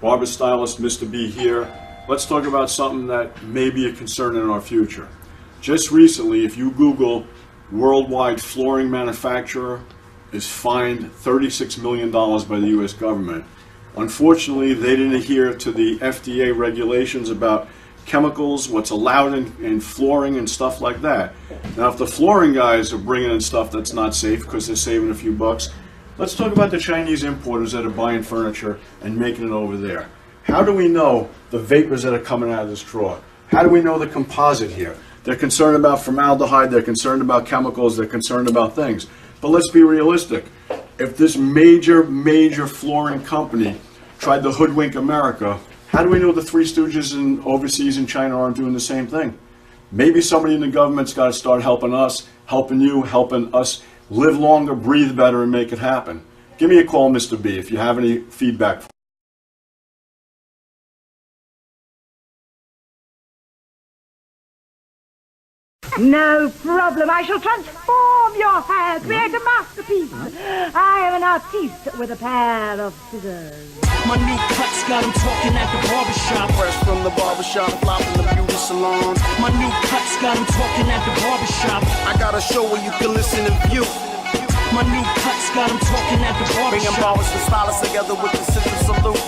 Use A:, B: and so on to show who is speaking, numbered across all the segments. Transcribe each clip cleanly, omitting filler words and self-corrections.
A: barber stylist Mr. B here. Let's talk about something that may be a concern in our future. Just recently, if you Google worldwide flooring manufacturer is fined $36 million by the U.S. government. Unfortunately, they didn't adhere to the FDA regulations about chemicals, what's allowed in flooring and stuff like that. Now, if the flooring guys are bringing in stuff that's not safe because they're saving a few bucks, let's talk about the Chinese importers that are buying furniture and making it over there. How do we know the vapors that are coming out of this drawer? How do we know the composite here? They're concerned about formaldehyde, they're concerned about chemicals, they're concerned about things. But let's be realistic. If this major flooring company tried to hoodwink America, how do we know the Three Stooges in overseas in China aren't doing the same thing? Maybe somebody in the government's got to start helping us, helping you, helping us live longer, breathe better, and make it happen. Give me a call, Mr. B, if you have any feedback.
B: No problem. I shall transform your hair, create a masterpiece. I am an artiste with a pair of scissors.
C: My new cuts got him talking at the barbershop.
D: Fresh from the barbershop, fly from the beauty salon.
C: My new cuts got him talking at the barbershop.
D: I got a show where you can listen and view.
C: My new cuts got him talking at the
D: Bringing
C: barbershop.
D: barbers and stylists together with the ScissorSalute.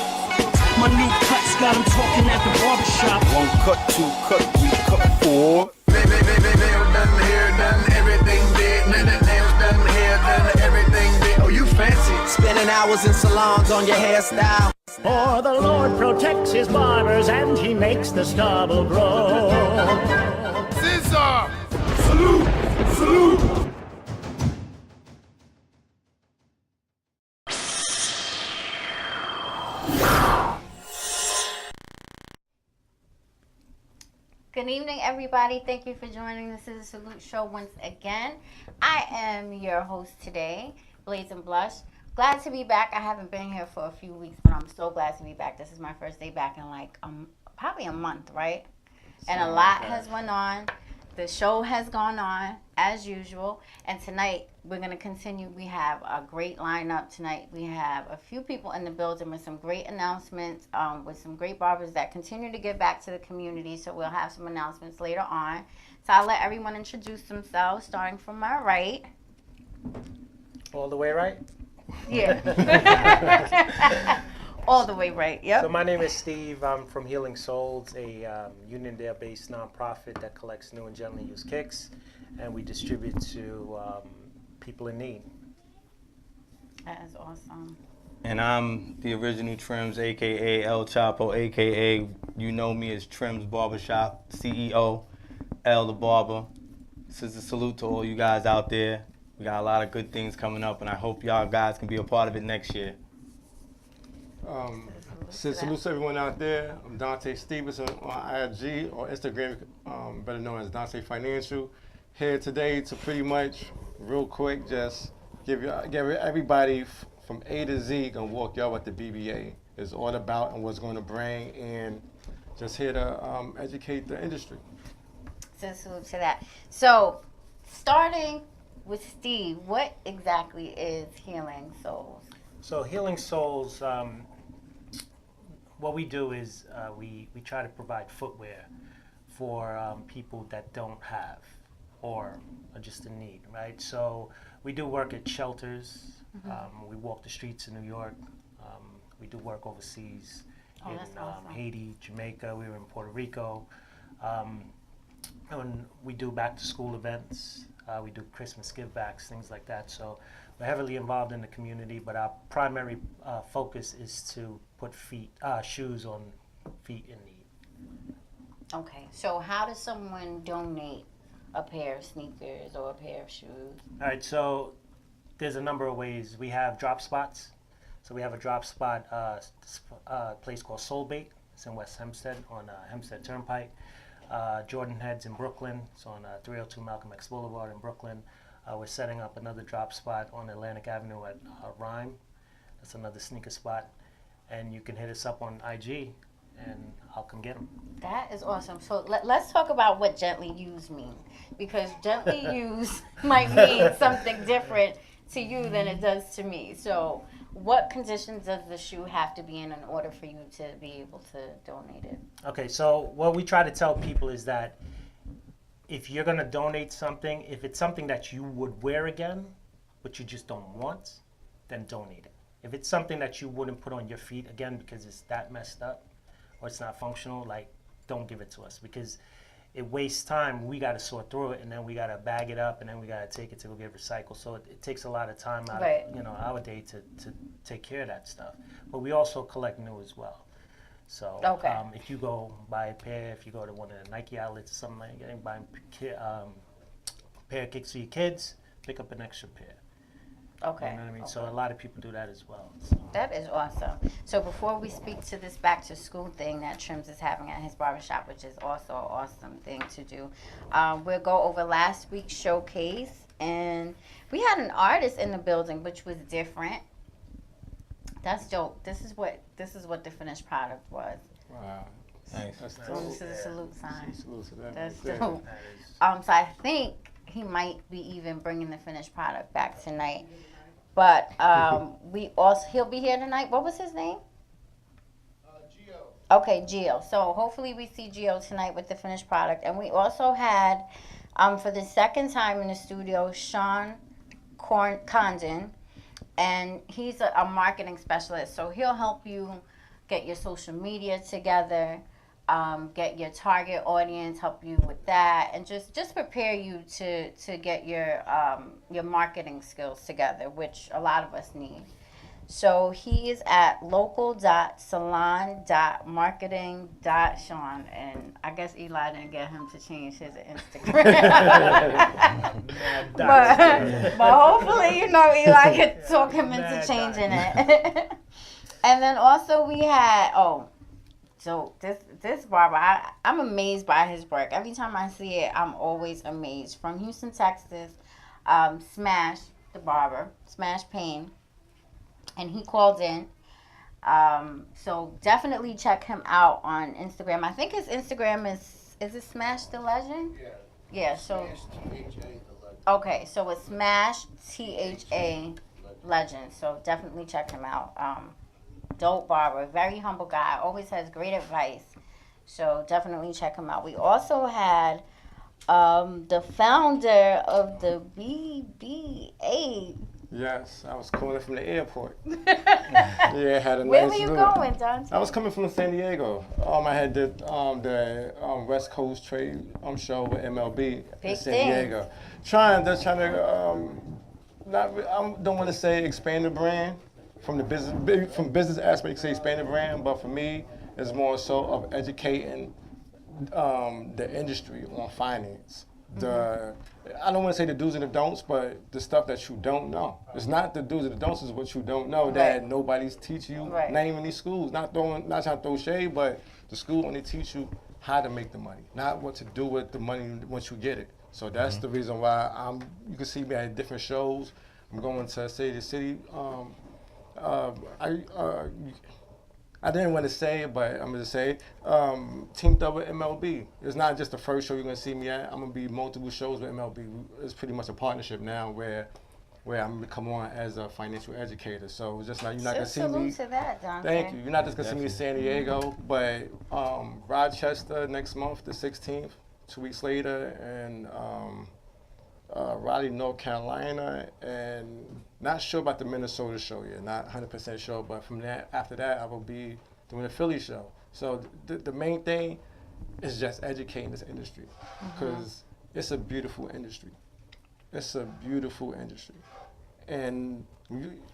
C: My new cuts got him talking at the barbershop.
D: One cut, two cut, three cut, four. Nails done, hair done, everything did. Nails done, hair done, everything did. Oh, you fancy? Spending hours in salons on your hairstyle.
E: For the Lord protects his barbers and he makes the stubble grow.
D: Scissor! Salute! Salute!
F: Good evening, everybody. Thank you for joining the ScissorSalute show once again. I am your host today, Blazing Blush. Glad to be back. I haven't been here for a few weeks, but I'm so glad to be back. This is my first day back in like probably a month, right? And a lot has went on. The show has gone on as usual, and tonight we're going to continue. We have a great lineup tonight. We have a few people in the building with some great announcements, with some great barbers that continue to give back to the community, so we'll have some announcements later on. So I'll let everyone introduce themselves, starting from my right.
G: All the way right?
F: Yeah. All the way right, yep.
G: So my name is Steve. I'm from Healing Souls, a Uniondale-based nonprofit that collects new and gently used kicks, and we distribute to people in need.
F: That is awesome.
H: And I'm the original Trims, a.k.a. El Chapo, a.k.a. you know me as Trims Barbershop CEO, El the Barber. ScissorSalute to all you guys out there. We got a lot of good things coming up, and I hope y'all guys can be a part of it next year.
I: Salute to everyone out there. I'm Dante Stevenson on IG or Instagram, better known as Dante Financial. Here today to pretty much, real quick, just give everybody from A to Z gonna walk y'all what the BBA is all about and what's going to bring, and just here to educate the industry.
F: So salute to that. So, starting with Steve, what exactly is Healing Souls?
G: So Healing Souls, what we do is we try to provide footwear for people that don't have or are just in need, right? So we do work at shelters. We walk the streets in New York. We do work overseas in
F: awesome.
G: Haiti, Jamaica. We were in Puerto Rico. And we do back to school events. We do Christmas give backs, things like that. So we're heavily involved in the community, but our primary focus is to put shoes on feet in need.
F: Okay, so how does someone donate a pair of sneakers or a pair of shoes?
G: All right, so there's a number of ways. We have drop spots. So we have a drop spot place called Soul Bait. It's in West Hempstead on Hempstead Turnpike. Jordan Heads in Brooklyn. It's on 302 Malcolm X Boulevard in Brooklyn. We're setting up another drop spot on Atlantic Avenue at Rhyme. That's another sneaker spot. And you can hit us up on IG, and I'll come get them.
F: That is awesome. So let's talk about what gently used means, because gently used might mean something different to you than it does to me. So what conditions does the shoe have to be in order for you to be able to donate it?
G: Okay, so what we try to tell people is that if you're going to donate something, if it's something that you would wear again, but you just don't want, then donate it. If it's something that you wouldn't put on your feet again because it's that messed up or it's not functional, like, don't give it to us because it wastes time. We got to sort through it, and then we got to bag it up, and then we got to take it to go get recycled. So it takes a lot of time out
F: Right.
G: of our day to take care of that stuff. But we also collect new as well. So
F: Okay.
G: if you go buy a pair, if you go to one of the Nike outlets or something like that, and buy a pair of kicks for your kids, pick up an extra pair.
F: Okay.
G: You know what I mean?
F: Okay.
G: So a lot of people do that as well. So.
F: That is awesome. So before we speak to this back to school thing that Trims is having at his barbershop, which is also an awesome thing to do, we'll go over last week's showcase. And we had an artist in the building, which was different. That's dope. This is what the finished product was.
I: Wow.
H: Nice.
I: That's
F: So
I: dope.
F: this is a salute sign.
I: Salute to that.
F: That's
I: Yeah.
F: dope.
G: That is,
F: So I think he might be even bringing the finished product back tonight. But he'll be here tonight. What was his name? Gio. Okay, Gio. So hopefully we see Gio tonight with the finished product. And we also had, for the second time in the studio, Sean Condon. And he's a marketing specialist. So he'll help you get your social media together, get your target audience, help you with that, and just prepare you to get your marketing skills together, which a lot of us need. So he is at local.salon.marketing.Sean, and I guess Eli didn't get him to change his Instagram. but hopefully, Eli could talk him into changing it. And then also we had, so this barber, I'm amazed by his work. Every time I see it, I'm always amazed. From Houston, Texas, Smash, the barber, Smash Payne, and he called in. So definitely check him out on Instagram. I think his Instagram is it Smash the Legend? Yeah. Yeah, so. Okay, so it's Smash THA Legend. So definitely check him out. Dope barber, very humble guy, always has great advice. So definitely check him out. We also had the founder of the BBA.
I: Yes, I was calling from the airport. Yeah, had a
F: Where
I: nice
F: were you
I: look.
F: going, Dante?
I: I was coming from San Diego. I had the West Coast Trade show with MLB in
F: Big
I: San
F: thing.
I: Diego. Trying to I don't want to say expand the brand from the business aspect, say expand the brand, but for me, it's more so of educating the industry on finance. I don't want to say the do's and the don'ts, but the stuff that you don't know. It's not the do's and the don'ts, it's what you don't know that nobody's teaching you.
F: Right.
I: Not even these schools. Not trying to throw shade, but the school only teach you how to make the money, not what to do with the money once you get it. So that's the reason why you can see me at different shows. I'm going to City to City. I didn't want to say it, but I'm going to say it. Teamed up with MLB. It's not just the first show you're going to see me at. I'm going to be multiple shows with MLB. It's pretty much a partnership now where I'm going to come on as a financial educator. So it's just like you're not going to see me.
F: Salute to that, Dante.
I: Thank you. You're not just going to see me in San Diego, but Rochester next month, the 16th, 2 weeks later, and Raleigh, North Carolina, and not sure about the Minnesota show yet. Not 100% sure, but from that, after that, I will be doing a Philly show. So the main thing is just educating this industry, because it's a beautiful industry. It's a beautiful industry, and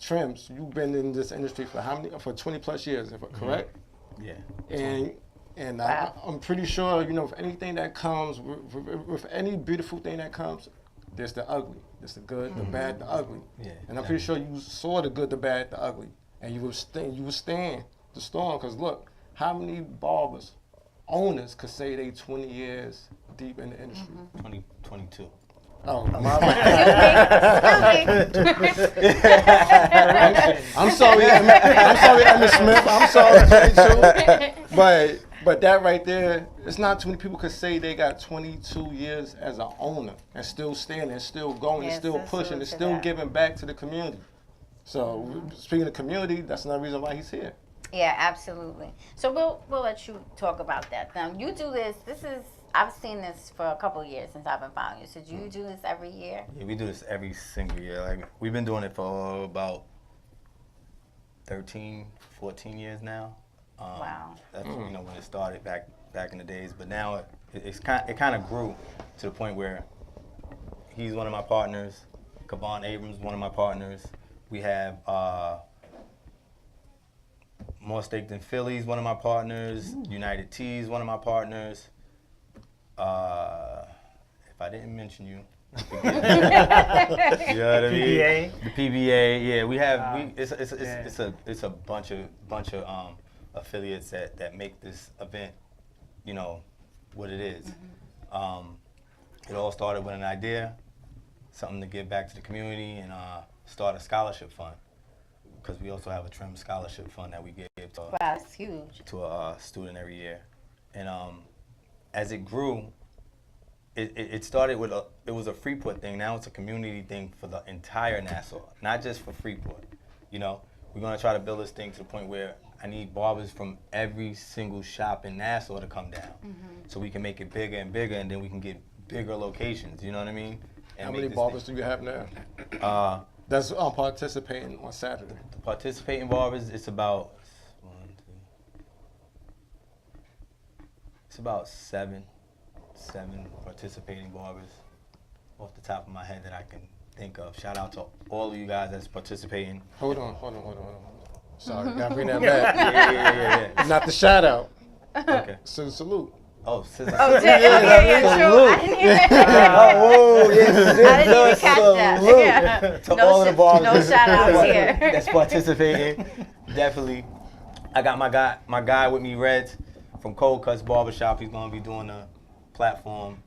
I: Trims, you've been in this industry for how many? For 20 plus years, correct?
H: Yeah.
I: And I'm pretty sure, with anything that comes, with any beautiful thing that comes, there's the ugly. There's the good, the bad, the ugly.
H: Yeah,
I: and I'm pretty sure you saw the good, the bad, the ugly. And you would stand the storm, because look, how many barbers, owners could say they 20 years deep in the industry?
H: 2022.
I: Oh, my bad. I'm sorry, Emma Smith. I'm sorry, 22. But But that right there, it's not too many people could say they got 22 years as an owner and still standing, still going, and
F: Yes,
I: still
F: salute
I: pushing, and
F: to
I: still
F: that.
I: giving back to the community. So speaking of community, that's another reason why he's here.
F: Yeah, absolutely. So we'll let you talk about that. Now you do this. This is I've seen this for a couple of years since I've been following you. So do you do this every year?
H: Yeah, we do this every single year. Like we've been doing it for about 13, 14 years now.
F: Wow.
H: That's when it started back in the days. But now it kind of grew to the point where he's one of my partners. Kavon Abrams, one of my partners. We have More Steak Than Phillies, one of my partners. United Teas, one of my partners. If I didn't mention you, you know what I mean?
G: PBA.
H: The PBA, yeah. We have it's a bunch of affiliates that make this event, what it is. It all started with an idea, something to give back to the community, and start a scholarship fund. Because we also have a trim scholarship fund that we give to
F: Wow, that's huge.
H: to a student every year. And as it grew, it started with it was a Freeport thing. Now it's a community thing for the entire Nassau, not just for Freeport. We're gonna try to build this thing to the point where I need barbers from every single shop in Nassau to come down, so we can make it bigger and bigger, and then we can get bigger locations. You know what I mean? And
I: How
H: make
I: many
H: this
I: barbers
H: thing-
I: do you have now? That's participating on Saturday.
H: The participating barbers, it's about seven participating barbers off the top of my head that I can think of. Shout out to all of you guys that's participating.
I: Hold on. Sorry, gotta bring that back.
H: Yeah.
I: Not the shout out.
H: Okay.
I: So salute.
H: Oh, Scissor.
F: Oh, yeah, true. I didn't even,
H: Oh, yes.
F: I didn't even catch that. Yeah.
H: To all of the barbers
F: No shout outs here.
H: that's participating. Definitely. I got my guy with me, Reds, from Cold Cuts Barbershop. He's gonna be doing a platform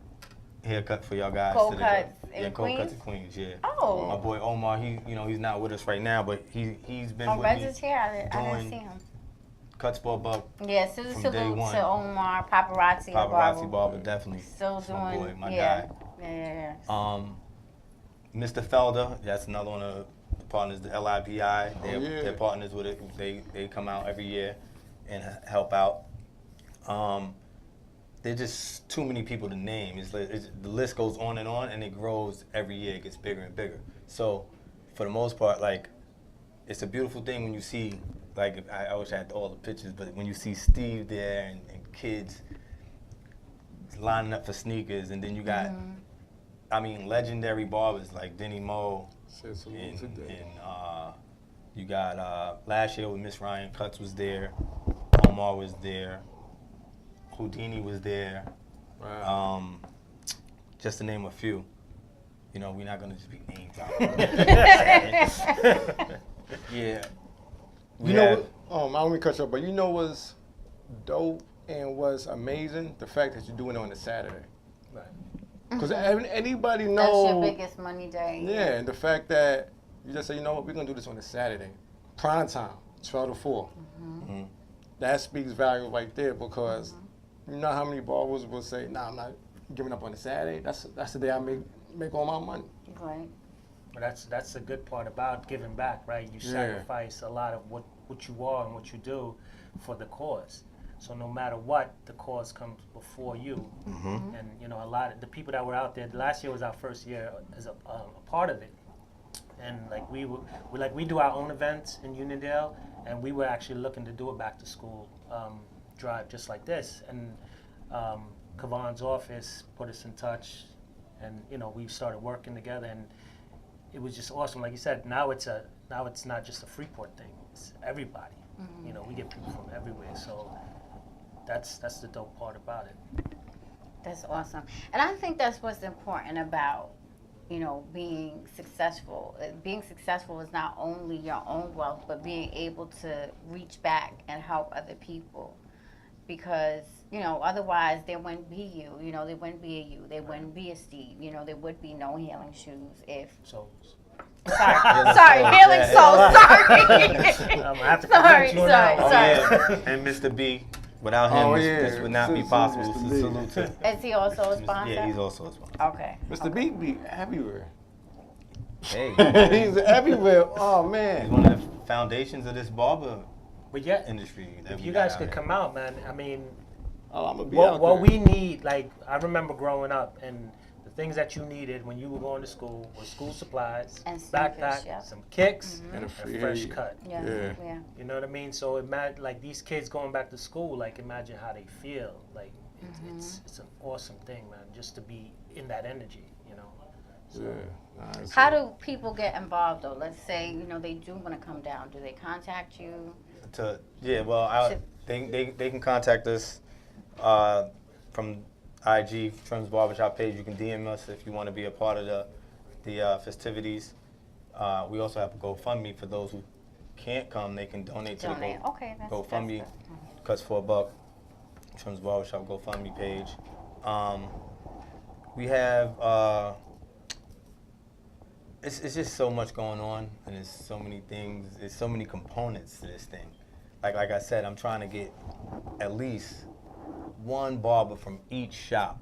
H: haircut for y'all guys.
F: Cold
H: today.
F: Cuts in
H: Yeah, Cold Cuts
F: Queens?
H: in Queens, yeah.
F: Oh.
H: My boy Omar, he's not with us right now, but he's been
F: Oh,
H: with
F: Reds
H: me
F: is here. I didn't
H: doing
F: see him.
H: Cuts Barber,
F: Yeah, Scissor
H: from day
F: Salute
H: one.
F: to Omar, Paparazzi
H: Paparazzi Barber, definitely.
F: Still
H: That's
F: doing,
H: my boy, my
F: yeah.
H: guy.
F: Yeah.
H: Mr. Felder, that's another one of the partners, the LIPI. They're partners with it. They come out every year and help out. There's just too many people to name. The list goes on, and it grows every year. It gets bigger and bigger. So, for the most part, it's a beautiful thing when you see, I wish I had all the pictures, but when you see Steve there and kids lining up for sneakers, and then you got, legendary barbers like Denny Moe, and you got last year with Miss Ryan Cuts was there, Omar was there, Houdini was there, just to name a few. We're not gonna just be names out. Yeah.
I: I don't mean to cut you off, but what's dope and what's amazing? The fact that you're doing it on a Saturday.
G: Right.
I: Because anybody
F: That's
I: knows.
F: your biggest money day.
I: Yeah, and the fact that you just say, we're going to do this on a Saturday. Prime time, 12 to 4. That speaks value right there because you know how many barbers will say, nah, I'm not giving up on a Saturday. That's the day I make all my money.
F: Right.
G: But that's the good part about giving back, right? You sacrifice a lot of what you are and what you do for the cause. So no matter what, the cause comes before you. And a lot of the people that were out there. Last year was our first year as a part of it, and we do our own events in Uniondale, and we were actually looking to do a back to school drive just like this. And Kavon's office put us in touch, and we started working together, and it was just awesome. Like you said, now it's not just a Freeport thing. It's everybody. We get people from everywhere. So that's the dope part about it.
F: That's awesome. And I think that's what's important about, being successful. Being successful is not only your own wealth, but being able to reach back and help other people. Because, otherwise there wouldn't be you. There wouldn't be a you. There wouldn't be a Steve. There would be no Healing Shoes if...
G: Souls.
F: Sorry, Healing Souls. Sorry.
G: I have to
F: sorry.
H: And Mr. B, Without him,
I: Oh,
H: this would not be possible.
I: Mr.
H: It's a
I: B.
H: salute to.
F: Is he also a sponsor?
H: Yeah, he's also a sponsor.
F: Okay.
I: Mr. B be everywhere.
H: Hey,
I: He's everywhere. Oh
H: he's
I: man.
H: one of the foundations of this barber
G: But yeah,
H: industry. That
G: if
H: we
G: you
H: got
G: guys
H: out
G: could
H: here.
G: come out, man. I mean,
I: Oh, I'm gonna be
G: what
I: out there.
G: we need, like I remember growing up, and the things that you needed when you were going to school was school supplies,
F: And sneakers,
G: backpack,
F: yeah.
G: some kicks,
I: And a
G: and
I: free-
G: a fresh cut.
F: Yeah.
I: Yeah.
F: Yeah.
G: You know what I mean? So imagine like these kids going back to school. Like imagine how they feel. Like it's an awesome thing, man. Just to be in that energy. You know. So,
I: Yeah. Nah, it's-
F: How do people get involved though? Let's say, they do want to come down. Do they contact you?
H: They can contact us from IG Trims Barbershop page. You can DM us if you want to be a part of the festivities. We also have a GoFundMe for those who can't come. They can donate to
F: Donate.
H: the
F: Okay, that's
H: GoFundMe.
F: good.
H: Cuts for $1. Trims Barbershop GoFundMe page. We have. It's just so much going on, and there's so many things. There's so many components to this thing. Like I said, I'm trying to get at least one barber from each shop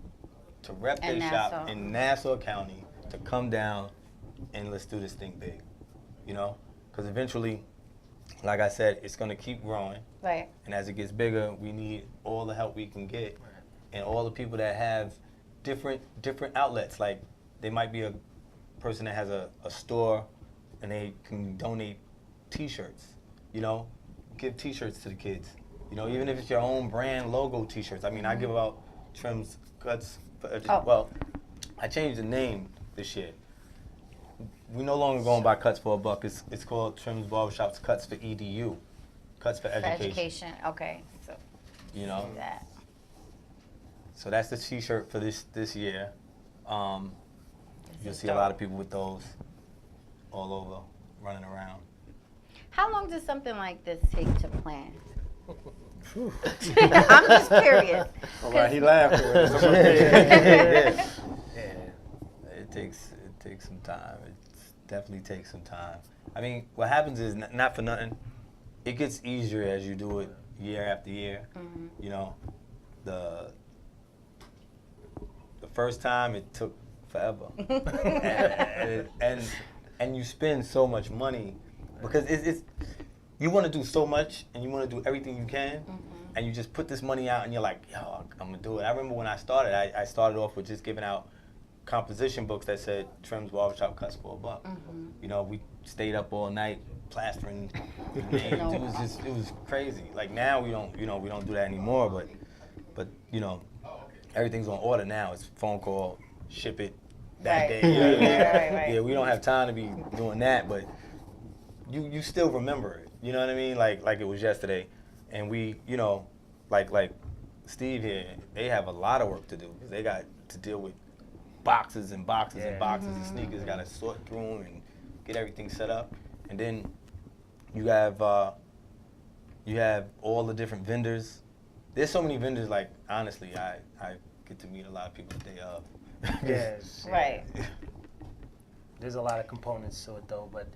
H: to rep
F: In
H: their shop
F: Nassau.
H: in Nassau County to come down and let's do this thing big. Because eventually, like I said, it's gonna keep growing.
F: Right.
H: And as it gets bigger, we need all the help we can get, and all the people that have different outlets. Like they might be a person that has a store, and they can donate T-shirts. Give T-shirts to the kids. Even if it's your own brand logo T-shirts. I mean, I give out Trims Cuts. Well, I changed the name this year. We no longer going by Cuts for $1. It's called Trims Barbershop's Cuts for EDU. Cuts for
F: For
H: education.
F: education. Okay. So
H: You know.
F: do that.
H: So that's the T-shirt for this year. You'll see a
F: dope.
H: lot of people with those all over, running around.
F: How long does something like this take to plan? I'm just curious.
I: All right, he laughed.
H: Yeah. It takes some time. It definitely takes some time. I mean, what happens is not for nothing. It gets easier as you do it year after year. The first time it took forever, and you spend so much money because it's you want to do so much and you want to do everything you can, and you just put this money out and you're like, yo, I'm gonna do it. I remember when I started, I started off with just giving out composition books that said Trims Barbershop Cuts for $1. We stayed up all night plastering names. It was crazy. Like now we don't do that anymore, but everything's on order now. It's phone call, ship it that
F: Right.
H: day.
F: Right.
H: Yeah, we don't have time to be doing that, but you still remember it. You know what I mean? Like it was yesterday, and we, like Steve here, they have a lot of work to do because they got to deal with boxes and boxes and boxes of sneakers. Got to sort through them and get everything set up, and then you have all the different vendors. There's so many vendors. Like honestly, I get to meet a lot of people the day of.
G: yes.
F: Right.
G: There's a lot of components to it though, but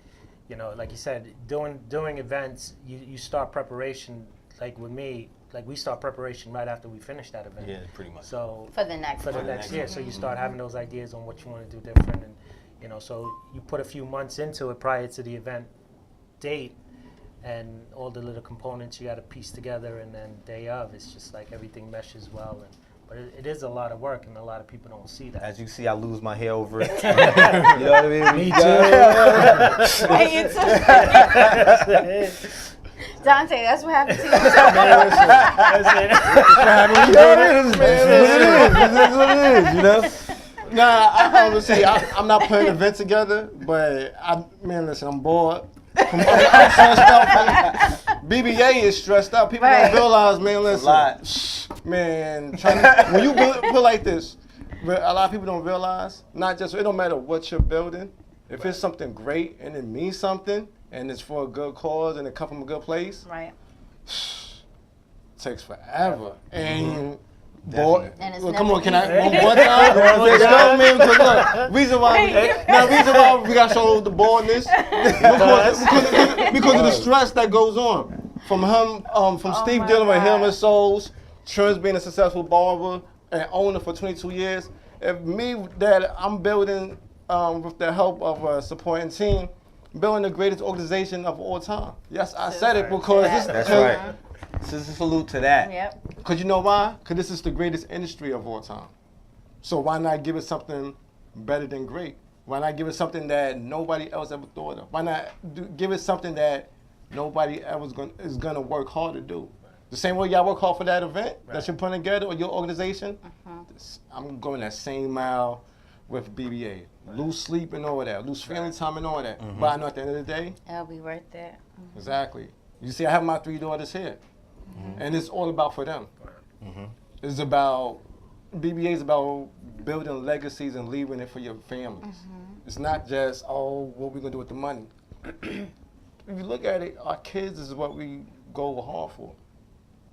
G: like you said, doing events, you start preparation. Like with me, like we start preparation right after we finish that event.
H: Yeah, pretty much.
G: So
F: For the next
G: for the
F: one.
G: next year, so you start having those ideas on what you want to do different, and so you put a few months into it prior to the event date, and all the little components you got to piece together, and then day of, it's just like everything meshes well. But it is a lot of work, and a lot of people don't see that.
H: As you see, I lose my hair over it. You know what I mean?
G: Me too.
F: Hey, you too. Dante, that's what happened to you.
H: That's what it is, you know?
I: Nah, I would say I'm not putting an event together, but listen, I'm bored. I'm stressed out. BBA is stressed out. People
F: Right.
I: don't realize, man, listen.
H: A lot.
I: Man, when you put like this, a lot of people don't realize, it don't matter what you're building. If it's something great and it means something and it's for a good cause and it comes from a good place,
F: Right.
I: it takes forever. And boy,
F: And it's
I: well, come
F: never
I: on, can I
F: easy.
I: one more time? Let's go, man. Because look, reason why we got to show the boldness because of the stress that goes on. from him, from Steve
F: my
I: dealing with
F: God.
I: Healing Souls, Trims being a successful barber and owner for 22 years. If me that I'm building with the help of a supporting team, building the greatest organization of all time. Yes, I said it because this.
H: That's right. Scissor salute to that.
F: Yep.
I: Because you know why? Because this is the greatest industry of all time. So why not give it something better than great? Why not give it something that nobody else ever thought of? Why not give it something that nobody ever is gonna work hard to do? The same way y'all work hard for that event that you're putting together or your organization, I'm going that same mile with BBA. Lose sleep and all that, lose family time and all that. But I know at the end of the day,
F: It'll be worth it.
I: exactly. You see, I have my 3 daughters here, and it's all about for them. It's about BBA is about building legacies and leaving it for your families. It's not just what we gonna do with the money. If you look at it, our kids is what we go hard for.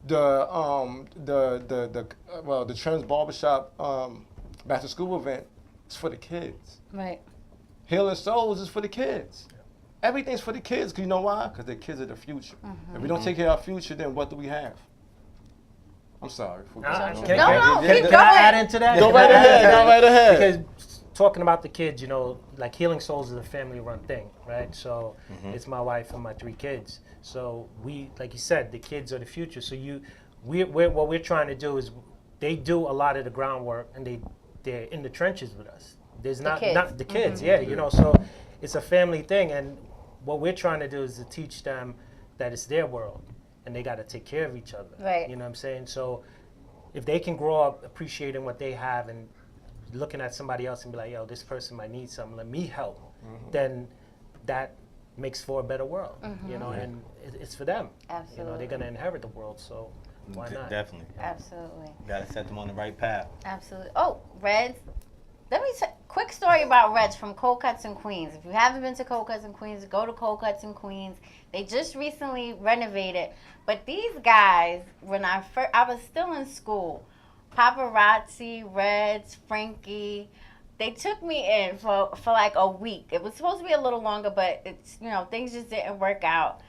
I: The Trends Barbershop back to school event is for the kids.
F: Right.
I: Healing Souls is for the kids. Everything's for the kids. 'Cause you know why? Because the kids are the future. If we don't take care of our future, then what do we have? I'm sorry.
G: Can
F: keep
G: I
F: going.
G: add into that?
I: Go right ahead. Go right ahead.
G: Because talking about the kids, like Healing Souls is a family-run thing, right? So it's my wife and my 3 kids. So we, like you said, the kids are the future. So what we're trying to do is, they do a lot of the groundwork, and they're in the trenches with us. There's not the kids, So it's a family thing, and what we're trying to do is to teach them that it's their world, and they got to take care of each other.
F: Right.
G: You know what I'm saying? So if they can grow up appreciating what they have and looking at somebody else and be like, yo, this person might need something, let me help, then that makes for a better world, and it's for them.
F: Absolutely.
G: They're going to inherit the world, so why not?
H: Definitely.
F: Absolutely.
H: Got to set them on the right path.
F: Absolutely. Oh, Reds. Let me say quick story about Reds from Cold Cuts in Queens. If you haven't been to Cold Cuts in Queens, go to Cold Cuts in Queens. They just recently renovated. But these guys, when I was still in school, Paparazzi, Reds, Frankie, they took me in for like a week. It was supposed to be a little longer, but it's things just didn't work out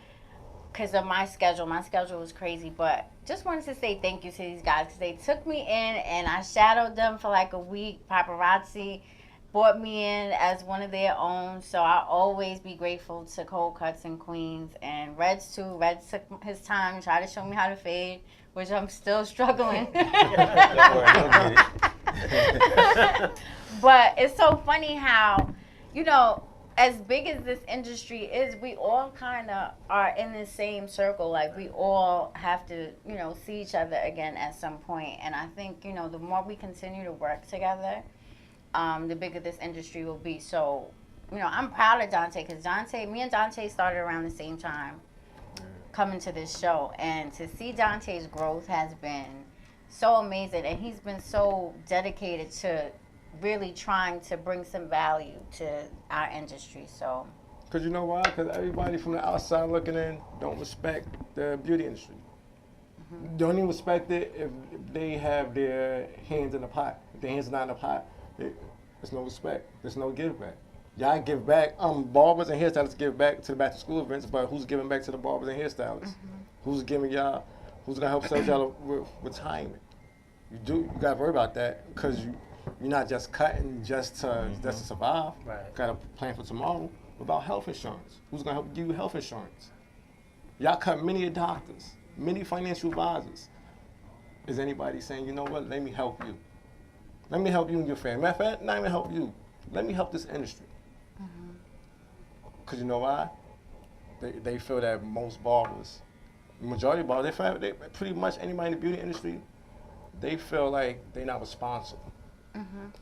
F: because of my schedule. My schedule was crazy, but just wanted to say thank you to these guys because they took me in and I shadowed them for like a week. Paparazzi brought me in as one of their own, so I'll always be grateful to Cold Cuts in Queens. And Reds too. Reds took his time and tried to show me how to fade, which I'm still struggling. But it's so funny how, as big as this industry is, we all kind of are in the same circle. Like, we all have to, see each other again at some point. And I think, the more we continue to work together, the bigger this industry will be. So, I'm proud of Dante because me and Dante started around the same time coming to this show. And to see Dante's growth has been so amazing. And he's been so dedicated to really trying to bring some value to our industry. So,
I: because you know why? Because everybody from the outside looking in don't respect the beauty industry. Don't even respect it if they have their hands in the pot. If their hands are not in the pot, there's no respect. There's no give back. Y'all give back. Barbers and hairstylists give back to the back to school events, but who's giving back to the barbers and hairstylists? Who's giving y'all? Who's gonna help save y'all with retirement? You gotta worry about that because you're not just cutting just to survive.
G: Right.
I: Got to plan for tomorrow. What about health insurance? Who's going to help give you health insurance? Y'all cut many doctors, many financial advisors. Is anybody saying, you know what, let me help you? Let me help you and your family. Matter of fact, not even help you. Let me help this industry. Because you know why? They feel that most barbers, the majority of barbers, they pretty much anybody in the beauty industry, they feel like they're not responsible.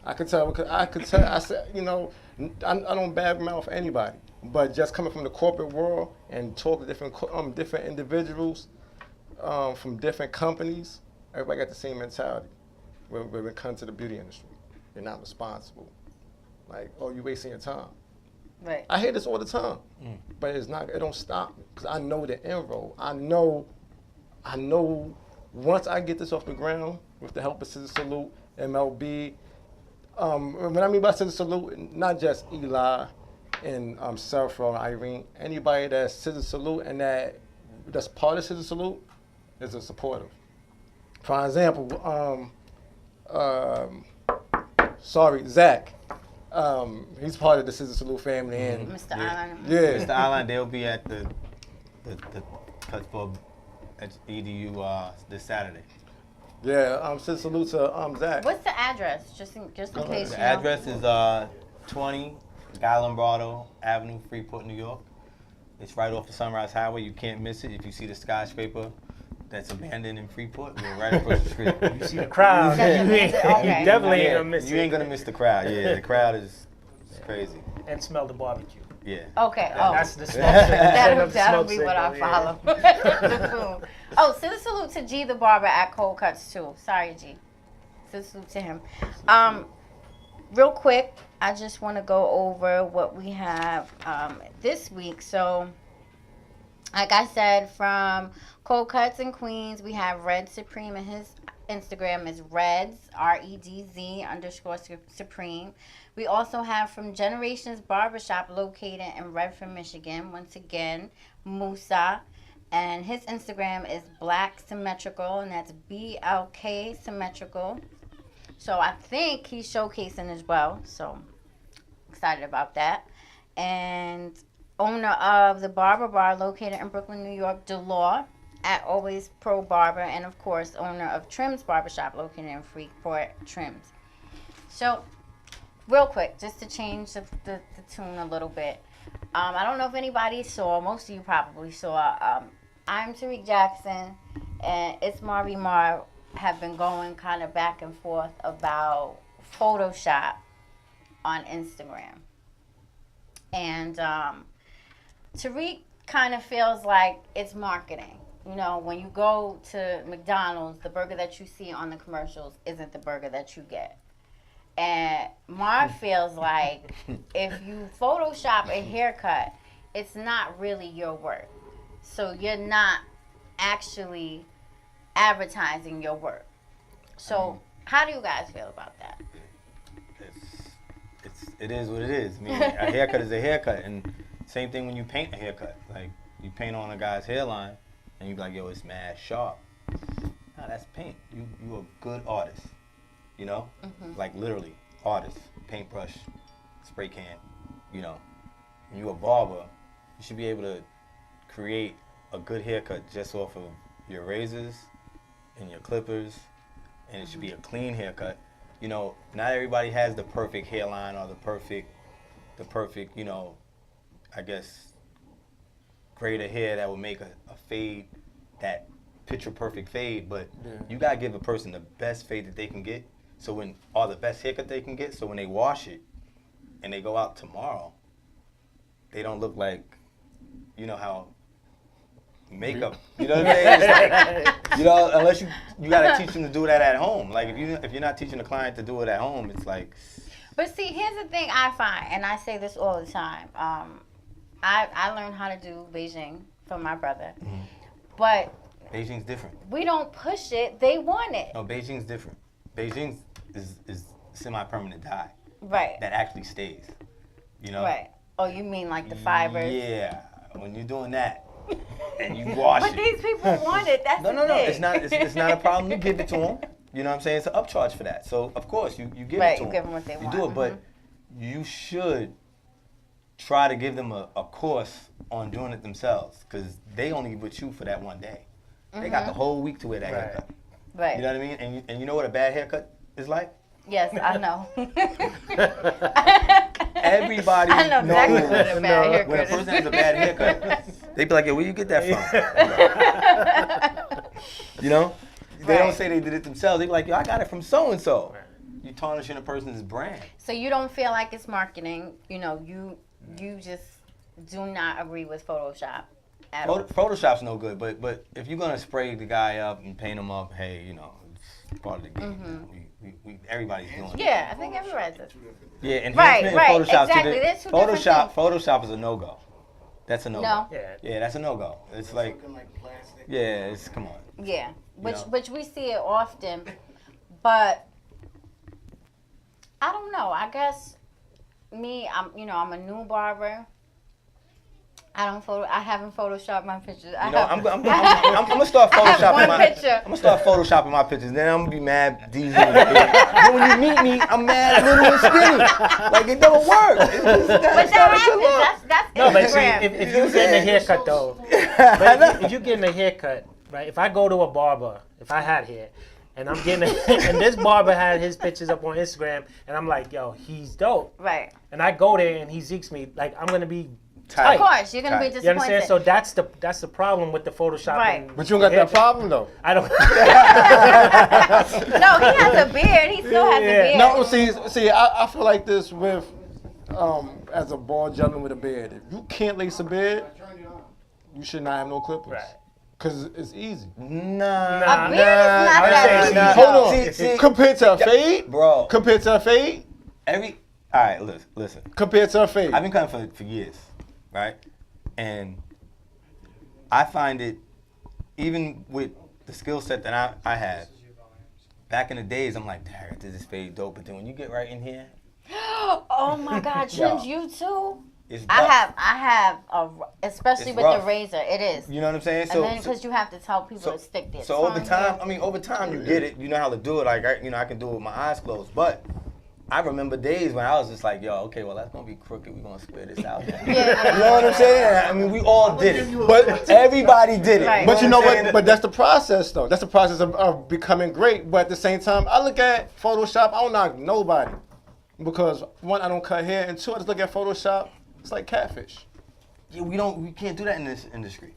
I: I could tell because I said, I don't badmouth anybody, but just coming from the corporate world and talk to different individuals from different companies, everybody got the same mentality when it comes to the beauty industry. You're not responsible. Like, oh, you wasting your time.
F: right.
I: I hear this all the time, but it don't stop me because I know the end road. I know once I get this off the ground with the help of ScissorSalute, MLB. When I mean by ScissorSalute, not just Eli and Surfer and Irene, anybody that's ScissorSalute and that that's part of Scissor Salute is a supportive. For example, Zach. He's part of the Scissor Salute family, and
F: Mr. Allen.
I: yeah,
H: Mr. Island, they'll be at the Cuts Club at EDU this Saturday.
I: yeah. Scissor Salute to Zach.
F: What's the address? Just in case you
H: The
F: know.
H: address is 20 Guy Lombardo Avenue, Freeport, New York. It's right off the Sunrise Highway. You can't miss it. If you see the skyscraper that's abandoned in Freeport, we're right across the street.
G: You see the crowd.
F: Okay.
G: You definitely ain't
H: Yeah,
G: gonna miss
H: you
G: it.
H: ain't gonna miss the crowd. Yeah, the crowd is crazy.
G: And smell the barbecue.
H: Yeah.
F: Okay. Oh.
G: That's the smoke signal.
F: That'll be what I follow. The food. Oh, Scissor Salute to G the barber at Cold Cuts too. Sorry, G. Scissor Salute to him. Real quick, I just want to go over what we have this week. So, like I said, from Cold Cuts in Queens, we have Red Supreme, and his Instagram is Reds, REDZ_Supreme. We also have from Generations Barbershop located in Redford, Michigan. Once again, Musa. And his Instagram is Black Symmetrical, and that's BLK Symmetrical. So I think he's showcasing as well. So excited about that. And owner of the Barber Bar located in Brooklyn, New York, DeLaw, at Always Pro Barber. And of course, owner of Trims Barbershop located in Freeport, Trims. So real quick, just to change the tune a little bit. I don't know if anybody saw, most of you probably saw, I'm Tariq Jackson and It's Marvy Mar have been going kind of back and forth about Photoshop on Instagram. And Tariq kind of feels like it's marketing. You know, when you go to McDonald's, the burger that you see on the commercials isn't the burger that you get. And Marv feels like if you Photoshop a haircut, it's not really your work. So you're not actually advertising your work. So how do you guys feel about that?
H: It is what it is. I mean, a haircut is a haircut, and same thing when you paint a haircut. Like you paint on a guy's hairline, and you be like, "Yo, it's mad sharp." Nah, that's paint. You a good artist, you know? Like literally, artist, paintbrush, spray can, you know. When you a barber, you should be able to create a good haircut just off of your razors and your clippers, and it should be a clean haircut. You know, not everybody has the perfect hairline or the perfect, you know, I guess, grade of hair that will make a fade, that picture perfect fade, but you gotta give a person the best fade that they can get, or the best haircut they can get, so when they wash it and they go out tomorrow, they don't look like, you know how makeup, you know what I'm saying? It's like, you know, unless you gotta teach them to do that at home. Like if you're not teaching the client to do it at home, it's like.
F: But see, here's the thing I find, and I say this all the time. I learned how to do Beijing from my brother, but
H: Beijing's different.
F: we don't push it. They want it.
H: No, Beijing's different. Beijing is semi-permanent dye.
F: Right.
H: That actually stays. You know.
F: Right. Oh, you mean like the fibers?
H: Yeah. When you're doing that. And you wash
F: But
H: it.
F: these people want it. That's
H: No,
F: the thing.
H: it's not a problem. You give it to them. You know what I'm saying? It's an upcharge for that. So of course you give it to them.
F: Right, you give them what they want.
H: You do it, but you should try to give them a course on doing it themselves, because they only with you for that one day. They got the whole week to wear that haircut.
F: Right.
H: You know what I mean? And you know what a bad haircut is like?
F: Yes, I know.
H: Everybody
F: I know exactly
H: knows
F: what a bad haircut
H: when a
F: is.
H: person has a bad haircut, they be like, "Yo, where you get that from?" You know? They don't say they did it themselves. They be like, "Yo, I got it from so and so." You tarnishing a person's brand.
F: So you don't feel like it's marketing. You know, you just do not agree with Photoshop at all.
H: Photoshop's no good, but if you're gonna spray the guy up and paint him up, hey, you know, it's part of the game. Everybody's doing it.
F: Yeah, I think everybody's it.
H: Yeah, and
F: Right,
H: Photoshop.
F: exactly. There's two different things.
H: Photoshop is a no-go. That's a no-go.
F: No.
H: Yeah, that's a no-go. It's like, yeah, come on.
F: Yeah,
H: know?
F: which we see it often, but I don't know. I guess I'm a new barber. I haven't photoshopped my pictures.
H: You know, I'm gonna start
F: I have
H: photoshopping
F: one
H: my.
F: picture.
H: I'm gonna start photoshopping my pictures. Then I'm gonna be mad. These then when you meet me, I'm mad, little and skinny. Like it don't work.
F: But that happens. That's
G: No, but see,
F: Instagram.
G: if you're getting a haircut though, but if you're getting a haircut, right? If I go to a barber, if I had hair, and I'm getting and this barber had his pictures up on Instagram, and I'm like, yo, he's dope.
F: Right.
G: And I go there and he zeeks me, like I'm gonna be tight.
F: Of course, you're gonna be disappointed.
G: You understand? So that's the problem with the Photoshop.
F: Right.
I: But you don't got that problem though.
G: I don't.
F: No, he has a beard. He still has a beard.
I: No, see, I feel like this with, as a bald gentleman with a beard. If you can't lace a beard, you should not have no clippers.
G: Right.
I: Cause it's easy.
F: A
H: Nah.
F: beard is not that easy.
H: nah.
I: Hold on.
H: See,
I: compared to a fade,
H: bro.
I: Compared to a fade,
H: All right, listen.
I: compared to a fade.
H: I've been cutting for years, right? And I find it, even with the skill set that I had, back in the days, I'm like, dang, this is fade dope. But then when you get right in here,
F: Oh my God, Trims, you too?
H: it's
F: I
H: rough.
F: have, especially
H: It's
F: with
H: rough.
F: the razor, it is.
H: You know what I'm saying?
F: And then because you have to tell people to stick their
H: So
F: tongue
H: over time,
F: here.
H: over time you get it. You know how to do it. Like I can do it with my eyes closed. But I remember days when I was just like, yo, okay, well that's gonna be crooked. We're gonna split this out. Now.
F: Yeah.
H: You know what I'm saying? I mean, we all did it. But everybody did it.
F: Right.
I: But you know
H: what I'm saying?
I: what? But that's the process, though. That's the process of becoming great. But at the same time, I look at Photoshop. I don't knock nobody because one, I don't cut hair, and two, I just look at Photoshop. It's like catfish.
H: Yeah, we can't do that in this industry.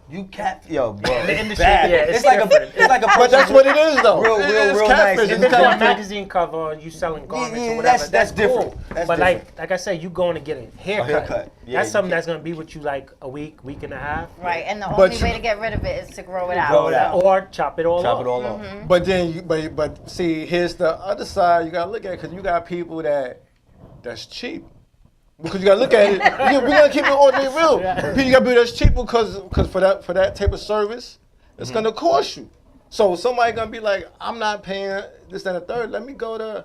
H: You yo, bro.
G: The
H: It's
G: industry,
H: bad.
G: yeah,
H: it's
G: it's
H: like
G: different.
H: it's like a
I: But that's what it is, though.
H: Real
I: It's
H: nice.
I: catfish.
G: If
I: It's
G: it's on a
I: catfish.
G: magazine cover and you selling garments
H: yeah,
G: or whatever,
H: that's
G: cool.
H: different. That's
G: but
H: different.
G: like I said, you going to get a haircut.
H: haircut. Yeah,
G: That's
H: you
G: something
H: can't-
G: that's gonna be with you like a week and a half.
F: Right, and the
I: But
F: only
I: you-
F: way to get rid of it is to grow it out.
H: Grow it out.
G: Or chop it all
H: Chop
G: off.
H: it all off.
I: But then, but see, here's the other side you gotta look at because you got people that's cheap. Because you gotta look at it. We gotta keep it all day real. You gotta be that's cheap because for that type of service, it's gonna cost you. So somebody gonna be like, I'm not paying this and a third. Let me go to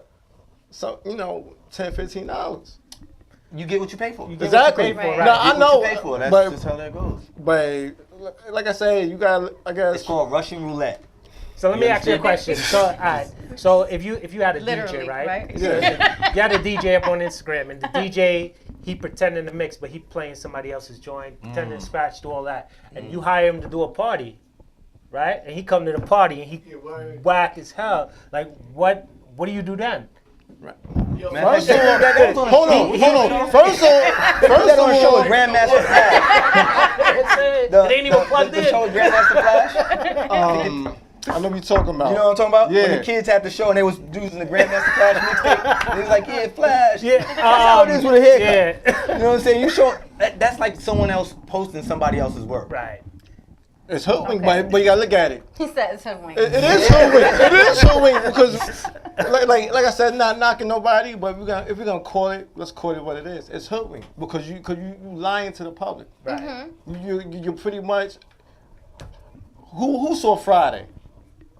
I: some, $10, $15.
H: You get what you pay for.
G: You get
I: Exactly.
G: what you pay for,
F: Right.
G: right?
I: No, I
H: You get
I: know,
H: what you pay for. That's
I: but
H: just how that goes.
I: like I say, you gotta. I guess
H: It's called Russian roulette.
G: So let me
H: You
G: ask you a
H: understand?
G: question. So, all right. So if you had a
F: Literally,
G: DJ, right?
I: yeah.
G: You had a DJ up on Instagram, and the DJ he pretending to mix, but he playing somebody else's joint, pretending to scratch, do all that, and you hire him to do a party, right? And he come to the party and he whack as hell. Like what do you do then?
I: First of all, hold on. First
H: That
I: of
H: on show with
I: all,
H: Grandmaster Flash.
G: It ain't even plugged
H: The
G: in.
H: show with Grandmaster Flash.
I: I know what you're talking about.
H: You know what I'm talking about?
I: Yeah.
H: When the kids had the show and they was using the Grandmaster Flash mixtape, they was like, yeah, Flash.
G: Yeah,
H: That's how it is with a haircut.
G: Yeah.
H: You know what I'm saying? You show that's like someone else posting somebody else's work.
G: Right.
I: It's hoodwink, but you gotta look at it.
F: He said it's hoodwink.
I: It is hoodwink. It is hoodwink because, like I said, not knocking nobody, but if we're gonna call it, let's call it what it is. It's hoodwink because you lying to the public.
G: Right.
I: You pretty much. Who saw Friday?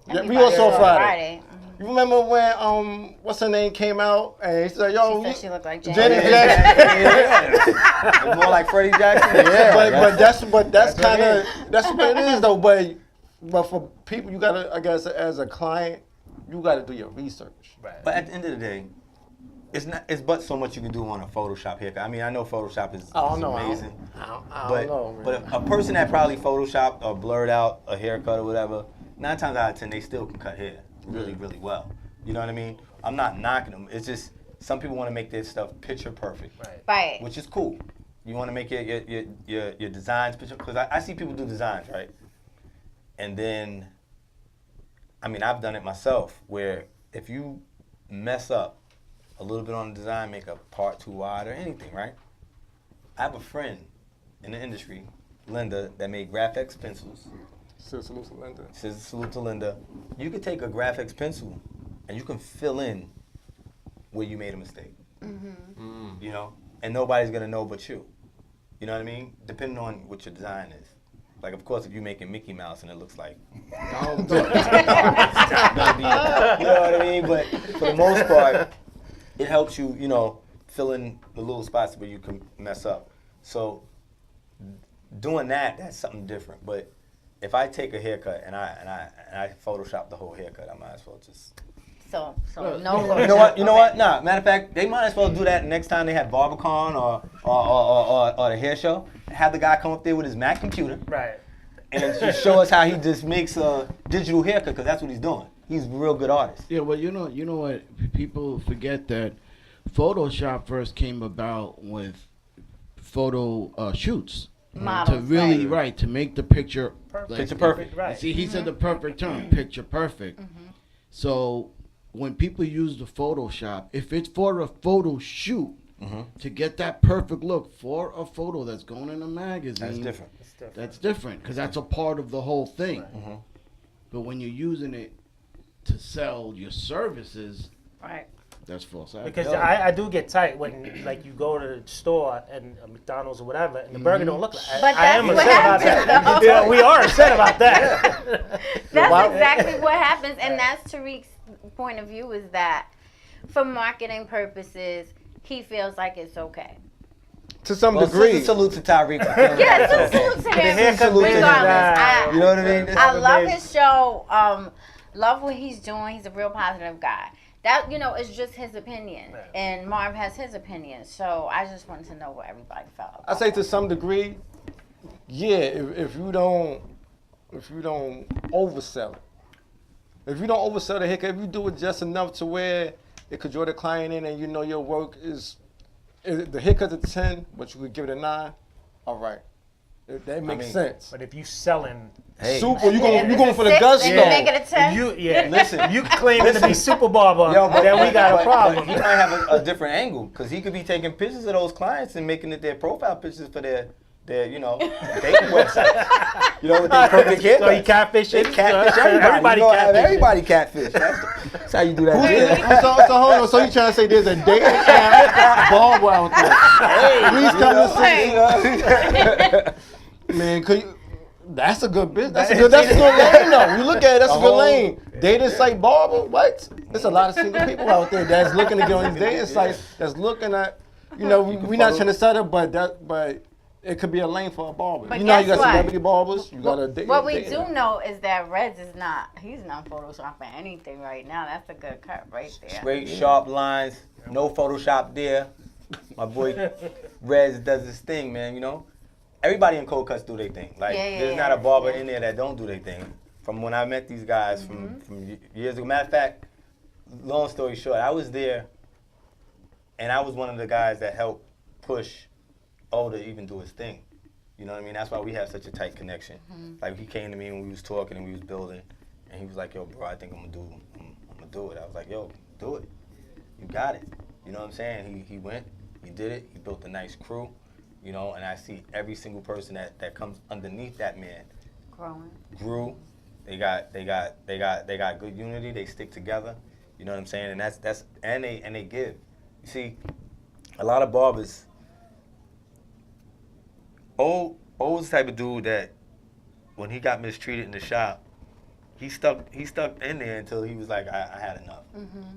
I: Yeah, we all
F: Everybody
I: saw
F: saw
I: Friday. You remember when what's her name came out and he said, "Yo,
F: She said she looked like Janet.
I: Janet Jackson."
H: Yeah. More like Freddie Jackson. Yeah.
I: but that's what it is though. But for people, you gotta, I guess, as a client, you gotta do your research.
G: Right.
H: But at the end of the day, it's but so much you can do on a Photoshop haircut. I mean, I know Photoshop is amazing.
I: I don't know, man.
H: But a person that probably photoshopped or blurred out a haircut or whatever, 9 times out of 10 they still can cut hair really, really well. You know what I mean? I'm not knocking them. It's just some people want to make their stuff picture perfect,
F: Right.
H: which is cool. You want to make your designs picture because I see people do designs, right? And then, I mean, I've done it myself where if you mess up a little bit on the design, make a part too wide or anything, right? I have a friend in the industry, Linda, that made Graphics pencils.
I: ScissorSalute to Linda.
H: ScissorSalute to Linda. You could take a Graphics pencil and you can fill in where you made a mistake. You know, and nobody's gonna know but you. You know what I mean? Depending on what your design is. Like, of course, if you're making Mickey Mouse and it looks like, you know what I mean? But for the most part, it helps you, fill in the little spots where you can mess up. So doing that's something different. But if I take a haircut and I Photoshop the whole haircut, I might as well just.
F: So no.
H: You know what? You know what? Nah. Matter of fact, they might as well do that next time they have BarberCon or the hair show. Have the guy come up there with his Mac computer.
G: Right.
H: And just show us how he just makes a digital haircut, because that's what he's doing. He's a real good artist.
J: Yeah, well, you know what? People forget that Photoshop first came about with photo shoots.
F: Models,
J: to really,
F: right.
J: to make the picture
H: Picture perfect.
G: Right.
J: See, he said the perfect term, picture perfect. So when people use the Photoshop, if it's for a photo shoot, to get that perfect look for a photo that's going in a magazine,
H: That's different.
J: That's different, because that's a part of the whole thing. But when you're using it to sell your services,
F: Right.
J: that's false.
G: Because I do get tight when like you go to the store and McDonald's or whatever, and the burger don't look like.
F: But
G: I am
F: that's
G: upset
F: what
G: about
F: happens,
G: that.
F: though.
G: Yeah, we are upset about that.
F: That's exactly what happens, and that's Tariq's point of view, is that for marketing purposes, he feels like it's okay.
I: To some
H: Well,
I: degree.
H: salute to Tyreek.
F: Yeah, salute to him.
H: haircut business,
F: Regardless,
H: you know what I mean?
F: I love his show. Love what he's doing. He's a real positive guy. That, is just his opinion, and Marv has his opinion. So I just wanted to know what everybody felt about
I: I say
F: that.
I: to some degree, yeah. If you don't oversell it, if you don't oversell the haircut, if you do it just enough to where it could draw the client in, and your work is the haircut's a 10, but you could give it a 9. All right, that makes sense.
G: But if you selling
I: Super, you going for the
F: Six,
I: gusto.
F: and you make it a 10?
H: Listen,
G: you claiming to be Super Barber,
H: Yo,
G: then we got a problem.
H: But he might have a different angle, because he could be taking pictures of those clients and making it their profile pictures for their dating website. With their perfect haircut.
G: So he catfishing?
H: They catfish everybody. Everybody catfish. That's how you do that.
I: So hold on. So you trying to say there's a dating app barber out there? Please come to see. Man, could you? That's a good business. That's a good lane, though. You look at it, that's a good lane. Dating site barber, what? There's a lot of single people out there that's looking to get on these dating sites. That's looking at, we're not trying to set up, but it could be a lane for a barber.
F: But
I: you got
F: guess what?
I: celebrity barbers. You got a date.
F: What we do know is that Reds he's not photoshopping anything right now. That's a good cut right there.
H: Straight, sharp lines, no Photoshop there. My boy Rez does his thing, man, Everybody in cold cuts do their thing. Like, there's not a barber in there that don't do their thing. From when I met these guys from years ago. Matter of fact, long story short, I was there, and I was one of the guys that helped push O to even do his thing. You know what I mean? That's why we have such a tight connection. Like, he came to me when we was talking and we was building, and he was like, yo, bro, I think I'm gonna do it. I was like, yo, do it. You got it. You know what I'm saying? He went, he did it, he built a nice crew. And I see every single person that comes underneath that man grew. They got good unity. They stick together. You know what I'm saying? And that's and they give. You see, a lot of barbers. O's type of dude that when he got mistreated in the shop, he stuck in there until he was like, I had enough.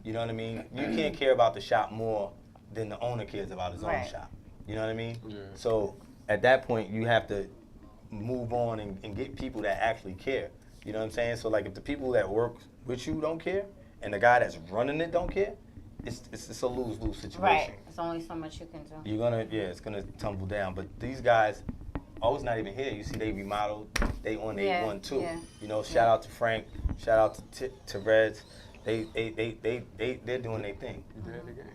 H: You know what I mean? You can't care about the shop more than the owner cares about his own shop. You know what I mean? Yeah. So at that point, you have to move on and get people that actually care. You know what I'm saying? So like if the people that work with you don't care and the guy that's running it don't care, it's a lose-lose situation.
F: Right. There's only so much you can do.
H: It's gonna tumble down. But these guys, always not even here. You see, they remodeled. They on their one too. Yeah. Shout out to Frank. Shout out to Reds. They're doing their thing.
I: You did it again.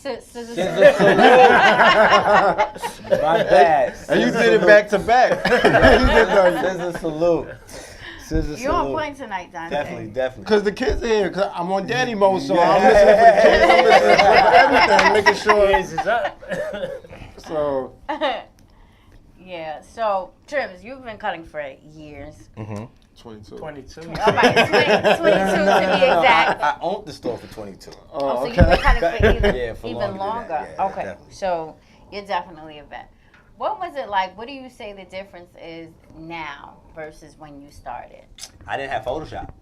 F: ScissorSalute.
H: My bad.
I: And you did it back to back.
H: ScissorSalute.
F: You're on point tonight, Dante.
H: Definitely.
I: Because the kids are here. Because I'm on daddy mode, so I'm listening for the kids. I'm listening for everything, making sure.
G: Is up.
I: So.
F: Yeah. So, Trims, you've been cutting for years.
I: 22.
G: 22.
F: All right, 22 to be exact.
H: I owned the store for 22.
F: So you've been cutting for even longer.
H: Yeah,
F: okay.
H: Definitely.
F: So you're definitely a vet. What was it like? What do you say the difference is now versus when you started?
H: I didn't have Photoshop.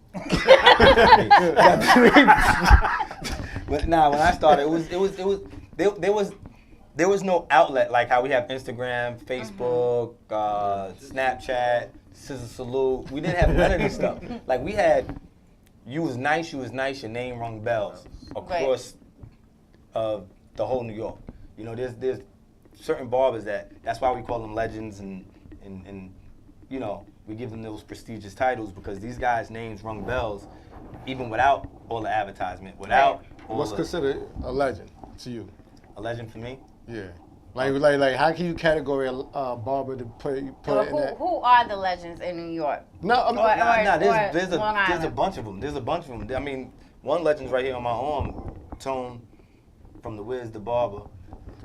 H: But when I started, there there was no outlet like how we have Instagram, Facebook, Snapchat, ScissorSalute. We didn't have none of this stuff. Like we had, you was nice, your name rung bells across the whole New York. You know, there's certain barbers that's why we call them legends and you know, we give them those prestigious titles because these guys' names rung bells even without all the advertisement, without all
I: What's considered a legend to you?
H: A legend for me?
I: Yeah. Like, how can you categorize a barber to put in that?
F: Who are the legends in New York?
H: No, there's a bunch of them. There's a bunch of them. I mean, one legend's right here on my arm, Tone from the Wiz the Barber.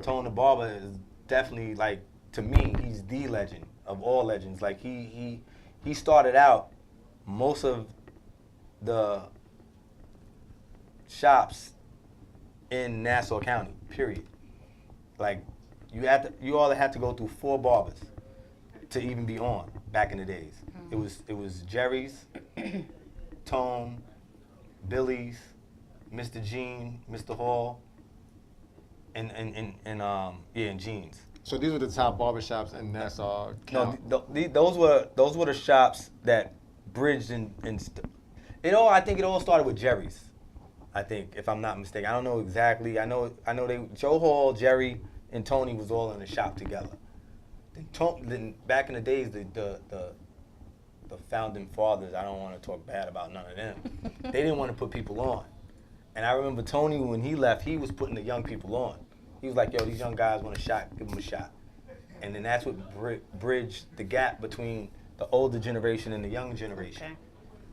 H: Tone the Barber is definitely, like, to me, he's the legend of all legends. Like, he started out most of the shops in Nassau County, period. Like, you all had to go through 4 barbers to even be on back in the days. It was Jerry's, Tone, Billy's, Mr. Gene, Mr. Hall, and Jeans.
I: So these were the top barbershops in Nassau County.
H: No, those were the shops that bridged I think it all started with Jerry's. I think, if I'm not mistaken. I don't know exactly. I know Joe Hall, Jerry, and Tony was all in the shop together. Then back in the days, the founding fathers, I don't want to talk bad about none of them. They didn't want to put people on. And I remember Tony, when he left, he was putting the young people on. He was like, yo, these young guys want a shot, give them a shot. And then that's what bridged the gap between the older generation and the younger generation. Okay.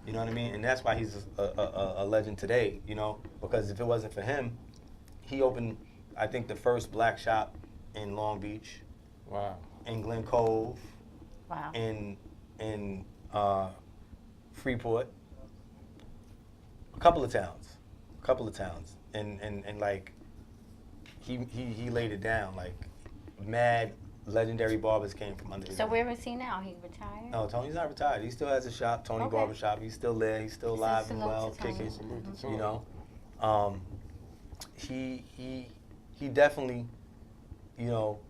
H: You know what I mean? And that's why he's a legend today, you know? Because if it wasn't for him, he opened, I think, the first black shop in Long Beach.
I: Wow. In
H: Glen Cove.
F: Wow.
H: In Freeport. A couple of towns. And like, he laid it down. Like, mad legendary barbers came from under his
F: So where is he now? He retired?
H: No, Tony's not retired. He still has a shop, Tony Barber Shop. He's still there. He's still alive and well, kicking. You know, he definitely, you know,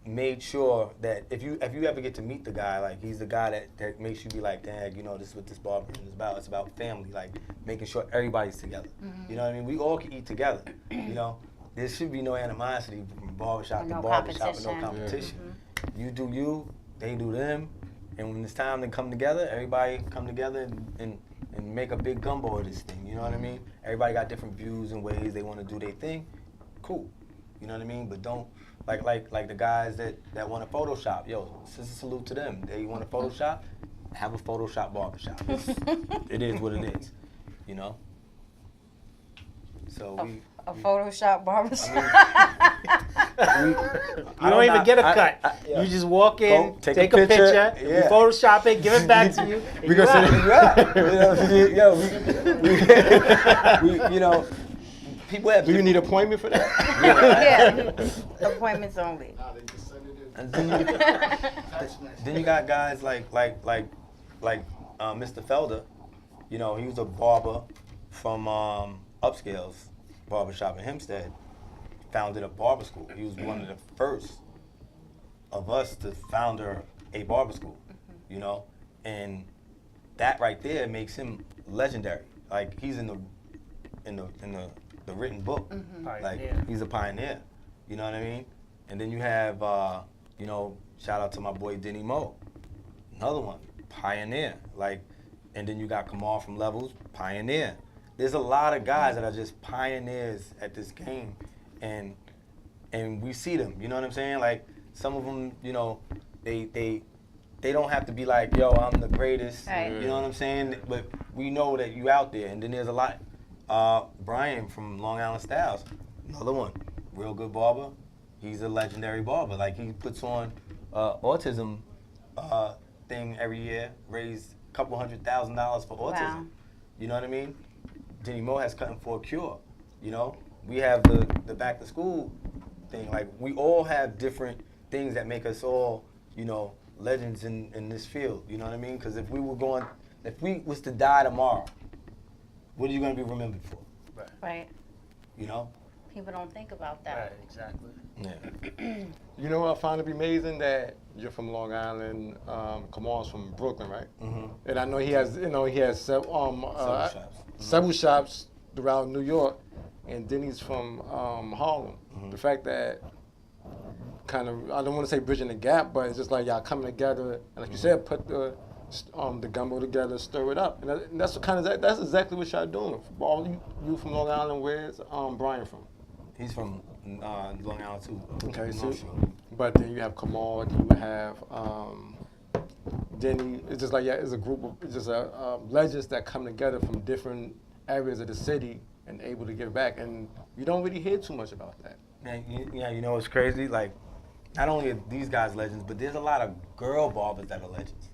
H: made sure that if you ever get to meet the guy, like, he's the guy that makes you be like, dang, you know, this is what this barbering is about. It's about family, like making sure everybody's together. You know what I mean? We all can eat together. You know, there should be no animosity from barbershop to barbershop and no competition. You do you, they do them, and when it's time to come together, everybody come together and make a big gumbo of this thing. You know what I mean? Everybody got different views and ways they want to do their thing. Cool. You know what I mean? But don't like the guys that want to Photoshop. Yo, ScissorSalute to them. They want to Photoshop, have a Photoshop barbershop. It is what it is. You know. So
F: a Photoshop barbershop.
G: You don't even get a cut. You just walk in, take a picture, you Photoshop it, give it back to you.
H: We gonna say, you know, people have.
I: Do you need an appointment for that?
F: Yeah, appointments only.
H: And then you got guys like Mr. Felder. You know, he was a barber from Upscale's barbershop in Hempstead. Founded a barber school. He was one of the first of us to found a barber school, you know, and that right there makes him legendary. Like, he's in the written book. Like, he's a pioneer. You know what I mean? And then you have, you know, shout out to my boy Denny Moe, another one, pioneer. Like, and then you got Kamal from Levels, pioneer. There's a lot of guys that are just pioneers at this game. And we see them, you know what I'm saying? Like, some of them, you know, they don't have to be like, yo, I'm the greatest, you know what I'm saying? But we know that you out there. And then there's a lot. Brian from Long Island Styles, another one, real good barber. He's a legendary barber. Like, he puts on autism thing every year, raise a couple $100,000 for autism.
F: Wow.
H: You know what I mean? Denny Moe has Cutting for a Cure, you know? We have the back to school thing. Like, we all have different things that make us all, you know, legends in this field. You know what I mean? Because if we was to die tomorrow, what are you going to be remembered for?
F: Right.
H: You know?
F: People don't think about that.
G: Right, exactly.
H: Yeah.
I: You know what I find to be amazing? That you're from Long Island. Kamal's from Brooklyn, right?
H: Mm-hmm.
I: And I know he has,
H: Several shops.
I: several shops throughout New York, and then he's from Harlem. The fact that kind of, I don't want to say bridging the gap, but it's just like y'all coming together, and like you said, put the gumbo together, stir it up, and that's exactly what y'all doing. All you from Long Island, where's Brian from?
H: He's from Long Island too.
I: Okay, so,
H: North Shore.
I: but then you have Kamal, you have Denny. It's just like, yeah, it's a group of, it's just legends that come together from different areas of the city and able to give back, and you don't really hear too much about that.
H: Yeah, you know what's crazy? Like, not only are these guys legends, but there's a lot of girl barbers that are legends.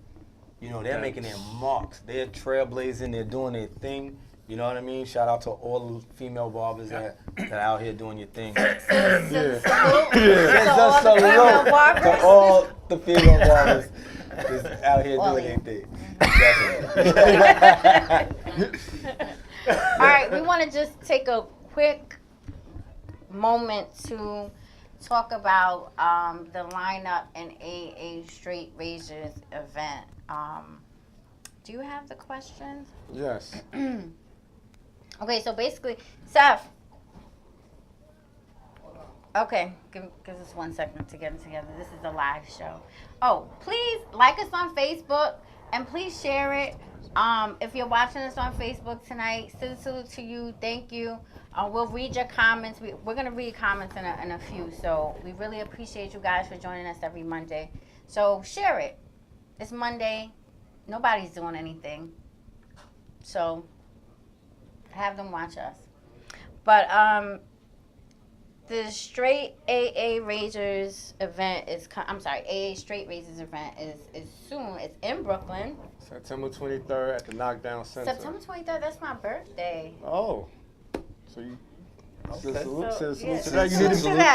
H: You know, they're making their marks. They're trailblazing. They're doing their thing. You know what I mean? Shout out to all the female barbers that are out here doing your thing.
F: Salute
H: To all the female barbers is out here doing their thing.
F: All right, we want to just take a quick moment to talk about the lineup and AA Straight Razors event. Do you have the questions?
I: Yes.
F: Okay, so basically, Seth. Okay, give us 1 second to get it together. This is a live show. Oh, please like us on Facebook and please share it. If you're watching us on Facebook tonight, salute to you. Thank you. We'll read your comments. We're going to read comments in a few. So we really appreciate you guys for joining us every Monday. So share it. It's Monday. Nobody's doing anything. So have them watch us. But the Straight AA Razors event is, AA Straight Razors event is soon. It's in Brooklyn.
I: September 23rd at the Knockdown Center.
F: September 23rd, that's my birthday.
I: Oh. So you...
H: Okay.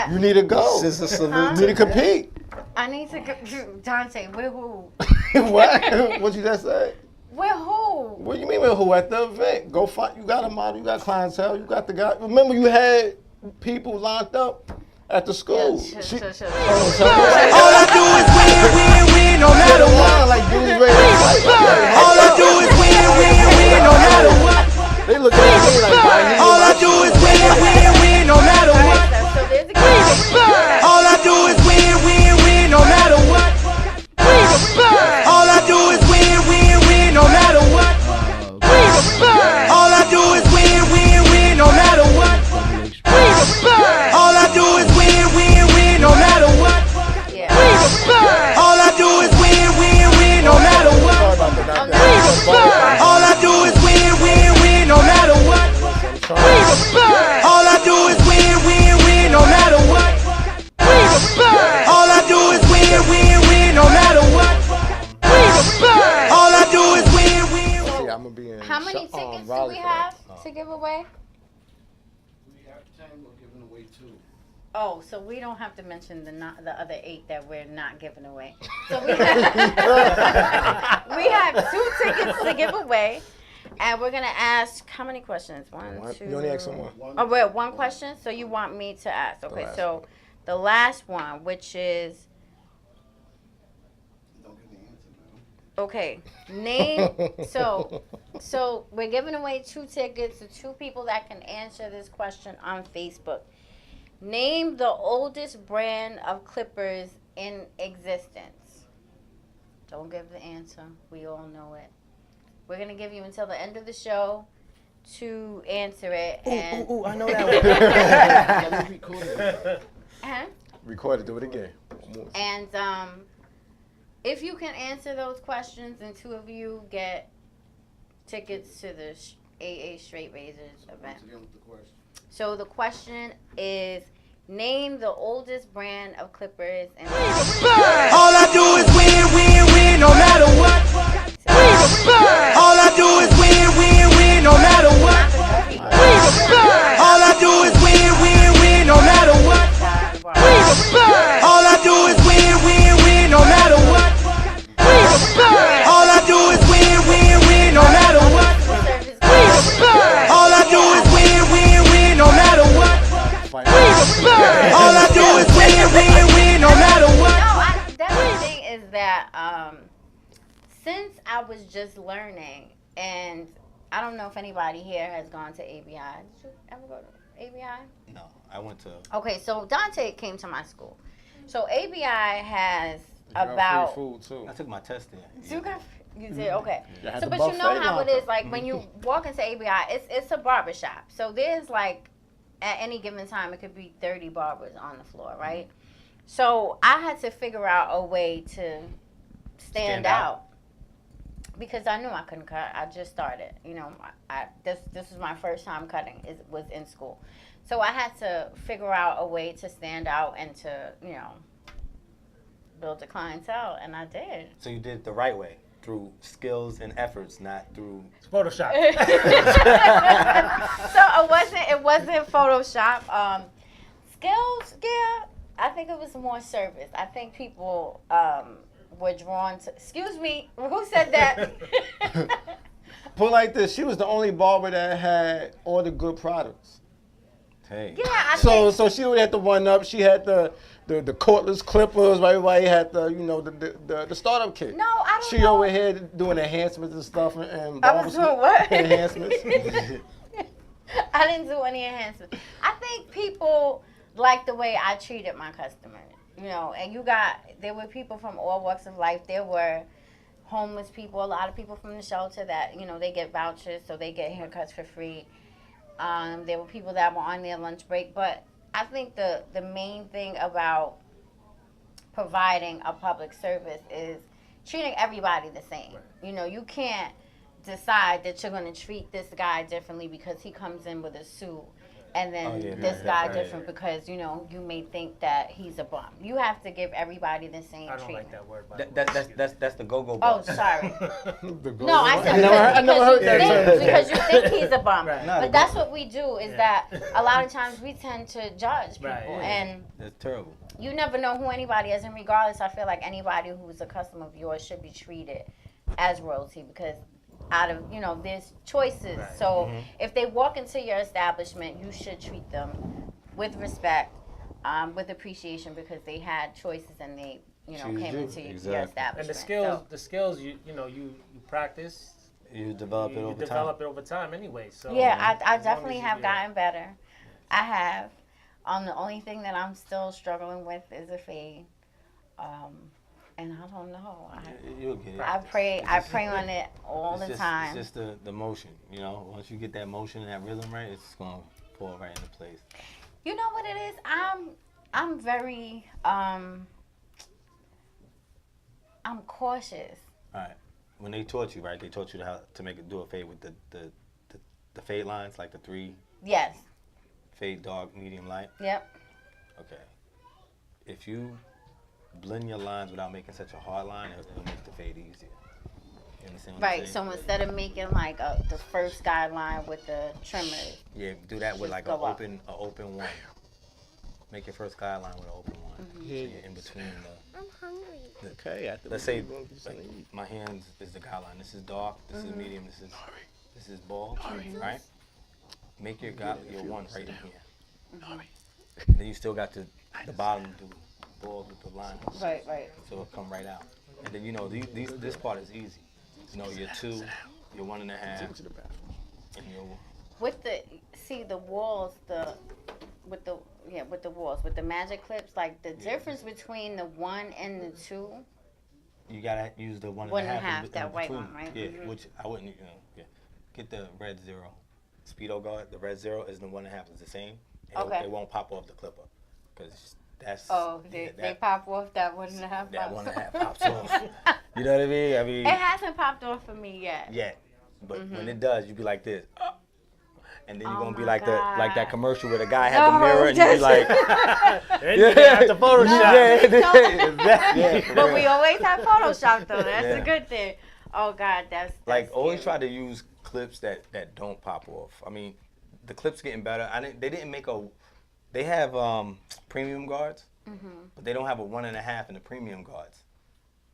I: You need to go.
H: ScissorSalute.
I: You need to compete.
F: I need to go. Dante, with who?
I: What? What you just say?
F: With who?
I: What do you mean with who? At the event. Go find. You got a model. You got clientele. You got the guy. Remember you had people locked up at the school.
F: Yeah, shut.
I: All I do is win, no matter what. Like dudes ready to fight. All I do is win, no matter what. They look at me like, all I do is win, no matter what.
F: So there's a game.
I: All I do is win, no matter what. All I do is win, no matter what. All I do is win, no matter what. All I do is win, no matter what.
F: Yeah.
I: All I do is win, no matter what. All I do is win, no matter what. All I do is win, no matter what. All I do is win, no matter what. All I do is win. I'm gonna be in.
F: How many tickets do we have to give away?
J: We have 10, we're giving away 2.
F: Oh, so we don't have to mention the other 8 that we're not giving away. So we have 2 tickets to give away, and we're gonna ask how many questions? 1, 2.
I: You only ask someone.
F: Oh, wait, 1 question. So you want me to ask? Okay, so the last one, which is. Okay, name. So we're giving away 2 tickets to 2 people that can answer this question on Facebook. Name the oldest brand of clippers in existence. Don't give the answer. We all know it. We're gonna give you until the end of the show to answer it.
H: Ooh, I know that one.
I: Record it, do it again.
F: And if you can answer those questions, then 2 of you get tickets to the AA Straight Razors event. So the question is, name the oldest brand of clippers. And
I: all I do is win, no matter what. All I do is win, no matter what. All I do is win, no matter what. All I do is win, no matter what. All I do is win, no matter what. All I do is win, no matter what.
F: since I was just learning, and I don't know if anybody here has gone to ABI. Did you ever go to ABI?
H: No, I went to.
F: Okay, so Dante came to my school. So ABI has
I: Got
F: about.
I: free food too.
H: I took my test there.
F: So you did okay.
I: You had
F: So,
I: the
F: but you know
I: buffet
F: how it
I: lounge.
F: is. Like when you walk into ABI, it's a barber shop. So there's like at any given time it could be 30 barbers on the floor, right? So I had to figure out a way to stand out. Because I knew I couldn't cut. I just started. You know, this was my first time cutting. It was in school, so I had to figure out a way to stand out and to build a clientele, and I did.
H: So you did it the right way, through skills and efforts, not through
G: Photoshop.
F: So it wasn't Photoshop. Skills, yeah. I think it was more service. I think people were drawn to. Excuse me, who said that?
I: Put it like this, she was the only barber that had all the good products.
H: hey.
F: Yeah, I
I: So
F: think.
I: she would have to one up. She had the cordless clippers. Everybody had the startup kit.
F: No, I don't
I: She
F: know.
I: over here doing enhancements and stuff and
F: I was doing what?
I: enhancements.
F: I didn't do any enhancements. I think people like the way I treated my customers. You know, and there were people from all walks of life. There were homeless people, a lot of people from the shelter that, they get vouchers, so they get haircuts for free. There were people that were on their lunch break. But I think the main thing about providing a public service is treating everybody the same. Right. You can't decide that you're going to treat this guy differently because he comes in with a suit, and then this guy different because you may think that he's a bum. You have to give everybody the same
G: I don't
F: treatment.
G: like that word. By the way.
H: That's the go-go
F: Oh,
H: bum.
F: sorry.
I: The gold
F: No, I
I: one.
F: said
I: I never heard that term.
F: because you think he's a bum.
G: Right.
H: Not a
F: But that's
H: bum.
F: what we do is that a lot of times we tend to judge people,
G: Right, yeah.
F: and
H: That's terrible.
F: you never know who anybody is. And regardless, I feel like anybody who's a customer of yours should be treated as royalty because out of, there's choices.
G: Right.
F: So if they walk into your establishment, you should treat them with respect, with appreciation because they had choices and they, came into your establishment.
G: And the skills you practice.
H: You develop it over time.
G: develop it over time anyway. So
F: Yeah, I
G: as long
F: definitely
G: as you
F: have
G: do-
F: gotten better. I have. The only thing that I'm still struggling with is a fade. And I don't know.
H: You'll get it.
F: I pray on it all the time.
H: It's just the motion, Once you get that motion and that rhythm right, it's gonna fall right into place.
F: You know what it is? I'm very I'm cautious.
H: All right. When they taught you, right? They taught you how to do a fade with the fade lines, like the 3
F: Yes.
H: fade, dark, medium, light.
F: Yep.
H: Okay. If you blend your lines without making such a hard line, it'll make the fade easier. You understand what I'm
F: Right.
H: saying?
F: So instead of making like the first guideline with the trimmers.
H: Yeah, do that with like
F: Just
H: an
F: go up.
H: open one. Make your first guideline with an open one. So you're in between the.
I: Okay,
H: Let's say like, my hands is the guideline. This is dark. This is medium. This is bold. Right. Make your one right in here. Then you still got the bottom do bold with the line.
F: Right.
H: So it'll come right out. And then this part is easy. Your 2, your 1.5, and your.
F: With the walls, with the walls, with the magic clips, like the difference between the 1 and the 2.
H: You gotta use the 1.5.
F: 1.5,
H: in
F: that white
H: between.
F: one, right?
H: Yeah,
F: Mhm.
H: which I wouldn't. Get the red 0. Speedo guard. The red 0 is the 1.5. It's the same. And
F: Okay.
H: It won't pop off the clipper, because that's.
F: They pop off that 1.5.
H: That 1.5 pops off. You know what I mean?
F: It hasn't popped off for me yet.
H: Yeah, but when it does, you be like this. And then you're
F: Oh
H: gonna be
F: my
H: like that
F: God.
H: commercial where the guy had the mirror and you be like,
G: And you have to Photoshop.
H: yeah.
F: But we always have Photoshop though. That's
H: Yeah.
F: a good thing. Oh God, that's
H: Like always
F: scary.
H: try to use clips that don't pop off. I mean, the clips getting better. They didn't make they have premium guards, but they don't have a 1.5 in the premium guards.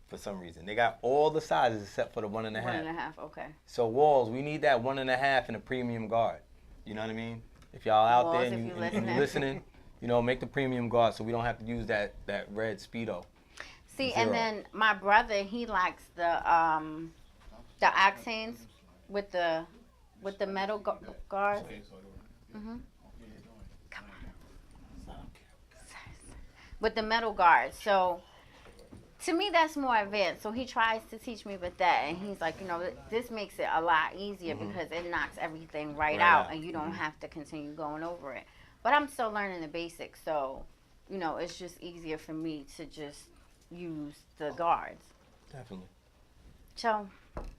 H: For some reason, they got all the sizes except for the 1.5.
F: 1.5. Okay.
H: So walls, we need that 1.5 in a premium guard. You know what I mean? If y'all out
F: Walls,
H: there
F: if
H: and
F: you
H: you listening, make the premium guard so we don't have to use that red Speedo.
F: See,
H: 0.
F: and then my brother, he likes the accents with the metal guards. Mm-hmm. Come on. With the metal guards. So to me, that's more advanced. So he tries to teach me with that, and he's like, this makes it a lot easier because it knocks everything right out, and you don't have to continue going over it. But I'm still learning the basics, so it's just easier for me to just use the guards.
H: Definitely.
F: So,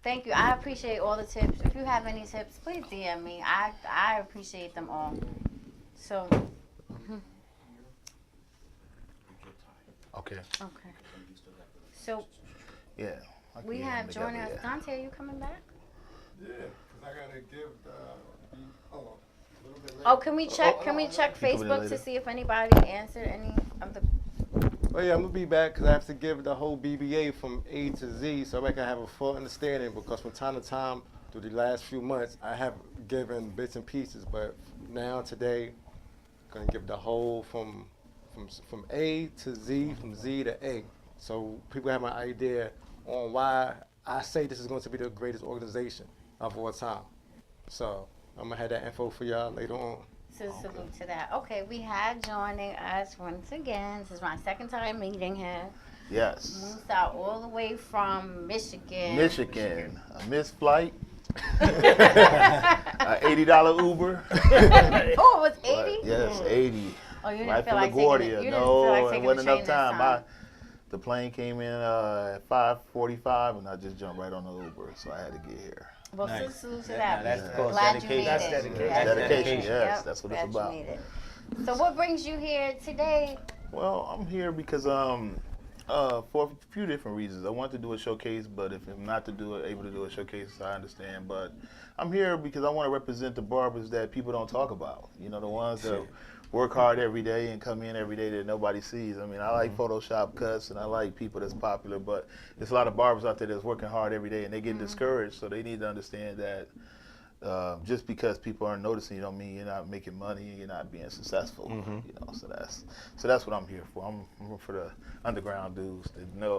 F: thank you. I appreciate all the tips. If you have any tips, please DM me. I appreciate them all. So.
K: Okay.
F: Okay. So.
K: Yeah.
F: We have joining us. Dante, are you coming back?
I: Yeah, because I gotta give a little bit later.
F: Oh, can we check? Can we check Facebook to see if anybody answered any of the?
I: Oh yeah, I'm gonna be back because I have to give the whole BBA from A to Z, so I can have a full understanding. Because from time to time, through the last few months, I have given bits and pieces, but now today, I'm gonna give the whole from A to Z, from Z to A, so people have an idea on why I say this is going to be the greatest organization of all time. So I'm gonna have that info for y'all later on.
F: Salute to that. Okay, we have joining us once again. This is my second time meeting him.
K: Yes.
F: Moved out all the way from Michigan.
K: A missed flight. $80 Uber.
F: Oh, it was 80?
K: Yes, 80.
F: Oh, you didn't
K: Right
F: feel
K: from
F: like
K: LaGuardia.
F: taking it. You didn't
K: No,
F: feel like
K: it
F: taking
K: wasn't
F: the
K: enough
F: train this
K: time. The plane came in at 5:45, and I just jumped right on the Uber, so I had to get here.
F: Well, salute to that.
H: That's called
F: Glad
H: dedication.
F: you made
H: That's
F: it.
H: dedication.
F: That's
K: Dedication, yes,
F: Yep,
K: that's what it's
F: glad you
K: about.
F: made it. So what brings you here today?
K: Well, I'm here because for a few different reasons. I want to do a showcase, but if I'm not able to do a showcase, I understand. But I'm here because I want to represent the barbers that people don't talk about. The ones that work hard every day and come in every day that nobody sees. I mean, I like Photoshop cuts and I like people that's popular, but there's a lot of barbers out there that's working hard every day and they get discouraged. So they need to understand that just because people aren't noticing you don't mean you're not making money and you're not being successful. So that's what I'm here for. I'm for the underground dudes,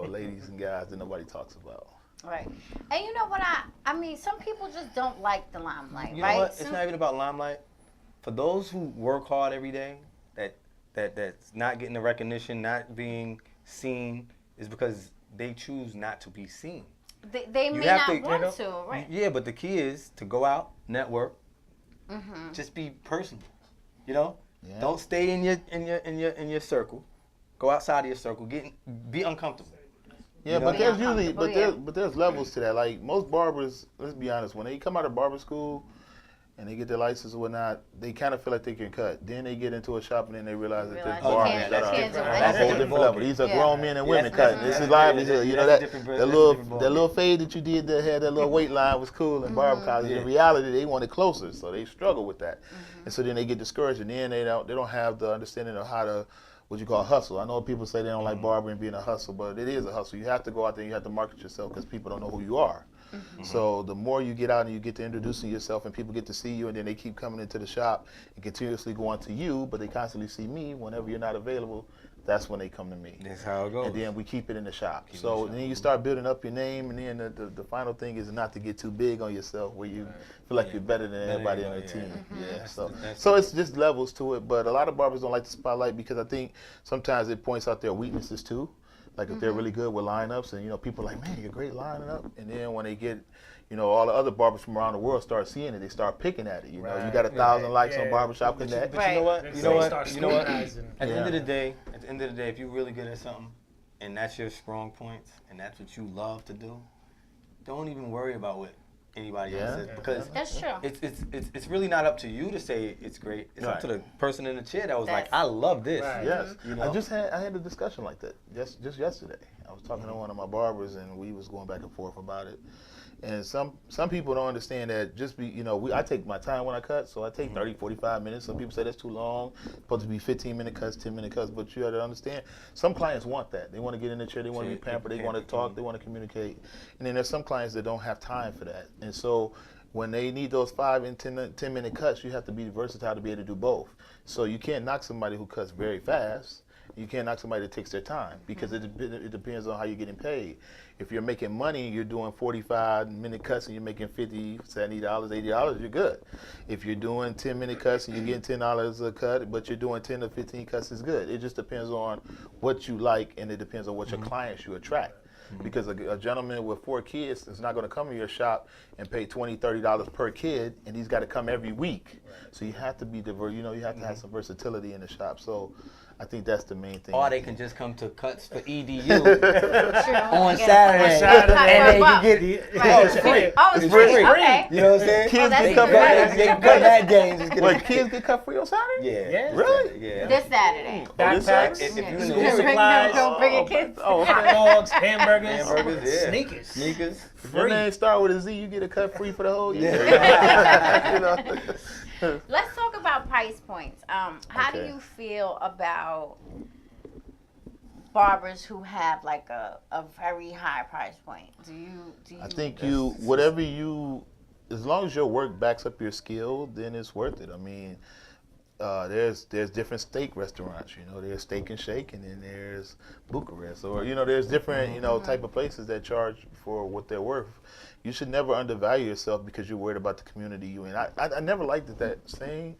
K: ladies and guys that nobody talks about.
F: Right. And you know what I mean, some people just don't like the limelight,
H: You
F: right?
H: know what? It's not even about limelight. For those who work hard every day, that's not getting the recognition, not being seen, is because they choose not to be seen.
F: They may not want to, right?
H: Yeah, but the key is to go out, network, just be personal. Don't stay in your circle. Go outside of your circle. Be uncomfortable.
K: Yeah, but there's usually there's levels to that. Like most barbers, let's be honest, when they come out of barber school and they get their license or whatnot, they kind of feel like they can cut. Then they get into a shop and then they realize that there's barbers that are a whole different level. These are grown men and women cutting. This is livelihood. That little fade that you did that had that little weight line was cool in barber college. In reality, they want it closer, so they struggle with that. And so then they get discouraged, and then they don't have the understanding of how to what you call hustle. I know people say they don't like barbering being a hustle, but it is a hustle. You have to go out there and you have to market yourself because people don't know who you are. So the more you get out and you get to introducing yourself and people get to see you and then they keep coming into the shop and continuously going to you, but they constantly see me whenever you're not available, that's when they come to me.
H: That's how it goes.
K: And then we keep it in the shop. Then you start building up your name, and then the final thing is not to get too big on yourself where you feel like you're better than everybody on the team. So it's just levels to it, but a lot of barbers don't like the spotlight because I think sometimes it points out their weaknesses too. Like if they're really good with lineups and people are like, man, you're great lining up. And then when they get, all the other barbers from around the world start seeing it, they start picking at it. You got 1,000 likes on Barbershop Connect.
H: But you know what? You know what? At the end of the day, if you're really good at something and that's your strong points and that's what you love to do, don't even worry about what anybody else says, because
F: that's true.
H: It's really not up to you to say it's great. It's up to the person in the chair that was like, I love this.
K: Yes. I had a discussion like that just yesterday. I was talking to one of my barbers and we was going back and forth about it. And some people don't understand that I take my time when I cut, so I take 30, 45 minutes. Some people say that's too long. It's supposed to be 15-minute cuts, 10-minute cuts, but you have to understand, some clients want that. They want to get in the chair, they want to be pampered, they want to talk, they want to communicate. And then there's some clients that don't have time for that. And so when they need those 5 and 10-minute cuts, you have to be versatile to be able to do both. So you can't knock somebody who cuts very fast, You can't knock somebody that takes their time because it depends on how you're getting paid. If you're making money, you're doing 45-minute cuts and you're making $50, $70, $80, you're good. If you're doing 10-minute cuts and you're getting $10 a cut, but you're doing 10 to 15 cuts, it's good. It just depends on what you like, and it depends on what your clients you attract. Because a gentleman with 4 kids is not going to come to your shop and pay $20, $30 per kid, and he's got to come every week. So you have to be diverse. You know, you have to have some versatility in the shop. So I think that's the main thing.
H: Or they can just come to Cuts for EDU on Saturday. And they can get it.
F: Right.
H: It's free.
F: Oh, it's free. Okay.
H: You know what I'm saying?
K: Kids
F: that's
K: get cut
F: even better.
K: free.
H: They can cut that game. Just get
K: Wait,
H: it.
K: kids get cut free on Saturday?
H: Yeah.
K: Really?
H: Yeah.
F: This Saturday.
K: This Saturday?
H: If you're in the
G: School
H: area,
G: supplies,
F: Don't bring your kids.
K: Oh,
G: hot
K: okay.
G: dogs, hamburgers,
H: yeah.
G: sneakers.
H: Sneakers.
K: If your name start with a Z, you get a cut free for the whole year. You know?
F: Let's talk about price points. How do
K: Okay.
F: you feel about barbers who have like a very high price point? Do you
K: I think whatever you, as long as your work backs up your skill, then it's worth it. I mean, there's different steak restaurants, you know, there's Steak and Shake, and then there's Bucharest, or, you know, there's different, you know, type of places that charge for what they're worth. You should never undervalue yourself because you're worried about the community you're in. I never liked that saying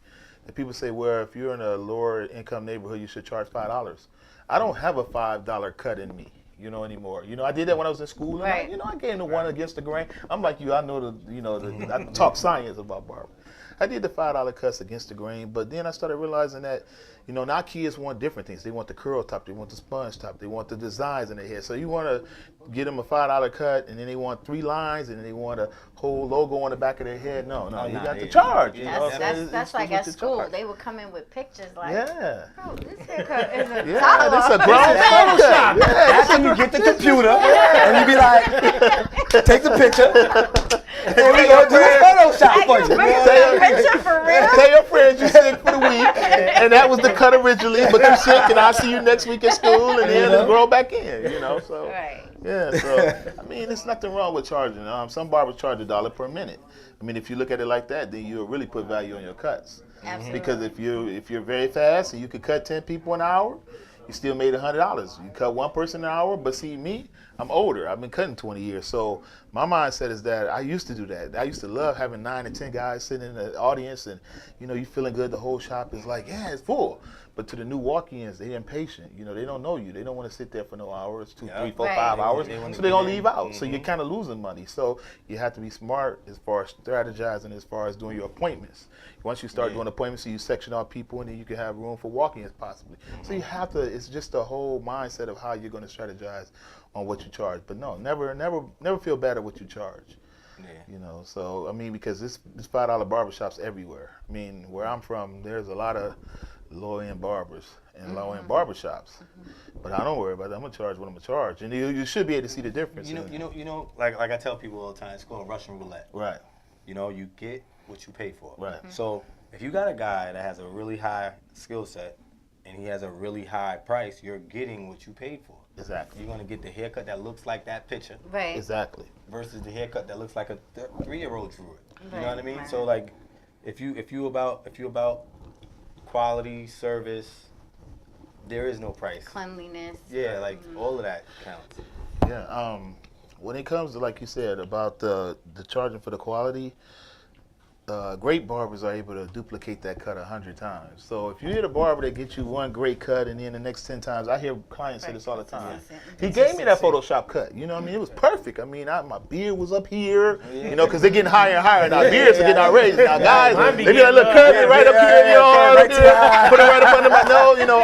K: that people say, well, if you're in a lower income neighborhood, you should charge $5. I don't have a $5 cut in me, you know, anymore. You know, I did that when I was in school. And
F: Right.
K: I gave the one against the grain. I'm like you, I know I talk science about barber. I did the $5 cuts against the grain, but then I started realizing that, you know, now kids want different things. They want the curl top, they want the sponge top, they want the designs in their hair. So you want to get them a $5 cut, and then they want 3 lines, and then they want a whole logo on the back of their head. No, you got to charge. You know?
F: That's like at school. They would come in with pictures like,
K: yeah.
F: oh, this haircut is a
K: Yeah,
F: dollar.
K: this a grown Photoshop.
H: That's when you get the computer and you be like, take the picture. And we gonna do a Photoshop for you.
F: Picture for real?
K: Tell your friends you're sick for the week, and that was the cut originally, but you're sick, and I'll see you next week at school, and then it'll grow back in, you know, so.
F: Right.
K: Yeah, so, I mean, there's nothing wrong with charging. Some barbers charge $1 per minute. I mean, if you look at it like that, then you'll really put value on your cuts.
F: Absolutely.
K: Because if you're very fast and you could cut 10 people an hour, you still made $100. You cut one person an hour, but see me, I'm older. I've been cutting 20 years. So my mindset is that I used to do that. I used to love having 9 or 10 guys sitting in the audience, and, you know, you feeling good. The whole shop is like, yeah, it's full. But to the new walk-ins, they're impatient. You know, they don't know you. They don't want to sit there for no hours, 2, 3, 4, 5 hours. So they're going to leave out. So you're kind of losing money. So you have to be smart as far as strategizing, as far as doing your appointments. Once you start doing appointments, so you section out people, and then you can have room for walk-ins possibly. So you have to, it's just the whole mindset of how you're going to strategize on what you charge. But no, never feel bad at what you charge. Yeah. You know, so, I mean, because this $5 barbershops everywhere. I mean, where I'm from, there's a lot of low-end barbers and low-end barbershops. But I don't worry about that. I'm going to charge what I'm going to charge. And you should be able to see the difference.
H: You know, like I tell people all the time, it's called Russian roulette.
K: Right.
H: You know, you get what you pay for.
K: Right.
H: So if you got a guy that has a really high skill set and he has a really high price, you're getting what you paid for.
K: Exactly.
H: You're gonna get the haircut that looks like that picture.
F: Right.
K: Exactly.
H: Versus the haircut that looks like a 3-year-old drew it. You
F: Right.
H: know what I mean?
F: Right.
H: So like, if you about quality, service, there is no price.
F: Cleanliness.
H: Yeah, like all of that counts.
K: Yeah. When it comes to, like you said, about the charging for the quality, great barbers are able to duplicate that cut 100 times. So if you hit a barber that gets you one great cut and then the next 10 times, I hear clients say this all the time. He gave me that Photoshop cut. You know what I mean? It was perfect. I mean, my beard was up here, you know, because they're getting higher and higher. Now, beards are getting outrageous. Now, guys, they be like, look, cut it right up here, you know, put it right up under my nose, you know.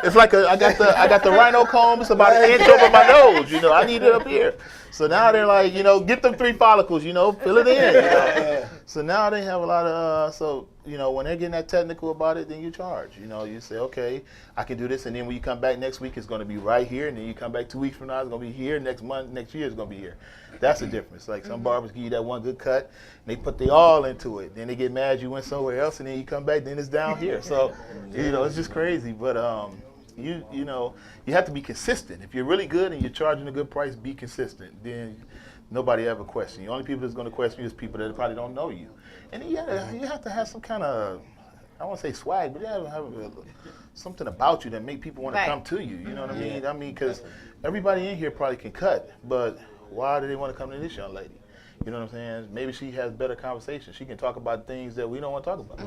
K: It's like I got the rhino comb. It's about an inch over my nose, you know. I need it up here. So now they're like, you know, get them 3 follicles, you know, fill it in. You know? So now they have a lot of, so, you know, when they're getting that technical about it, then you charge. You know, you say, okay, I can do this. And then when you come back next week, it's going to be right here. And then you come back 2 weeks from now, it's going to be here. Next month, next year, it's going to be here. That's the difference. Like some barbers give you that one good cut, and they put the all into it. Then they get mad you went somewhere else, and then you come back, then it's down here. So, you know, it's just crazy. But, you know, you have to be consistent. If you're really good and you're charging a good price, be consistent. Then nobody ever questions you. The only people that's going to question you is people that probably don't know you. And you have to have some kind of I don't want to say swag, but you have something about you that make people want to
F: Right.
K: come to you. You know what I mean? I mean, because everybody in here probably can cut, but why do they want to come to this young lady? You know what I'm saying? Maybe she has better conversation. She can talk about things that we don't want to talk about.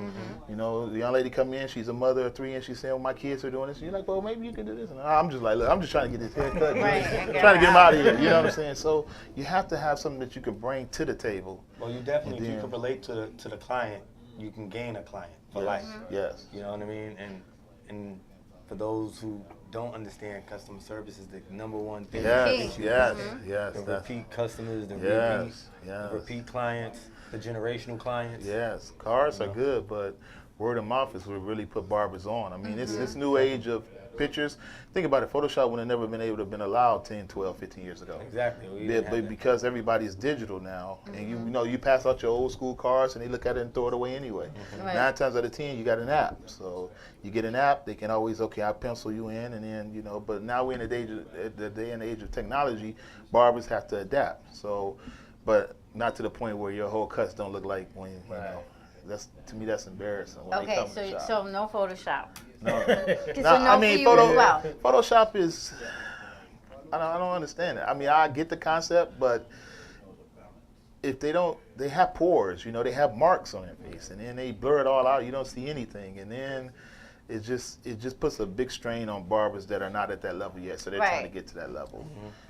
K: You know, the young lady come in, she's a mother of 3, and she's saying, well, my kids are doing this. And you're like, well, maybe you can do this. And I'm just like, look, I'm just trying to get this haircut.
F: Right.
K: Trying to get him out of here. You know what I'm saying? So you have to have something that you can bring to the table.
H: Well, you definitely, if you can relate to the client, you can gain a client for life.
K: Yes.
H: You know what I mean? And for those who don't understand, customer service is the number one thing.
K: Yes.
H: The repeat customers, the repeat clients, the generational clients.
K: Yes, cars are good, but word of mouth is what really put barbers on. I mean, this new age of pictures. Think about it. Photoshop would have never been able to have been allowed 10, 12, 15 years ago.
H: Exactly.
K: But because everybody's digital now, and you know, you pass out your old school cards and they look at it and throw it away anyway. 9 times out of 10, you got an app. So you get an app, they can always, okay, I'll pencil you in, and then, you know, but now we're in the day and age of technology, barbers have to adapt. So, but not to the point where your whole cuts don't look like when, you know. To me, that's embarrassing. When they come to the shop.
F: So no Photoshop.
K: No.
F: I mean,
K: Photoshop is. I don't understand it. I mean, I get the concept, but if they don't, they have pores. You know, they have marks on their face, and then they blur it all out. You don't see anything, and then it just puts a big strain on barbers that are not at that level yet. So they're trying to get to that level.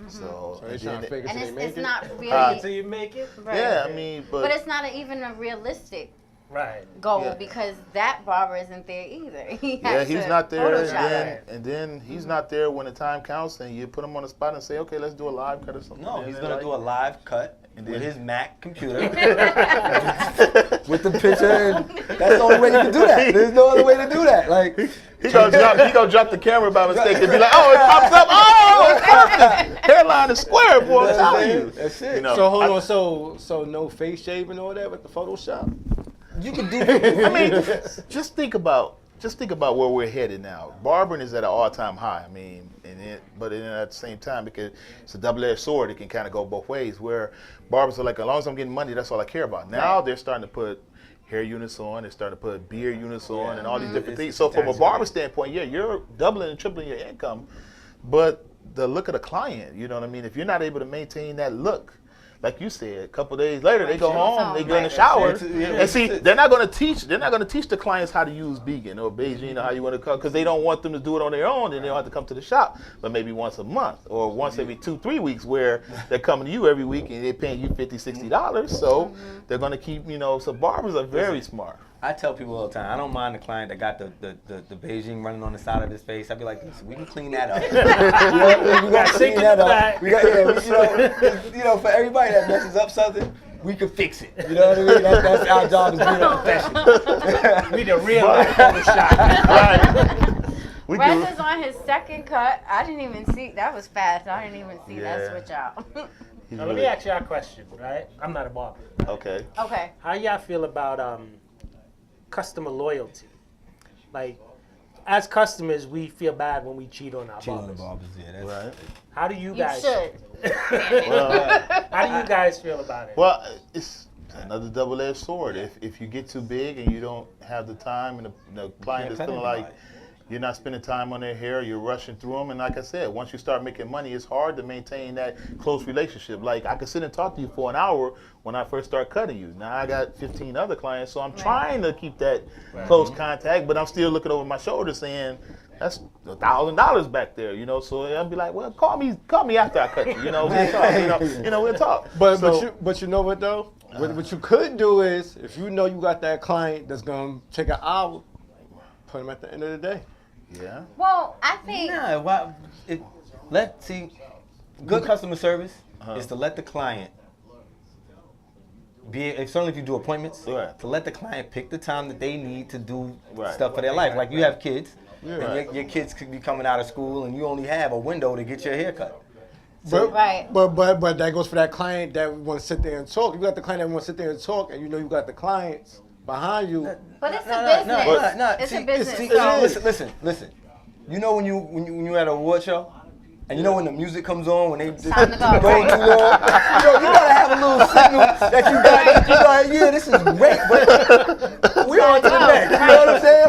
K: So
I: they're trying to fake it till they make
F: it's
I: it.
F: not really
G: Until you make it.
F: right.
K: Yeah, I mean,
F: but it's not even a realistic
G: Right.
F: goal because that barber isn't there either.
K: He's not there,
F: Photoshop.
K: and then he's not there when the time counts, and you put him on the spot and say, okay, let's do a live cut or something.
H: No,
K: and
H: he's
K: then,
H: gonna
K: like,
H: do a live cut with his Mac computer with the picture. And that's the only way you can do that. There's no other way to do that. Like
K: he gonna drop the camera by mistake and be like, oh, it pops up. Oh, it's perfect. Hairline is square, boy. I'm telling you.
H: That's it.
K: You know,
I: So hold on, so no face shaving or that with the Photoshop?
H: You can do.
K: I mean, just think about where we're headed now. Barbering is at an all-time high. I mean, but at the same time, because it's a double-edged sword, it can kind of go both ways. Where barbers are like, as long as I'm getting money, that's all I care about. Now they're starting to put hair units on, they're starting to put beard units on, and all these different things. So from a barber standpoint, you're doubling and tripling your income, but the look of the client, you know what I mean? If you're not able to maintain that look, like you said, a couple days later they go home, they go in the shower, and see they're not going to teach the clients how to use vegan or Beijing or how you want to cook, because they don't want them to do it on their own, and they don't have to come to the shop, but maybe once a month or once every 2-3 weeks, where they're coming to you every week and they're paying you $50-$60. So they're going to keep, you know. So barbers are very smart.
H: I tell people all the time, I don't mind the client that got the Beijing running on the side of his face. I'd be like, listen, we can clean that up. We got to clean that up. You know, for everybody that messes up something, we can fix it. You know what I mean? That's our job as being a professional.
G: We the real life Photoshop.
K: Right.
F: Rez is on his second cut. I didn't even see. That was fast. I didn't even see that switch out.
G: Now, let me ask y'all a question, right? I'm not a barber.
K: Okay.
F: Okay.
G: How y'all feel about customer loyalty? Like, as customers, we feel bad when we cheat on our barbers.
H: Yeah, that's
K: Right.
G: How do you
F: You
G: guys?
F: should.
G: How do you guys feel about it?
K: Well, it's another double-edged sword. If you get too big and you don't have the time, and the client is feeling like you're not spending time on their hair, you're rushing through them, and like I said, once you start making money, it's hard to maintain that close relationship. Like, I could sit and talk to you for an hour when I first start cutting you. Now I got 15 other clients, so I'm trying to keep that close contact, but I'm still looking over my shoulder saying, that's $1,000 back there, you know. So I'll be like, well, call me after I cut you, you know. We'll talk, you know, we'll talk.
I: But you know what though? What you could do is, if you know you got that client that's gonna take an hour, put him at the end of the day.
K: Yeah.
F: Well, I think.
H: Good customer service is to let the client certainly if you do appointments, to let the client pick the time that they need to do stuff for their life. Like, you have kids, and your kids could be coming out of school, and you only have a window to get your hair cut.
I: But that goes for that client that want to sit there and talk. You got the client that want to sit there and talk, and you know you got the clients behind you.
F: But it's a business. It's a business.
H: Listen. You know when you at an award show, and you know when the music comes on, when they just
F: Time to go.
H: go too long, you gotta have a little signal that you got. Yeah, this is great, but we on to the next. You know what I'm saying?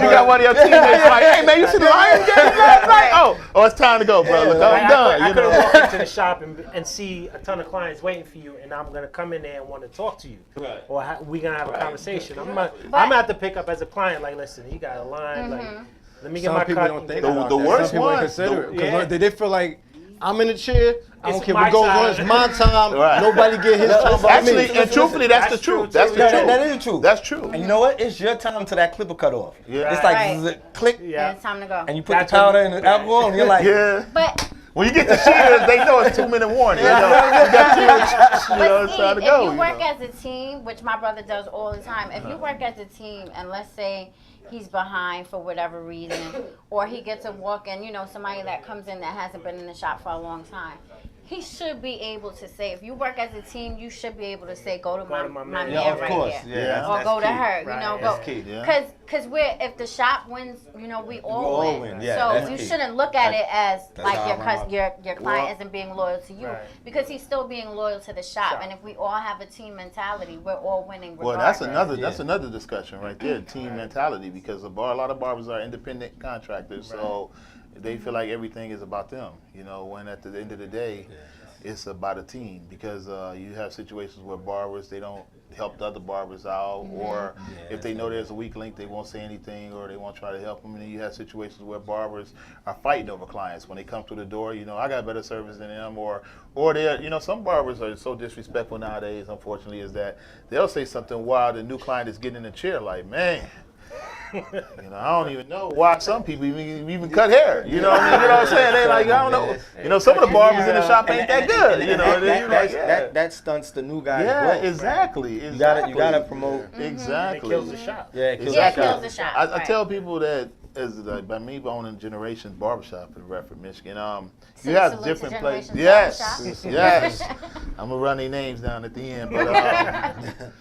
K: time to go, bro. Look, I'm done.
G: I could walk into the shop and see a ton of clients waiting for you, and I'm gonna come in there and want to talk to you,
H: Right.
G: or we're gonna have a conversation. I'm gonna have to pick up as a client, like, listen, you got a line, like, let me get
I: Some
G: my
I: people
G: cut.
I: don't think
K: The-
I: about
K: the
I: that.
K: worst
I: Some people
K: one-
I: don't consider it because
G: Yeah.
I: they feel like I'm in the chair. I don't
G: It's
I: care
G: my
I: what goes
G: time.
I: on. It's my time.
K: Right.
I: Nobody get his time. but
K: Actually,
I: me.
K: and truthfully, that's the truth. That's the
H: No,
K: truth.
H: that is the truth.
K: That's true.
H: And you know what? It's your time till that clipper cut off.
K: Yeah.
H: It's like
F: Right.
H: zzz, click,
F: Yeah, it's time to go.
H: and you put
G: That's
H: the powder
G: when-
H: and the alcohol, and you're like,
K: Yeah.
F: But
K: When you get the shears, they know it's 2-minute warning. You know, you got shears, you know,
F: But
K: it's
F: Steve,
K: time to
F: if
K: go.
F: you
K: you
F: work
K: know.
F: as a team, which my brother does all the time, if you work as a team and let's say he's behind for whatever reason, or he gets a walk in, somebody that comes in that hasn't been in the shop for a long time, he should be able to say, if you work as a team, you should be able to say, go to my man
H: yeah, of
F: right
H: course,
F: here.
H: yeah,
F: Or
H: that's
F: go to
H: key.
F: her,
G: Right.
F: go.
H: That's key.
K: Yeah.
F: Because if the shop wins, we all
H: all
F: win.
H: win, yeah,
F: so
H: that's
F: you
H: key.
F: shouldn't look at it as
H: That's
F: like
H: how
F: your
H: I run
F: your client isn't being loyal to you,
G: Right.
F: because he's still being loyal to the shop. And if we all have a team mentality, we're all winning
K: Well,
F: regardless.
K: that's another discussion right there, team mentality, because a lot of barbers are independent contractors, so they feel like everything is about them. When at the end of the day, it's about a team, because you have situations where barbers, they don't help the other barbers out, or if they know there's a weak link, they won't say anything, or they won't try to help them. And then you have situations where barbers are fighting over clients when they come through the door. I got better service than them, or they're, some barbers are so disrespectful nowadays, unfortunately, is that they'll say something while the new client is getting in the chair, like, man, I don't even know why some people even cut hair. You know what I mean? You know what I'm saying? They like, I don't know. Some of the barbers in the shop ain't that good.
H: That stunts the new guys.
K: Yeah,
H: growth,
K: exactly.
H: You gotta promote.
K: Exactly.
G: It kills the shop.
H: Yeah, it kills
K: Exactly.
H: the
F: kills the shop,
K: I
F: right.
K: tell people that as by me owning Generation Barbershop in Redford, Michigan,
F: So
K: you have
F: salute
K: different
F: to
K: places.
F: Generations
K: Yes,
F: Barbershop.
K: yes. I'm gonna run their names down at the end, but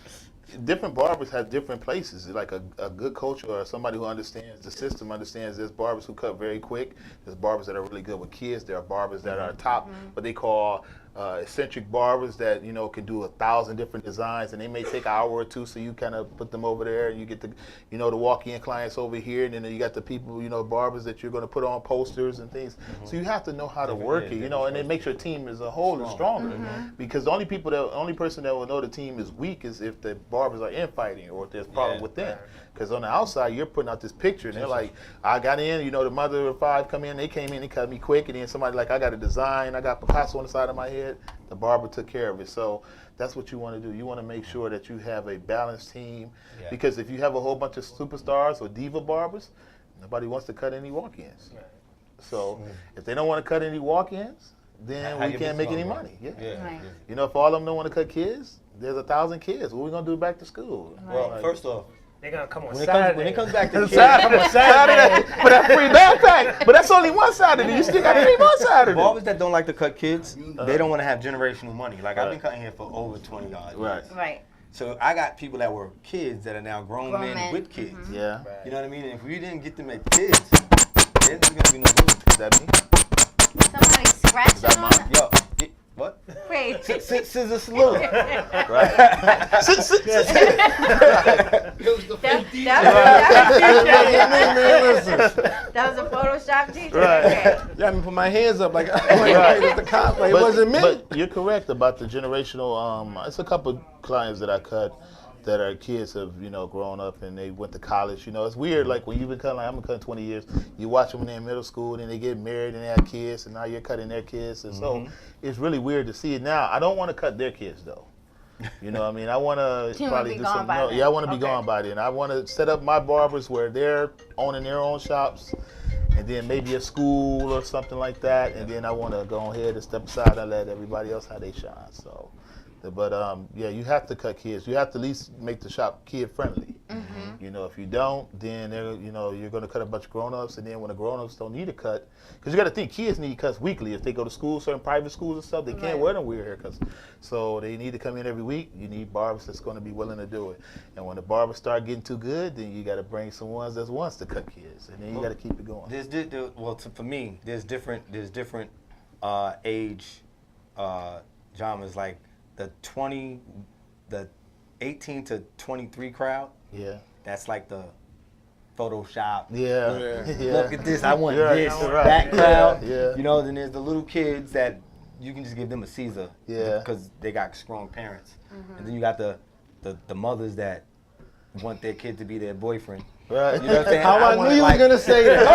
K: different barbers have different places. Like a good coach or somebody who understands the system understands there's barbers who cut very quick. There's barbers that are really good with kids. There are barbers that are top, what they call eccentric barbers that can do 1,000 different designs, and they may take an hour or two. So you kind of put them over there, and you get the the walk-in clients over here, and then you got the people barbers that you're going to put on posters and things. So you have to know how to work it, and it makes your team as a whole is stronger. Because the only person that will know the team is weak is if the barbers are infighting or if there's problem within. Because on the outside, you're putting out this picture, and they're like, I got in, the mother of 5 come in, they came in, they cut me quick, and then somebody like, I got a design, I got Picasso on the side of my head, the barber took care of it. So that's what you want to do. You want to make sure that you have a balanced team, because if you have a whole bunch of superstars or diva barbers, nobody wants to cut any walk-ins. So if they don't want to cut any walk-ins, then we can't make any money.
F: Right.
K: If all of them don't want to cut kids, there's 1,000 kids. What are we going to do back to school?
H: Well, first off,
G: They're gonna come on
H: when
G: Saturday.
H: it comes back to kids,
K: Saturday for that free backpack. But that's only one Saturday. You still got 3 more Saturdays.
H: barbers that don't like to cut kids, they don't want to have generational money. Like I've been cutting here for over 20 years.
F: Right.
H: So I got people that were kids that are now grown men with kids.
K: Yeah.
H: You know what I mean? And if we didn't get them as kids, there's gonna be no good.
K: Is that me?
F: Somebody scratching
K: that
F: on
K: mine?
F: it?
H: Yo, what?
F: Wait.
H: Scissor salute.
K: Right.
F: That was a Photoshop teacher?
K: Right.
F: Okay.
I: Yeah, I mean, put my hands up like it's the cop. Like, it wasn't me.
K: But you're correct about the generational. It's a couple clients that I cut that are kids have grown up and they went to college. It's weird. Like when you've been cutting, like I've been cutting 20 years. You watch them when they're in middle school, and then they get married and they have kids, and now you're cutting their kids, and so it's really weird to see it now. I don't want to cut their kids though. You know what I mean? I want to probably do something. I want to be gone by then. I want to set up my barbers where they're owning their own shops, and then maybe a school or something like that. And then I want to go ahead and step aside and let everybody else have they shine. So, but yeah, you have to cut kids. You have to at least make the shop kid friendly. If you don't, then you're going to cut a bunch of grown-ups, and then when the grown-ups don't need a cut, because you got to think kids need cuts weekly. If they go to school, certain private schools and stuff, they can't wear them weird haircuts, so they need to come in every week. You need barbers that's going to be willing to do it, and when the barbers start getting too good, then you got to bring some ones that wants to cut kids, and then you got to keep it going.
H: For me, there's different age genres, like the 18 to 23 crowd.
K: Yeah.
H: That's like the Photoshop.
K: Yeah.
H: Look at this, I want
K: Right,
H: this.
K: right.
H: That crowd.
K: Yeah.
H: You know, then there's the little kids that you can just give them a Caesar.
K: Yeah.
H: Because they got strong parents. And then you got the mothers that want their kid to be their boyfriend.
K: Right.
H: You know what I'm saying?
I: How I knew you was gonna say that.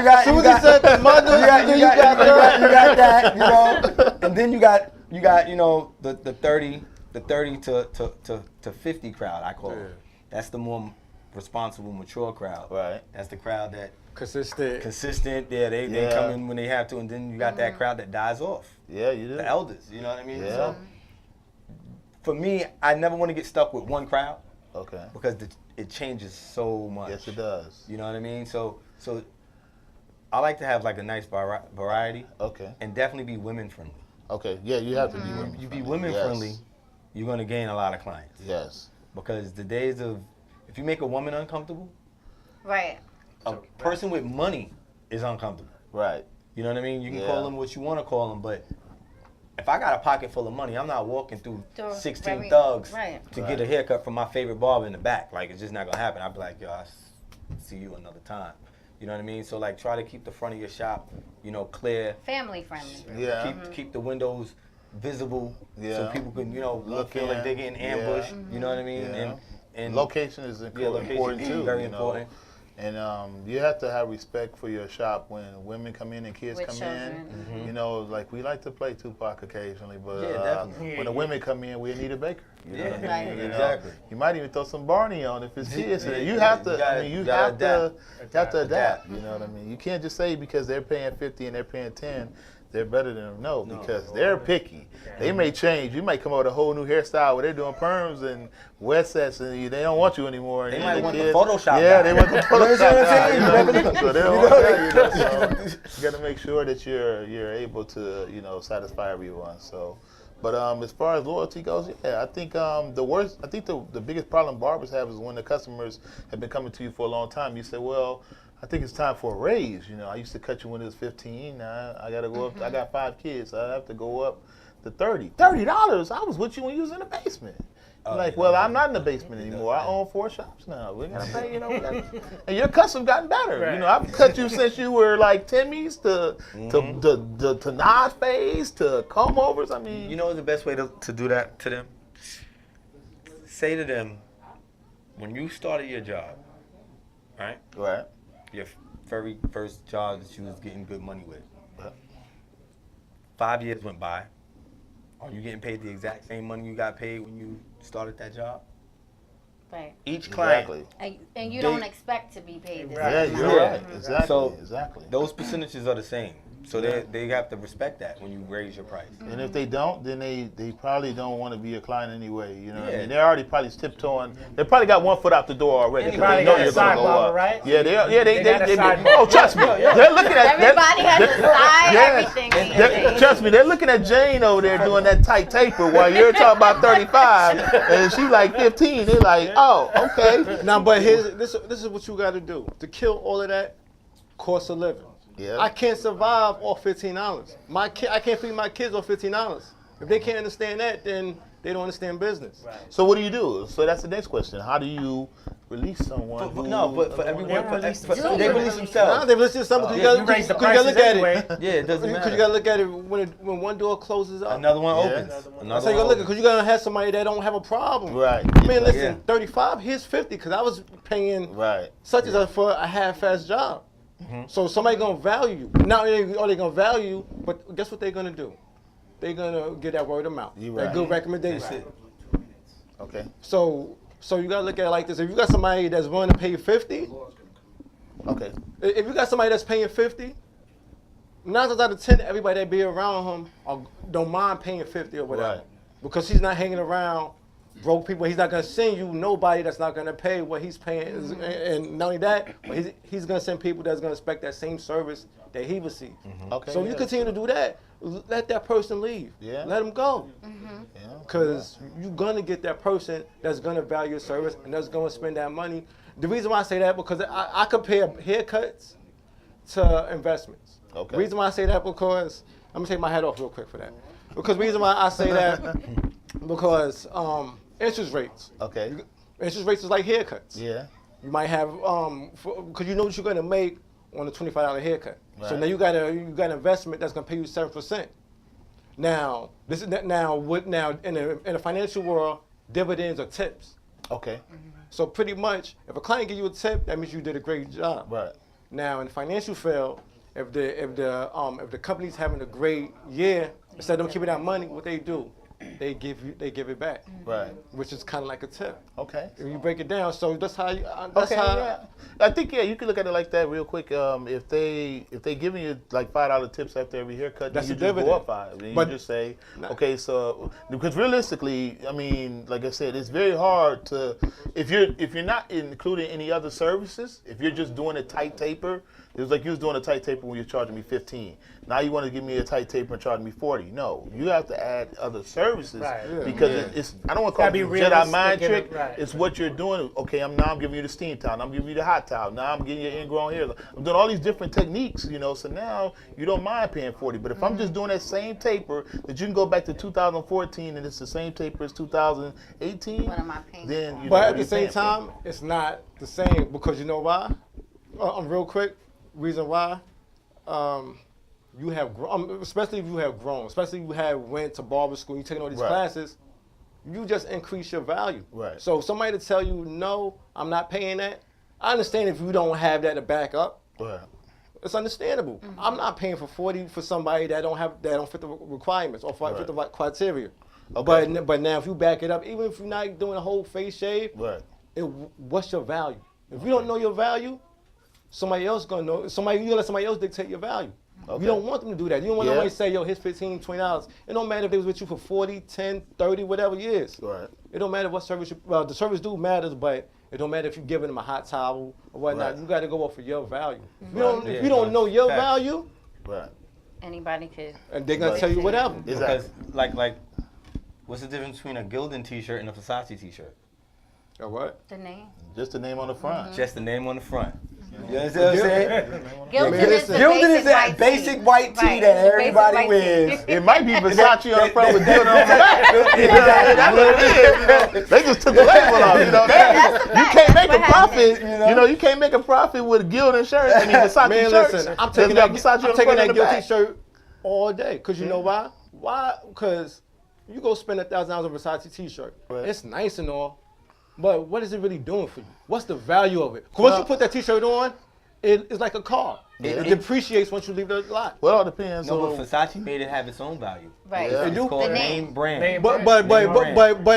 H: As soon
I: as he said the mother,
H: you got that, you know, and then you got you know the 30 to 50 crowd. I call it. That's the more responsible, mature crowd.
K: Right.
H: That's the crowd that
I: consistent.
H: Yeah, they come in when they have to, and then you got that crowd that dies off.
K: Yeah, you do.
H: The elders. You know what I mean?
K: Yeah.
H: So for me, I never want to get stuck with one crowd.
K: Okay.
H: Because it changes so much.
K: Yes, it does.
H: You know what I mean? So I like to have like a nice variety.
K: Okay.
H: And definitely be women friendly.
K: Okay. Yeah, you have to be women.
H: You be women friendly, you're gonna gain a lot of clients.
K: Yes.
H: Because the days of if you make a woman uncomfortable,
F: Right.
H: a person with money is uncomfortable.
K: Right.
H: You know what I mean? You can call them what you want to call them, but if I got a pocket full of money, I'm not walking through 16 thugs to get a haircut from my favorite barber in the back. Like, it's just not gonna happen. I'd be like, yo, I'll see you another time. You know what I mean? So like, try to keep the front of your shop, you know, clear.
F: Family friendly.
K: Yeah.
H: Keep the windows visible, so people can, you know, feel like they're getting ambushed. You know what I mean?
K: Yeah.
H: And
K: location is important too.
H: Very
K: you know?
H: important.
K: And you have to have respect for your shop when women come in and kids come in. You know, like we like to play Tupac occasionally, but when the women come in, we need a baker. You know what I mean? You know,
H: exactly.
K: You might even throw some Barney on if it's kids. You have to. You have to adapt. You know what I mean? You can't just say because they're paying 50 and they're paying 10. They're better than them. No, because they're picky. They may change. You might come up with a whole new hairstyle where they're doing perms and wet sets, and they don't want you anymore.
H: They
K: and
H: might
K: the
H: want
K: kids,
H: the Photoshop.
K: Yeah, they want the Photoshop. guy,
H: You know what I'm saying?
K: So they don't want that. You know, so you got to make sure that you're able to satisfy everyone. So. But as far as loyalty goes, yeah, I think the biggest problem barbers have is when the customers have been coming to you for a long time. You say, well, I think it's time for a raise. You know, I used to cut you when it was 15. Now I got to go up. I got 5 kids. So I have to go up to $30. $30? I was with you when you was in the basement. Well, I'm not in the basement anymore. I own 4 shops now. We gotta pay, and your cuts have gotten better. Right. You know, I've cut you since you were like Timmy's to Nod Phase to comb overs. I mean,
H: you know the best way to do that to them? Say to them, when you started your job, right?
K: Right.
H: Your very first job that you was getting good money with. 5 years went by. Are you getting paid the exact same money you got paid when you started that job?
F: Right.
H: Each client.
K: Exactly.
F: And you don't expect to be paid the
K: Yeah,
F: same
K: you're
F: amount.
K: right. Exactly.
H: So
K: exactly.
H: Those percentages are the same. So they have to respect that when you raise your price.
K: And if they don't, then they probably don't want to be a client anyway. You know what I
H: Yeah.
K: mean? They're already probably tiptoeing. They probably got one foot out the door already.
I: And
K: Because
I: they
K: they know
I: got a
K: you're going
I: side
K: to go
I: barber,
K: up.
I: right?
K: Yeah, they
I: got a
K: oh, trust me. They're looking at
F: Everybody has to decide everything these days.
K: Trust me, they're looking at Jane over there doing that tight taper while you're talking about 35 and she's like 15. They're like, oh, okay.
I: Now, but this is what you got to do to kill all of that cost of living.
K: Yeah.
I: I can't survive off $15. I can't feed my kids off $15. If they can't understand that, then they don't understand business. Right.
K: So what do you do? So that's the next question. How do you release someone?
H: But for everyone,
I: they
H: release themselves.
I: Nah, they release themselves.
H: You
I: raise the prices look at it.
H: Yeah, it doesn't matter.
I: Because you got to look at it when one door closes up.
H: Another one opens.
I: So you got to look at because you got to have somebody that don't have a problem.
K: Right.
I: I mean, listen, 35, here's 50 because I was paying such as for a half-ass job. So somebody gonna value you. Not only are they gonna value you, but guess what they're gonna do? They're gonna get that word of mouth. That good recommendation.
K: Okay.
I: So you gotta look at it like this. If you got somebody that's willing to pay you 50,
K: okay.
I: If you got somebody that's paying 50, 9 times out of 10, everybody that be around him don't mind paying 50 or whatever, because he's not hanging around broke people. He's not gonna send you nobody that's not gonna pay what he's paying, and not only that, but he's gonna send people that's gonna expect that same service that he received.
K: Okay.
I: So if you continue to do that, let that person leave.
K: Yeah.
I: Let him go. Because you're gonna get that person that's gonna value your service and that's gonna spend that money. The reason why I say that because I compare haircuts to investments.
K: Okay.
I: The reason why I say that because I'm gonna take my head off real quick for that. Because the reason why I say that because interest rates.
K: Okay.
I: Interest rates is like haircuts.
K: Yeah.
I: You might have because you know what you're gonna make on a $25 haircut. So
K: Right.
I: now you got an investment that's gonna pay you 7%. Now this is now in the financial world, dividends are tips.
K: Okay.
I: So pretty much, if a client give you a tip, that means you did a great job.
K: Right.
I: Now in the financial field, if the company's having a great year, instead of them keeping that money, what they do, they give it back.
K: Right.
I: Which is kind of like a tip.
K: Okay.
I: If you break it down, so that's how you.
K: Yeah. I think you can look at it like that real quick. If they giving you like $5 tips after every haircut,
I: That's
K: then
I: a
K: you just
I: dividend.
K: go up 5. And you just say, okay, so because realistically, I mean, like I said, it's very hard to if you're not including any other services. If you're just doing a tight taper, it was like you was doing a tight taper when you're charging me 15. Now you want to give me a tight taper and charge me 40. No, you have to add other services because it's I don't want to call it a Jedi mind trick. It's what you're doing. Okay, I'm giving you the steam towel. I'm giving you the hot towel. Now I'm getting your ingrown hairs. I'm doing all these different techniques, you know. So now you don't mind paying 40. But if I'm just doing that same taper that you can go back to 2014 and it's the same taper as 2018,
F: What am I paying?
K: then you
I: But
K: know,
I: at the
K: you're
I: same
K: paying for
I: time, it's not the same because you know why? Real quick, reason why. You have grown, especially if you have grown, especially if you have went to barber school, you taking all these classes, you just increase your value.
K: Right.
I: So somebody to tell you, no, I'm not paying that. I understand if you don't have that to back up.
K: Right.
I: It's understandable. I'm not paying for 40 for somebody that don't fit the requirements or fit the criteria.
K: Okay.
I: But now if you back it up, even if you're not doing a whole face shave, what's your value? If you don't know your value, somebody else gonna know. You gonna let somebody else dictate your value.
K: Okay.
I: You don't want them to do that. You don't want nobody to say, yo, here's $15, $20. It don't matter if they was with you for 40, 10, 30, whatever years.
K: Right.
I: It don't matter what service the service do matters, but it don't matter if you're giving them a hot towel or whatnot.
K: Right.
I: You got to go off of your value. If you don't know your value,
F: Anybody could.
I: and they're gonna tell you whatever.
H: Because like, what's the difference between a Gildan T-shirt and a Versace T-shirt?
I: A what?
F: The name.
K: Just the name on the front.
H: Just the name on the front. You understand what I'm saying?
F: Gildan is
H: that basic white tee that everybody wears.
K: It might be Versace on the front with Gildan on the back. That's what it is. You know? They just took the label off. You know that. You can't make a profit. You know you can't make a profit with Gildan shirts. I mean Versace shirts.
I: Listen, I'm taking that
K: Gildan
I: Gildan shirt all day. Cause you know why? Why? Cause you go spend $1,000 on a Versace T-shirt.
K: Right.
I: It's nice and all. But what is it really doing for you? What's the value of it? Once you put that T-shirt on, it's like a car. It depreciates once you leave the lot.
K: Well, it all depends.
H: No, but Versace made it have its own value.
F: Right.
K: Yeah.
H: It's called
F: The
H: name brand.
I: But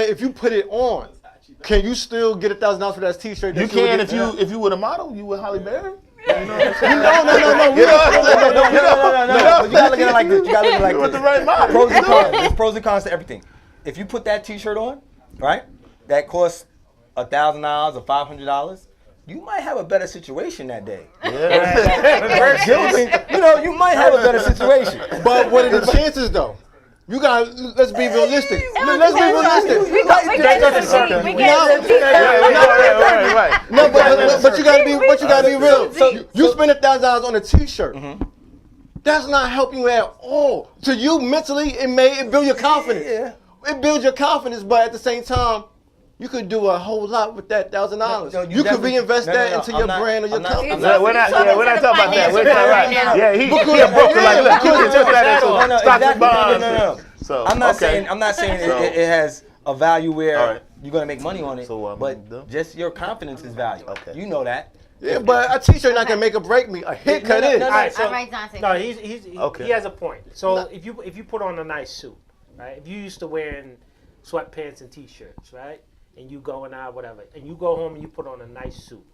I: if you put it on, can you still get $1,000 for that T-shirt?
K: You can if you were a model, you would Halle Berry.
I: No.
H: No. You gotta look at it like this. You gotta look at it like
K: With
H: this.
K: the right model.
H: Pros and cons. There's pros and cons to everything. If you put that T-shirt on, right, that costs $1,000 or $500, you might have a better situation that day.
K: Yeah.
H: You know, you might have a better situation.
I: But what are the chances though? You got. Let's be realistic. Let's be realistic. No, but you gotta be real. So you spend $1,000 on a T-shirt. That's not helping you at all. To you mentally, it build your confidence. It builds your confidence, but at the same time, you could do a whole lot with that $1,000. You could reinvest that into your brand or your company.
K: We're not talking about that. We're not right. Yeah, he broke it like that. He took that into stocks and bonds.
H: No.
K: So
H: I'm not saying it has a value where you're gonna make money on it.
K: So,
H: but just your confidence is value.
K: Okay.
H: You know that.
I: Yeah, but a T-shirt not gonna make or break me. A haircut is.
F: All right, Dante.
G: No, he has a point. So if you put on a nice suit, right? If you used to wearing sweatpants and T-shirts, right? And you going out, whatever, and you go home and you put on a nice suit,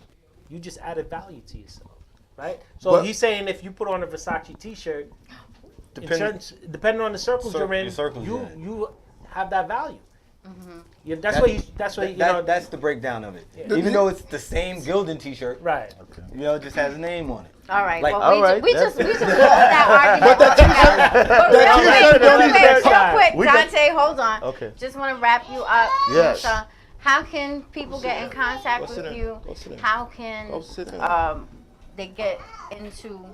G: you just added value to yourself, right? So he's saying if you put on a Versace T-shirt, depending on the circles you're in, you have that value. Yeah, that's
H: the breakdown of it. Yeah. Even though it's the same Gildan T-shirt,
G: right?
H: You know, it just has a name on it.
F: All right.
H: Like,
F: we just closed that argument. But real quick, Dante, hold on.
K: Okay.
F: Just want to wrap you up.
K: Yes.
F: How can people get in contact with you? How can they get into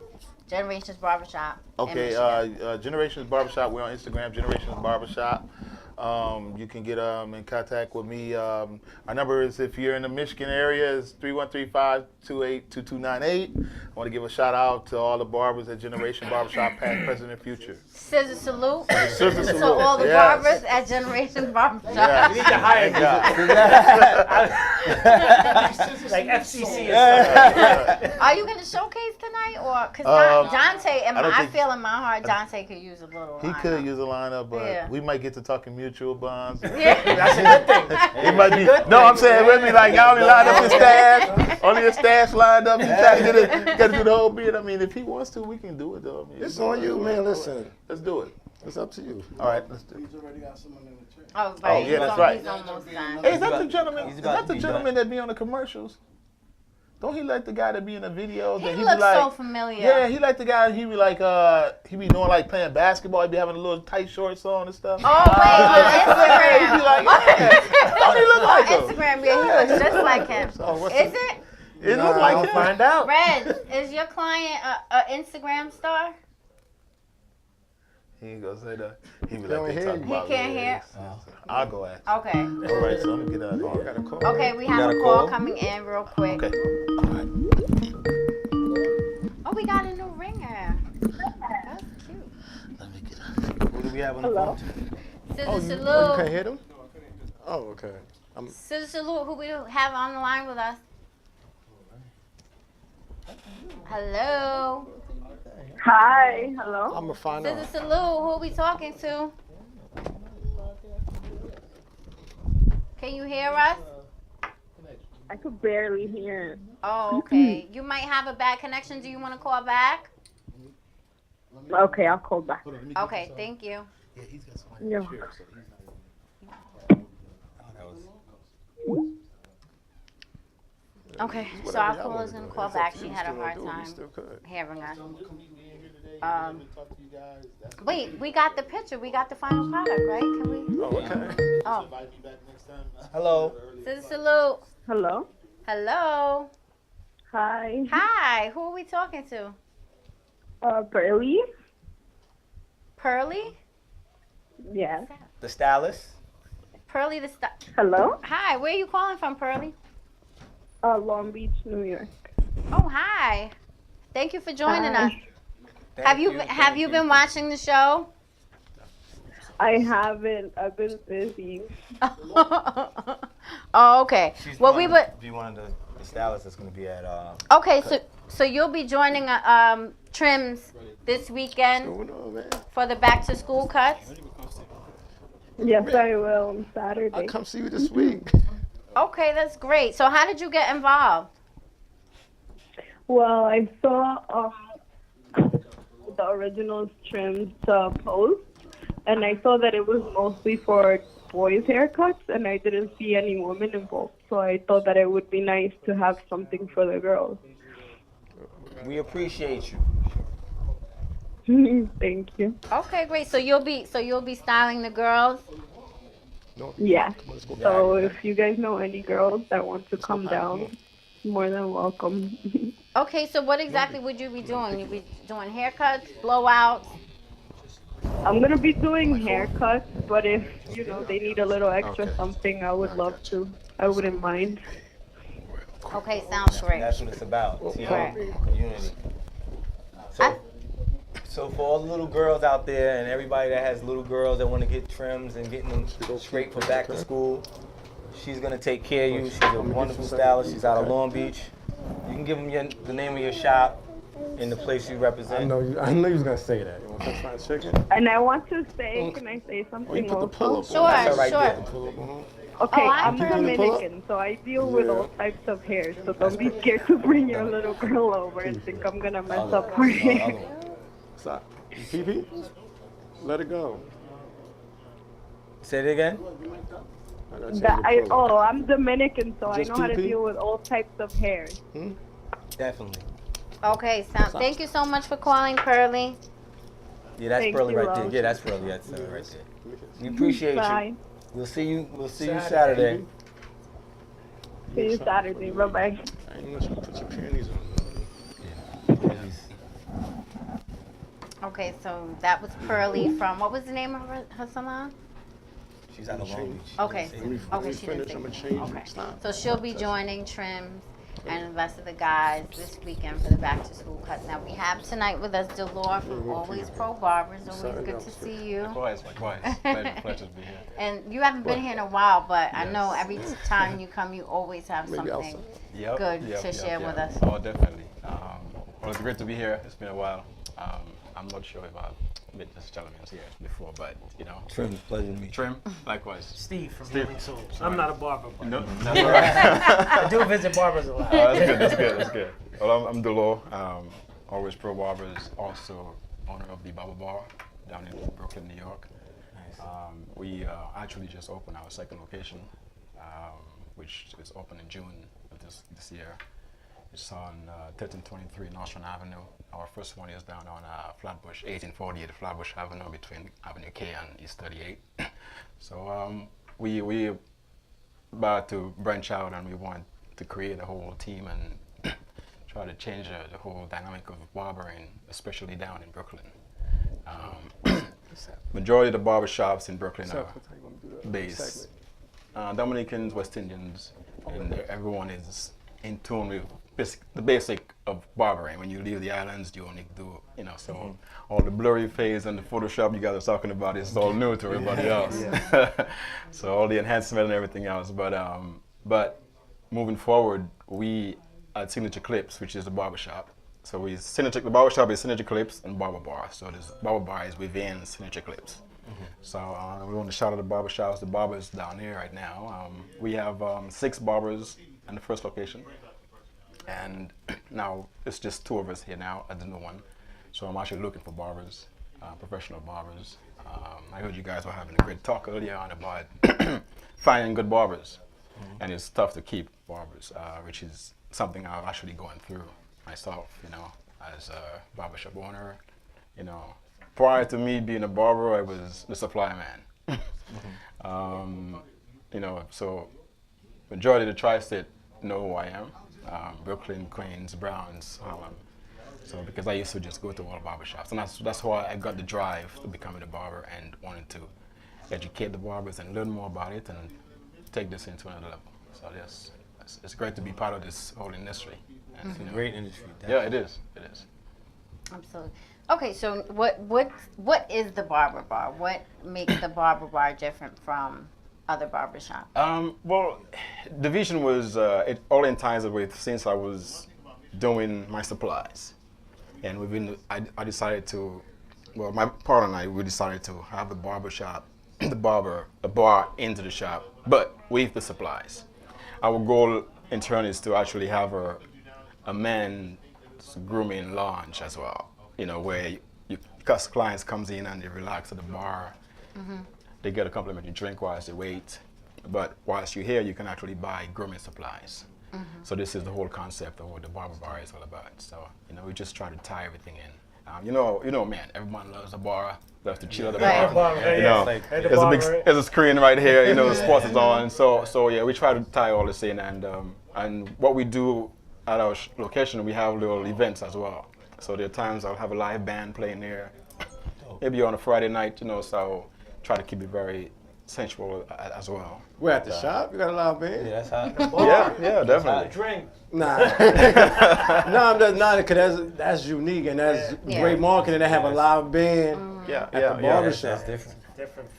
F: Generations Barbershop?
K: Okay, Generations Barbershop. We're on Instagram, Generations Barbershop. You can get in contact with me. Our number is, if you're in the Michigan area, is 313-528-2298. I want to give a shout out to all the barbers at Generation Barbershop, past, present, and future.
F: Scissor salute.
K: Scissor
F: So
K: salute.
F: all the
K: Yes.
F: barbers at Generation Barbershop.
K: Yes.
G: We need to hire
K: Thank
G: like FCC and stuff.
F: Are you going to showcase tonight? Or because Dante, I feel in my heart, Dante could use a little
K: He
F: lineup.
K: could use a lineup, but
F: Yeah.
K: we might get to talking mutual bonds.
F: Yeah.
G: That's a good thing.
K: It might be. No, I'm saying with me, like, I only lined up his stash. Only his stash lined up. He tried to get it. Got to do the whole beard. I mean, if he wants to, we can do it, though. I mean,
I: It's on you, man. Listen,
K: let's do it.
I: it's up to you.
K: All right, let's do it.
J: He's already got someone in the chair.
F: Oh, right.
K: yeah, that's right.
F: He's almost done.
K: Hey, is that the gentleman?
H: He's
K: Is
H: about
K: that
H: to
K: the
H: be
K: gentleman that be on the commercials? Don't he like the guy that be in the videos?
F: He
K: that
F: looks
K: be like,
F: so familiar.
K: Yeah, he like the guy. He be like, he be doing like playing basketball. He be having a little tight shorts on and stuff.
F: Oh, wait, on Instagram.
K: He be like, yeah. Don't he look like him?
F: Instagram, yeah, he looks just like him. Is it?
K: It look like him.
G: Find out.
F: Red, is your client a Instagram star?
K: He ain't gonna say that. He be
I: Can't
K: like, they
I: hear
K: talk
I: you.
K: about
F: He can't
K: it.
F: hear.
K: I'll go ask.
F: Okay.
K: All right, so I'm gonna get out of here.
I: Got a call.
F: Okay, we have
H: got
F: a
H: a
F: call
H: call?
F: coming in real quick.
K: Okay.
F: Oh, we got a new ringer. That's cute.
K: Let me get out.
H: Who do we have on the phone?
F: Scissor
I: Oh, you
F: salute.
I: can't hear them? Oh, okay.
F: Scissor salute. Who we have on the line with us? Hello.
L: Hi, hello.
I: I'm gonna find
F: Scissor
I: out.
F: salute. Who are we talking to? Can you hear us?
L: I could barely hear.
F: Oh, okay. You might have a bad connection. Do you want to call back?
L: Okay, I'll call back.
F: Okay, thank you.
K: Yeah, he's got somebody
L: You're
K: in the chair,
L: welcome.
K: so he's not
F: Okay, so our caller's gonna call back. She had a hard time hearing us. Wait, we got the picture. We got the final product, right? Can we?
I: Oh, okay.
F: Oh,
H: Hello.
F: Scissor salute.
L: Hello.
F: Hello.
L: Hi.
F: Hi. Who are we talking to?
L: Pearly.
F: Pearly.
L: Yes.
H: The stylist.
F: Pearly the star.
L: Hello.
F: Hi. Where are you calling from, Pearly?
L: Long Beach, New York.
F: Oh, hi. Thank you for joining
L: Hi.
F: us. Have you been watching the show?
L: I haven't. I've been busy.
F: Oh, okay. Well, we would.
H: Be one of the stylists that's going to be at.
F: Okay, so you'll be joining Trims this weekend
I: What's going on, man?
F: for the back to school cuts.
L: Yes, I will on
I: I'll
L: Saturday.
I: come see you this week.
F: Okay, that's great. So how did you get involved?
L: Well, I saw the original Trims post, and I saw that it was mostly for boys' haircuts, and I didn't see any women involved. So I thought that it would be nice to have something for the girls.
H: We appreciate you.
L: Thank you.
F: Okay, great. So you'll be styling the girls.
L: Yeah. So if you guys know any girls that want to come down, more than welcome.
F: Okay, so what exactly would you be doing? You'd be doing haircuts, blowouts.
L: I'm gonna be doing haircuts, but if they need a little extra something, I would love to. I wouldn't mind.
F: Okay, sounds great.
H: That's what it's about.
F: Right.
H: Unity. So for all the little girls out there and everybody that has little girls that want to get trims and getting them straight for back to school, she's going to take care of you. She's a wonderful stylist. She's out of Long Beach. You can give them the name of your shop and the place you represent.
I: I know you was gonna say that. You want some fried chicken?
L: And I want to say, can I say something
I: You put the
L: also?
I: pull-up
F: Sure,
I: on.
H: right
F: sure.
H: there.
L: Okay,
F: Oh,
L: I'm
I: You can do the pull-up?
L: Dominican, so I deal with all types of hair. So don't be scared to bring your little girl over and think I'm gonna mess up her hair.
I: Stop. PP? Let it go.
H: Say it again.
I: I gotta change the pull-up.
L: I'm Dominican, so
I: Just
L: I know how to
I: PP?
L: deal with all types of hair.
H: Definitely.
F: Okay, thank you so much for calling, Pearly.
H: Yeah, that's
L: Thank
H: Pearly
L: you,
H: right there.
L: love.
H: Yeah, that's Pearly. That's right there. We appreciate
L: Bye.
H: you. We'll see you Saturday.
L: See you Saturday. Bye bye.
I: I ain't let you put your panties on.
F: Okay, so that was Pearly from, what was the name of her salon?
H: She's out of Long Beach.
F: Okay. Okay, she
I: finish,
F: didn't
I: I'm gonna
F: say.
I: change
F: Okay.
I: it. Stop.
F: So she'll be joining Trims and the rest of the guys this weekend for the back to school cuts. Now we have tonight with us Delore from Always Pro Barbers. Always good to see you.
M: Likewise. Pleasure to be here.
F: And you haven't been here in a while, but I know every time you come, you always have
I: Maybe
F: something
I: outside.
F: good to share with us.
M: Oh, definitely. Well, it's great to be here. It's been a while. I'm not sure if I've met this gentleman here before, but you know.
H: Trim's pleasure to meet you.
M: Trim, likewise.
G: Steve from Healing Souls. I'm not a barber, but
M: No, that's all right.
G: I do visit barbers a lot.
M: That's good. Well, I'm Delore. Always Pro Barbers, also owner of the Barber Bar down in Brooklyn, New York.
H: Nice.
M: We actually just opened our second location, which is open in June of this year. It's on 1323 Nostrand Avenue. Our first one is down on Flatbush, 1848 Flatbush Avenue between Avenue K and East 38. So we about to branch out, and we want to create a whole team and try to change the whole dynamic of barbering, especially down in Brooklyn. Majority of the barber shops in Brooklyn are based Dominicans, West Indians, and everyone is in tune with the basic of barbering. When you leave the islands, you only do, so all the blurry phase and the Photoshop you guys are talking about is all new to everybody else. So all the enhancement and everything else. But moving forward, we at Signature Clips, which is the barbershop. So the barbershop is Signature Clips and Barber Bar. So this Barber Bar is within Signature Clips. So we want to shout out the barbershops, the barbers down here right now. We have 6 barbers in the first location. And now it's just 2 of us here now at the new one. So I'm actually looking for barbers, professional barbers. I heard you guys were having a great talk earlier on about finding good barbers. And it's tough to keep barbers, which is something I'm actually going through myself, as a barbershop owner. Prior to me being a barber, I was the supply man. So majority of the tri-state know who I am. Brooklyn, Queens, Browns, Harlem. So because I used to just go to all the barbershops, and that's why I got the drive to becoming a barber and wanted to educate the barbers and learn more about it and take this into another level. So yes, it's great to be part of this whole industry. And,
H: Great industry.
M: Yeah, it is.
F: Absolutely. Okay, so what is the Barber Bar? What makes the Barber Bar different from other barbershops?
M: Well, the vision was it all in ties with since I was doing my supplies, and I decided to, well, my partner and I, we decided to have the barbershop, the bar into the shop, but with the supplies. Our goal in turn is to actually have a men's grooming lounge as well, where because clients comes in and they relax at the bar. They get a complimentary drink whilst they wait, but whilst you're here, you can actually buy grooming supplies. So this is the whole concept of what the Barber Bar is all about. So we just try to tie everything in. Man, everyone loves the bar, loves to chill at the bar. There's a screen right here. The sports is on. So yeah, we try to tie all this in, and what we do at our location, we have little events as well. So there are times I'll have a live band playing there, maybe on a Friday night. So try to keep it very sensual as well.
I: We're at the shop. You got a live band.
H: Yeah, that's how.
M: Yeah, definitely.
G: Drink.
I: Nah, I'm just not, because that's unique and that's great marketing to have a live band at the barbershop.
H: That's different.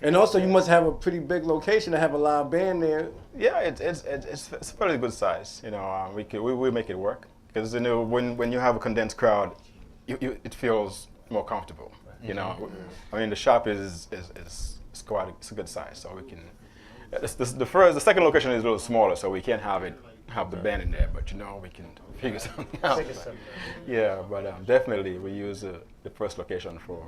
I: And also, you must have a pretty big location to have a live band there.
M: Yeah, it's a fairly good size. We make it work because when you have a condensed crowd, it feels more comfortable. I mean the shop is quite it's a good size, so we can. The second location is a little smaller, so we can't have the band in there, but we can figure something out. Yeah, but definitely we use the first location for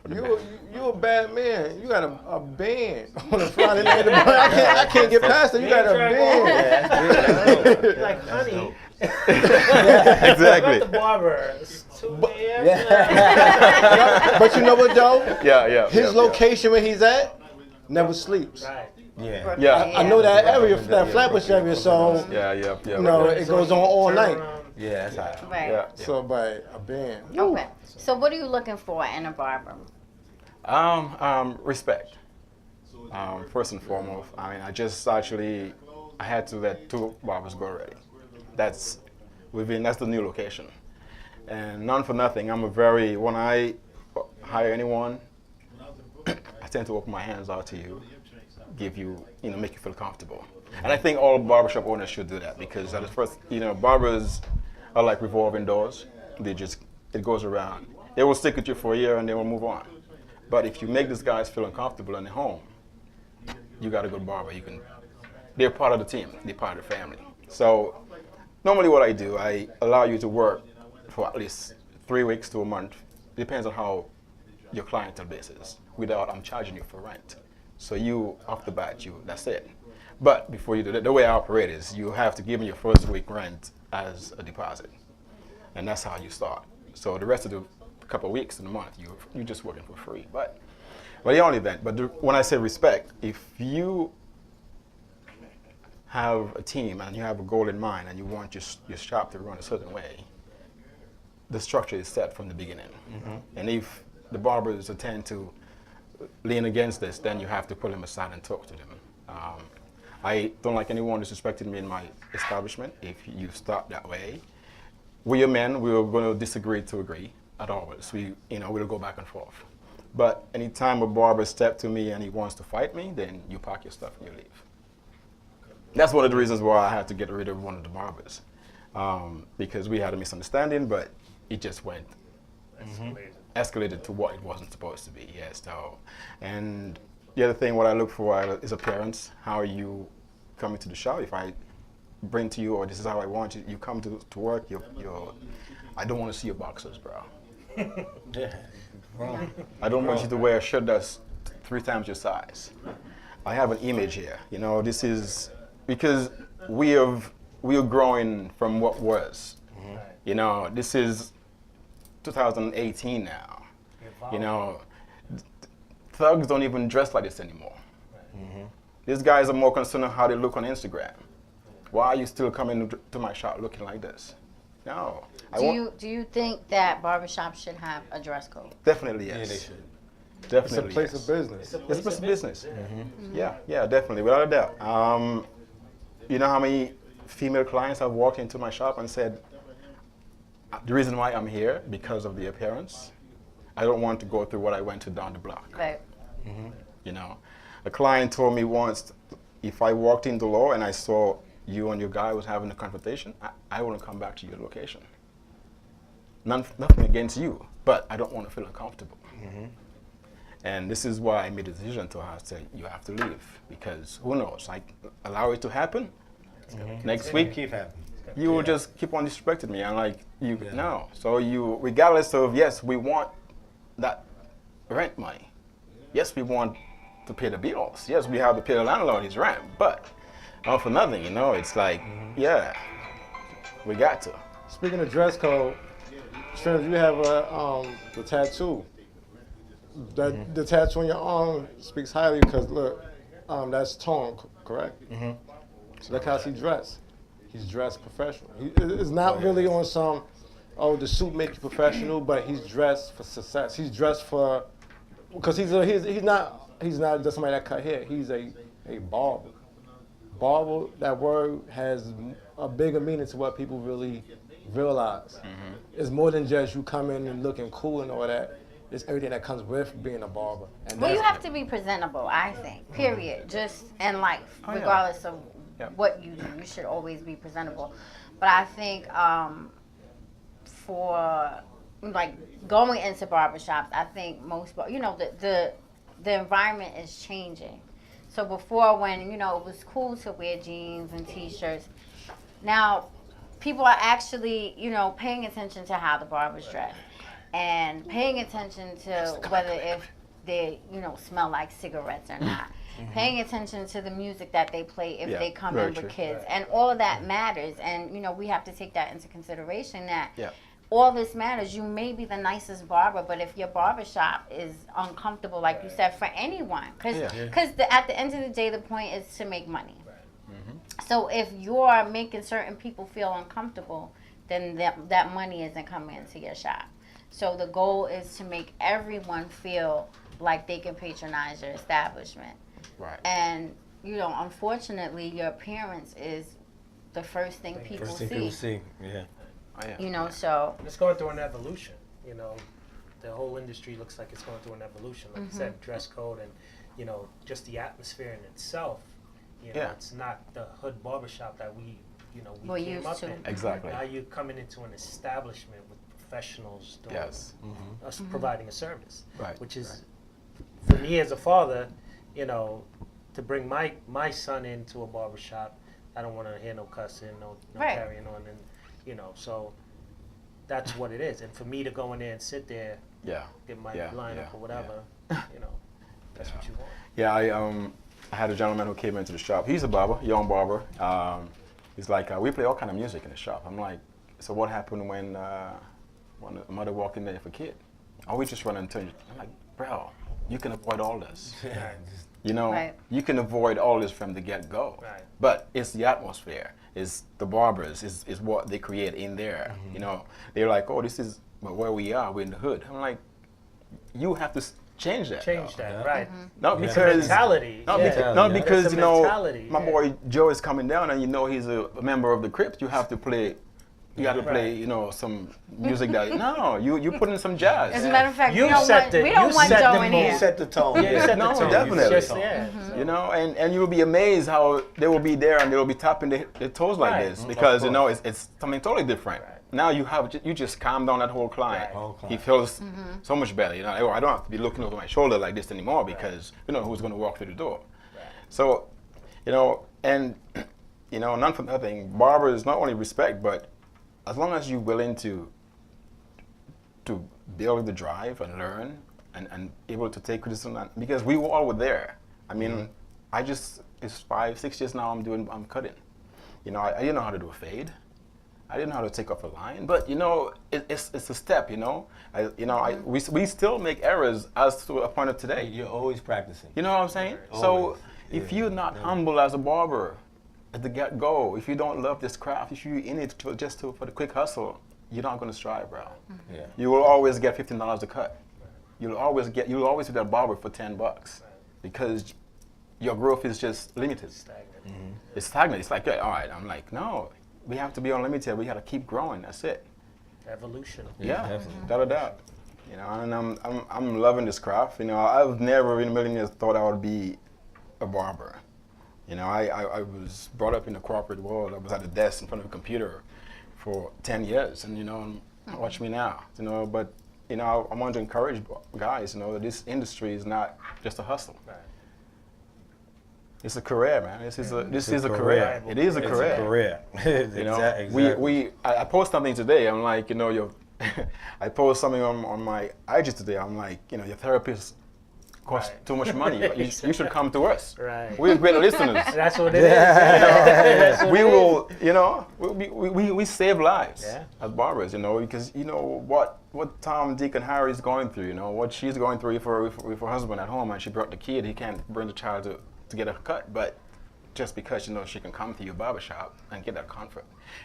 M: the band.
I: You a bad man. You got a band on a Friday night. I can't get past it. You got a band.
G: Like honey.
M: Exactly.
G: About the barber. It's 2 a.m.
I: But you know what though?
M: Yeah.
I: His location where he's at never sleeps.
G: Right.
M: Yeah.
I: I know that area, that Flatbush area, so
M: Yeah.
I: it goes on all night.
H: Yeah, that's how.
F: Right.
M: Yeah.
I: So by a band.
F: Okay. So what are you looking for in a barber?
M: Respect. First and foremost, I mean, I had to let 2 barbers go already. That's the new location. And none for nothing, when I hire anyone, I tend to open my hands out to you, give you, make you feel comfortable. And I think all barbershop owners should do that, because at the first, barbers are like revolving doors. It goes around. They will stick with you for a year and they will move on. But if you make these guys feel uncomfortable in the home, you got a good barber. They're part of the team. They're part of the family. So normally what I do, I allow you to work for at least 3 weeks to a month. Depends on how your clientele base is. Without I'm charging you for rent. So you, off the bat, that's it. But before you do that, the way I operate is you have to give me your first week rent as a deposit. And that's how you start. So the rest of the couple of weeks in the month, you're just working for free. But the only event, when I say respect, if you have a team and you have a goal in mind and you want your shop to run a certain way, the structure is set from the beginning. And if the barbers tend to lean against this, then you have to pull them aside and talk to them. I don't like anyone disrespecting me in my establishment. If you start that way, we are men, we are going to disagree to agree at always. We'll go back and forth. But anytime a barber steps to me and he wants to fight me, then you pack your stuff and you leave. That's one of the reasons why I had to get rid of one of the barbers. Because we had a misunderstanding, but it just went escalated to what it wasn't supposed to be. Yes. So, and the other thing, what I look for is appearance. How are you coming to the shop? If I bring to you, or this is how I want you, you come to work, I don't want to see your boxers, bro. I don't want you to wear a shirt that's 3 times your size. I have an image here. This is because we are growing from what was. This is 2018 now. Thugs don't even dress like this anymore. These guys are more concerned on how they look on Instagram. Why are you still coming to my shop looking like this? No.
F: Do you think that barbershops should have a dress code?
M: Definitely yes.
I: Yeah, they should.
M: Definitely.
I: It's a place of business.
M: It's a place of business. Yeah, definitely, without a doubt. You know how many female clients have walked into my shop and said, the reason why I'm here, because of the appearance. I don't want to go through what I went to down the block.
F: Right.
M: A client told me once, if I walked in the door and I saw you and your guy was having a confrontation, I wouldn't come back to your location. Nothing against you, but I don't want to feel uncomfortable. And this is why I made a decision to say, you have to leave, because who knows, allow it to happen. Next week, you will just keep on disrespecting me. And no. So regardless of, yes, we want that rent money. Yes, we want to pay the bills. Yes, we have to pay the landlord his rent, but not for nothing, it's yeah, we got to.
I: Speaking of dress code, Trims, you have the tattoo. The tattoo on your arm speaks highly because look, that's Tone, correct? Look how he dressed. He's dressed professional. It's not really on some, the suit makes you professional, but he's dressed for success. He's dressed for, because he's not just somebody that cut hair. He's a barber. Barber, that word has a bigger meaning to what people really realize. It's more than just you coming and looking cool and all that. It's everything that comes with being a barber. And
F: you have to be presentable, I think, period. Just in life, regardless of what you do, you should always be presentable. But I think for going into barbershops, I think most, the environment is changing. So before, when it was cool to wear jeans and t-shirts, now people are actually paying attention to how the barbers dress and paying attention to whether if they smell like cigarettes or not. Paying attention to the music that they play if they come in with kids, and all of that matters. And we have to take that into consideration, that all this matters. You may be the nicest barber, but if your barbershop is uncomfortable, like you said, for anyone, because at the end of the day, the point is to make money. So if you're making certain people feel uncomfortable, then that money isn't coming into your shop. So the goal is to make everyone feel like they can patronize your establishment.
M: Right.
F: And you know, unfortunately, your appearance is the first thing people
H: First thing
F: see.
H: people see, yeah.
M: Oh, yeah.
F: You know, so
G: It's going through an evolution. You know, the whole industry looks like it's going through an evolution. Like I said, dress code and, you know, just the atmosphere in itself. You know, it's not the hood barbershop that we
F: We're
G: came
F: used
G: up
F: to.
G: in.
M: Exactly.
G: Now you're coming into an establishment with professionals doing
M: Yes.
G: us providing a service.
M: Right.
G: Which is, for me as a father, you know, to bring my son into a barbershop, I don't want to hear no cussing, no carrying on, and you know, so that's what it is. And for me to go in there and sit there, get my lineup or whatever, you know, that's what you want.
M: Yeah, I had a gentleman who came into the shop. He's a barber, young barber. He's like, we play all kind of music in the shop. I'm like, so what happened when a mother walked in there with a kid? Oh, we just run into you. I'm like, bro, you can avoid all this. You know, you can avoid all this from the get-go.
G: Right.
M: But it's the atmosphere, it's the barbers, is what they create in there. You know, they're like, oh, this is where we are, we're in the hood. I'm like, you have to change that.
G: Right.
M: Not
G: It's
M: because
G: a mentality.
M: not because
G: It's a
M: you know
G: mentality,
M: my boy Joe is coming down and you know he's a member of the Crips. You have to play. You got to play, you know, some music that. No, you put in some jazz.
F: As a matter of fact,
G: You
F: we don't
G: set
F: want,
G: the-
F: we don't
G: you
F: want
G: set
F: Joe
G: the
F: in
G: mood.
F: here.
H: You set the tone.
G: Yeah, you set the
M: No,
G: tone.
M: definitely.
G: Just,
M: You know, and you will be amazed how they will be there and they will be tapping their toes like this because you know it's something totally different. Now you just calm down that whole client. He feels so much better. You know, oh, I don't have to be looking over my shoulder like this anymore because you know who's going to walk through the door. So, you know, and you know, none for nothing. Barbers not only respect, but as long as you're willing to build the drive and learn and able to take criticism, because we all were there. I mean, it's 5-6 years now I'm cutting. You know, I didn't know how to do a fade. I didn't know how to take off a line, but you know, it's a step. You know, we still make errors as to a point of today.
H: You're always practicing.
M: You know what I'm saying? So if you're not humble as a barber at the get-go, if you don't love this craft, if you're in it for the quick hustle, you're not going to strive, bro.
H: Yeah.
M: You will always get $15 a cut. You'll always be that barber for $10 because your growth is just limited. It's stagnant. It's like, all right. I'm like, no, we have to be unlimited. We got to keep growing. That's it.
G: Evolution.
M: Yeah, without a doubt. You know, and I'm loving this craft. You know, I've never in a million years thought I would be a barber. You know, I was brought up in the corporate world. I was at a desk in front of a computer for 10 years, and you know, watch me now. You know, but you know, I want to encourage guys. You know, that this industry is not just a hustle.
G: Right.
M: It's a career, man. This is a career. It is a career. You know,
H: exactly.
M: I post something today. I'm like, you know, I post something on my IG today. I'm like, you know, your therapist costs too much money. But you should come to us.
G: Right.
M: We're great listeners.
G: That's what it is.
M: You know, we will, you know, we save lives as barbers. You know, because you know what Tom, Dick, and Harry is going through. You know what she's going through with her husband at home, and she brought the kid. He can't bring the child to get a cut, but just because you know she can come to your barbershop and get that comfort.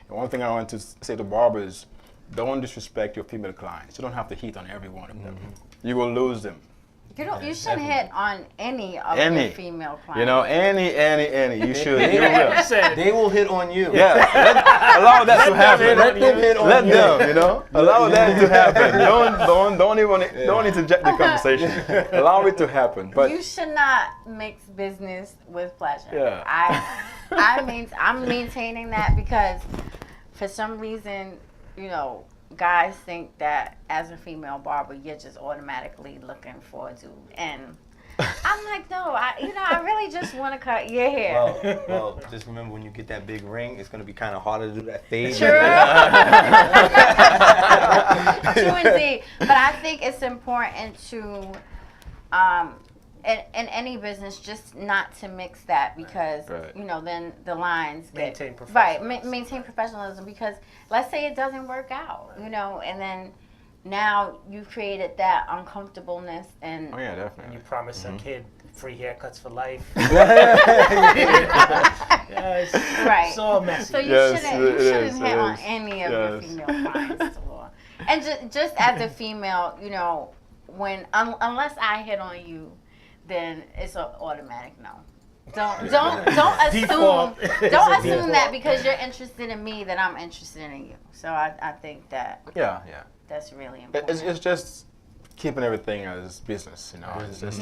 M: And one thing I want to say to barbers, don't disrespect your female clients. You don't have to hit on every one of them. You will lose them.
F: You shouldn't hit on any of the female clients.
M: You know, any. You should.
H: They will hit on you.
M: Yeah. Allow that to happen.
H: Let them hit on
M: Let
H: you.
M: them, you know. Allow that to happen. Don't interject the conversation. Allow it to happen. But
F: you should not mix business with pleasure.
M: Yeah.
F: I'm maintaining that because for some reason, you know, guys think that as a female barber, you're just automatically looking for a dude. And I'm like, no, I really just want to cut your hair.
H: Well, just remember when you get that big ring, it's going to be kind of harder to do that fade.
F: True. True indeed. But I think it's important to, in any business, just not to mix that because, you know, then the lines get...
G: Maintain professionalism.
F: Right, maintain professionalism because let's say it doesn't work out, you know, and then now you've created that uncomfortableness and...
M: Oh, yeah, definitely.
G: You promise a kid free haircuts for life. It's all messy.
F: So you shouldn't hit on any of your female clients. And just as a female, you know, unless I hit on you, then it's an automatic no. Don't assume that because you're interested in me that I'm interested in you. So I think that that's really important.
M: It's just keeping everything as business, you know. It's just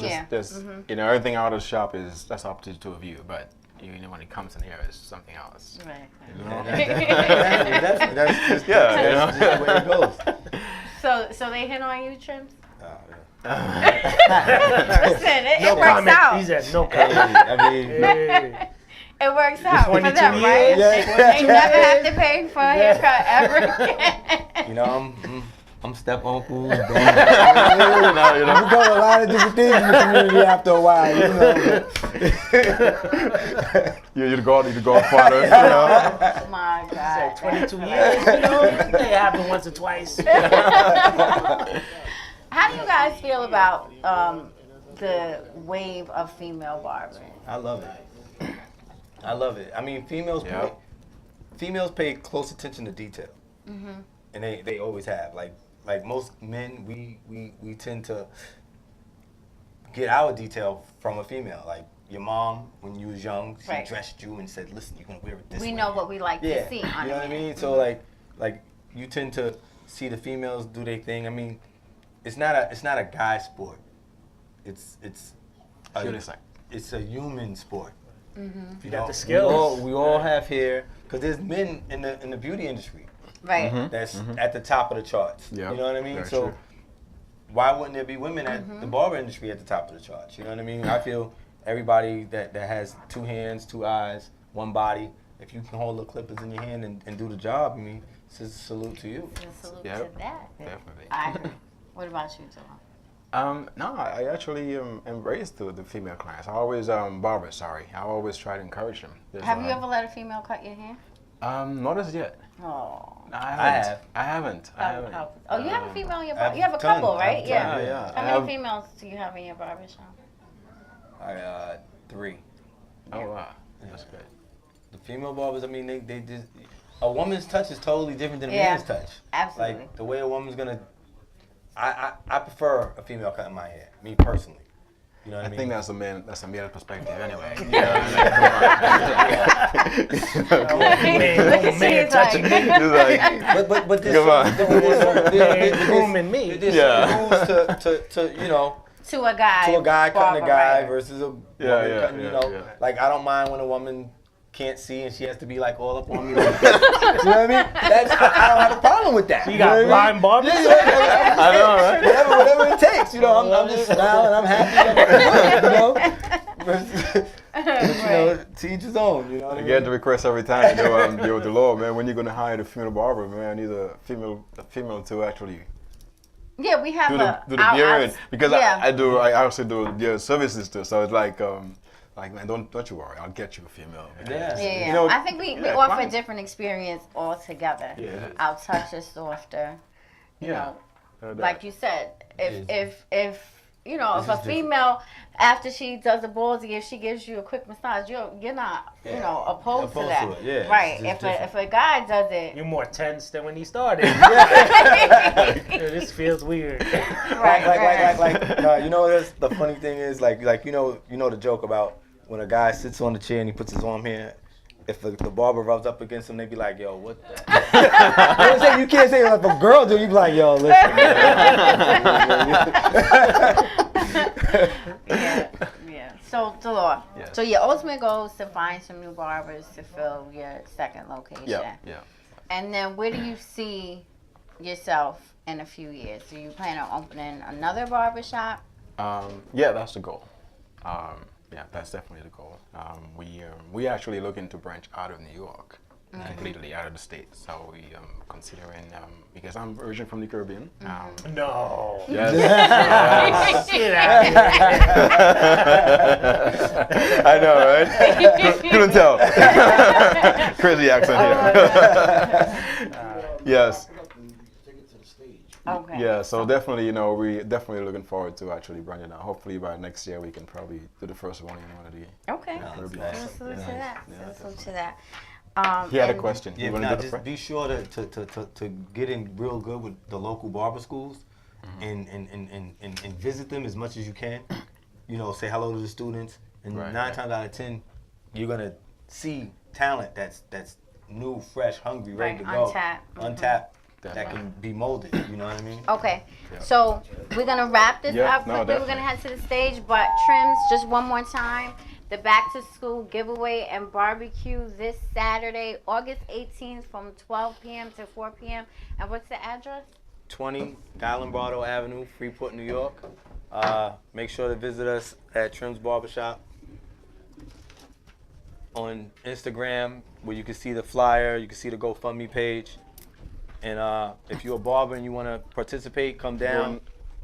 M: you know, everything out of the shop that's up to two of you, but you know when it comes in here, it's something else.
F: Right.
M: You know?
H: That's just
M: you know,
H: that's just the way it goes.
F: So they hit on you, Trims?
G: Listen,
F: it works out.
G: He said no comment.
H: I mean,
F: it works out for them,
G: 22
F: right?
G: years.
F: They never have to pay for a haircut ever again.
H: you know, I'm step uncle. We go a lot of different things in the community after a while, you know.
M: You're the godfather, you know.
F: Oh my God.
G: 22 years, you know. It happened once or twice.
F: How do you guys feel about the wave of female barbering?
H: I love it. I mean, females pay close attention to detail, and they always have. Like most men, we tend to get our detail from a female. Like your mom, when you was young, she dressed you and said, "Listen, you're gonna wear it this way."
F: We know what we like to see.
H: You know what I mean? So like you tend to see the females do their thing. I mean, it's not a guy sport. It's a human sport.
G: You got the skills.
H: We all have hair because there's men in the beauty industry.
F: Right.
H: That's at the top of the charts.
M: Yeah.
H: You know what I mean?
M: Very
H: So
M: true.
H: why wouldn't there be women at the barber industry at the top of the charts? You know what I mean? I feel everybody that has two hands, two eyes, one body, if you can hold the clippers in your hand and do the job, I mean, it's a salute to you.
F: It's a salute to that.
M: Definitely.
F: I agree. What about you, Joe?
M: No, I actually embrace the female clients. I always barbers. Sorry, I always try to encourage them.
F: Have you ever let a female cut your hair?
M: Not as yet.
F: Oh.
M: I haven't.
F: Oh, you have a female in your barber. You have a couple, right?
M: Yeah.
F: How many females do you have in your barber shop?
H: I got 3.
M: Oh wow, that's good.
H: The female barbers, I mean, they just a woman's touch is totally different than a man's touch.
F: Absolutely.
H: Like the way a woman's gonna, I prefer a female cutting my hair, me personally. You know what I mean?
M: I think that's a male perspective anyway.
G: Man touching me.
H: But this
G: grooming me.
H: There's rules to you know.
F: To a guy
H: cutting a guy versus a woman
M: cutting,
H: you know. Like I don't mind when a woman can't see and she has to be like all up on me. Like, you know what I mean? I don't have a problem with that.
G: You got blind barbers?
H: Yeah, I know, right? Whatever it takes. You know, I'm just smiling, I'm happy. You know? But, you know, to each his own. You know what I mean?
M: I get the request every time. You know, the law, man. When you're gonna hire the female barber, man, I need a female to actually.
F: Yeah, we have
M: do the beard because I also do the services too. So it's like man, don't you worry, I'll get you a female.
F: Yeah.
M: You know,
F: I think we offer a different experience altogether.
M: Yeah.
F: Our touch is softer. You know, like you said, if you know, if a female after she does a ballsy, if she gives you a quick massage, you're not you know opposed to that. Right. If a guy does it,
G: you're more tense than when he started. This feels weird.
H: Like you know the funny thing is like you know the joke about when a guy sits on the chair and he puts his arm here. If the barber rubs up against him, they be like, "Yo, what the?" You can't say if a girl do, you be like, "Yo, listen."
F: Yeah. So, Delore.
M: Yes.
F: So your ultimate goal is to find some new barbers to fill your second location.
M: Yeah.
F: And then where do you see yourself in a few years? Do you plan on opening another barber shop?
M: Yeah, that's the goal. Yeah, that's definitely the goal. We actually looking to branch out of New York, completely out of the States. So we considering because I'm originally from the Caribbean.
G: No.
M: Yes.
G: Get out of here.
M: I know, right? Couldn't tell. Crazy accent here. Yes.
F: Okay.
M: Yeah, so definitely, you know, we definitely looking forward to actually branching out. Hopefully by next year we can probably do the first one in one of the.
F: Okay.
M: Caribbean.
F: So to that.
M: He had a question.
H: Yeah, now just be sure to get in real good with the local barber schools and visit them as much as you can. say hello to the students. And
M: Right,
H: 9 times out of 10, you're gonna see talent that's new, fresh, hungry, ready to go. Untapped. That can be molded. You know what I mean?
F: Okay. So we're gonna wrap this up quickly. We're gonna head to the stage, but Trims, just one more time. The back to school giveaway and barbecue this Saturday, August 18th from 12 p.m. to 4 p.m. And what's the address?
H: 20 Lombardo Avenue, Freeport, New York. Make sure to visit us at Trim's Barbershop on Instagram, where you can see the flyer, you can see the GoFundMe page. And if you're a barber and you want to participate, come down.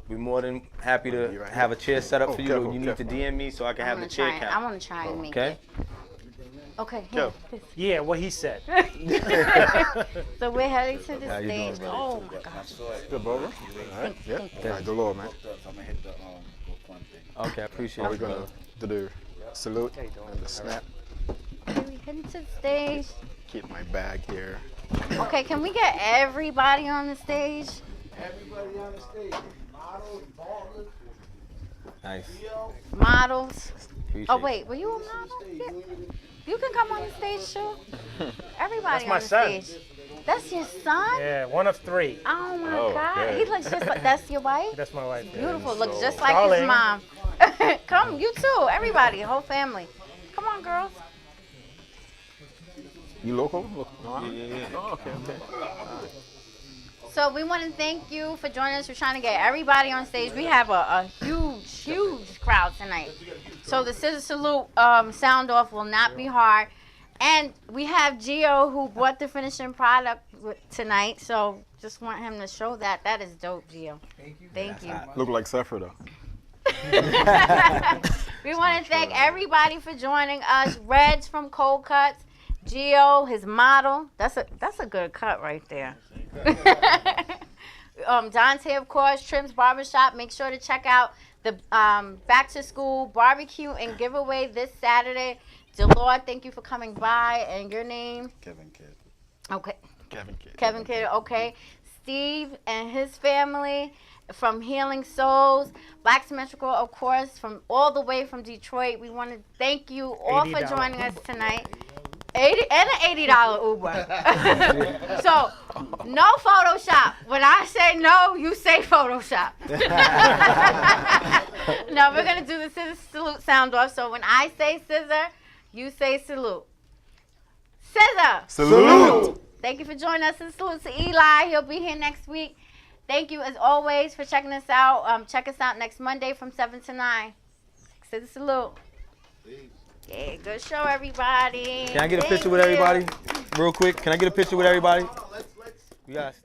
H: We're more than happy to have a chair set up for you. You need to DM me so I can have the chair count.
F: I want to try and make it. Okay.
G: Yeah, what he said.
F: So we're heading to the
H: How you doing,
F: stage.
H: brother?
F: Oh my gosh.
M: Good, Bobo. All right. Yeah. All right, good Lord, man.
H: Okay, I appreciate
M: Are we
H: it.
M: gonna do the salute and the snap?
F: Okay, we heading to the stage.
M: Keep my bag here.
F: Okay, can we get everybody on the stage?
J: Everybody on the stage. Models, ballers.
H: Nice.
F: Models.
H: Appreciate
F: Oh wait, were you a model? Yeah. You can come on the stage too. Everybody
G: That's my
F: on the
G: son.
F: stage. That's your son?
G: Yeah, one of 3.
F: Oh my God. He looks just like, that's your wife?
G: That's my wife. Yeah.
F: Beautiful, looks just like his mom. Come, you too, everybody, whole family. Come on, girls.
M: You local?
H: Yeah.
M: Oh, okay.
F: So we want to thank you for joining us. We're trying to get everybody on stage. We have a huge crowd tonight. So the Scissor Salute sound off will not be hard. And we have Gio who bought the finishing product tonight. So just want him to show that. That is dope, Gio. Thank you.
M: Look like Zephyr though.
F: We want to thank everybody for joining us. Reds from Cold Cuts. Gio, his model. That's a good cut right there. Dante, of course, Trim's Barbershop. Make sure to check out the back to school barbecue and giveaway this Saturday. Delord, thank you for coming by. And your name?
K: Kevin Kidd.
F: Okay.
K: Kevin
F: Kidd, okay. Steve and his family from Healing Souls. Black Symmetrical, of course, from all the way from Detroit. We want to thank you all for joining us tonight. And an $80 Uber. So, no Photoshop. When I say no, you say Photoshop. No, we're going to do the Scissor Salute sound off. So, when I say scissor, you say salute. Scissor.
M: Salute.
F: Thank you for joining us. And salute to Eli. He'll be here next week. Thank you, as always, for checking us out. Check us out next Monday from 7 to 9. Scissor Salute. Yeah, good show, everybody.
H: Can I get a picture with everybody? Real quick. Can I get a picture with everybody? You guys.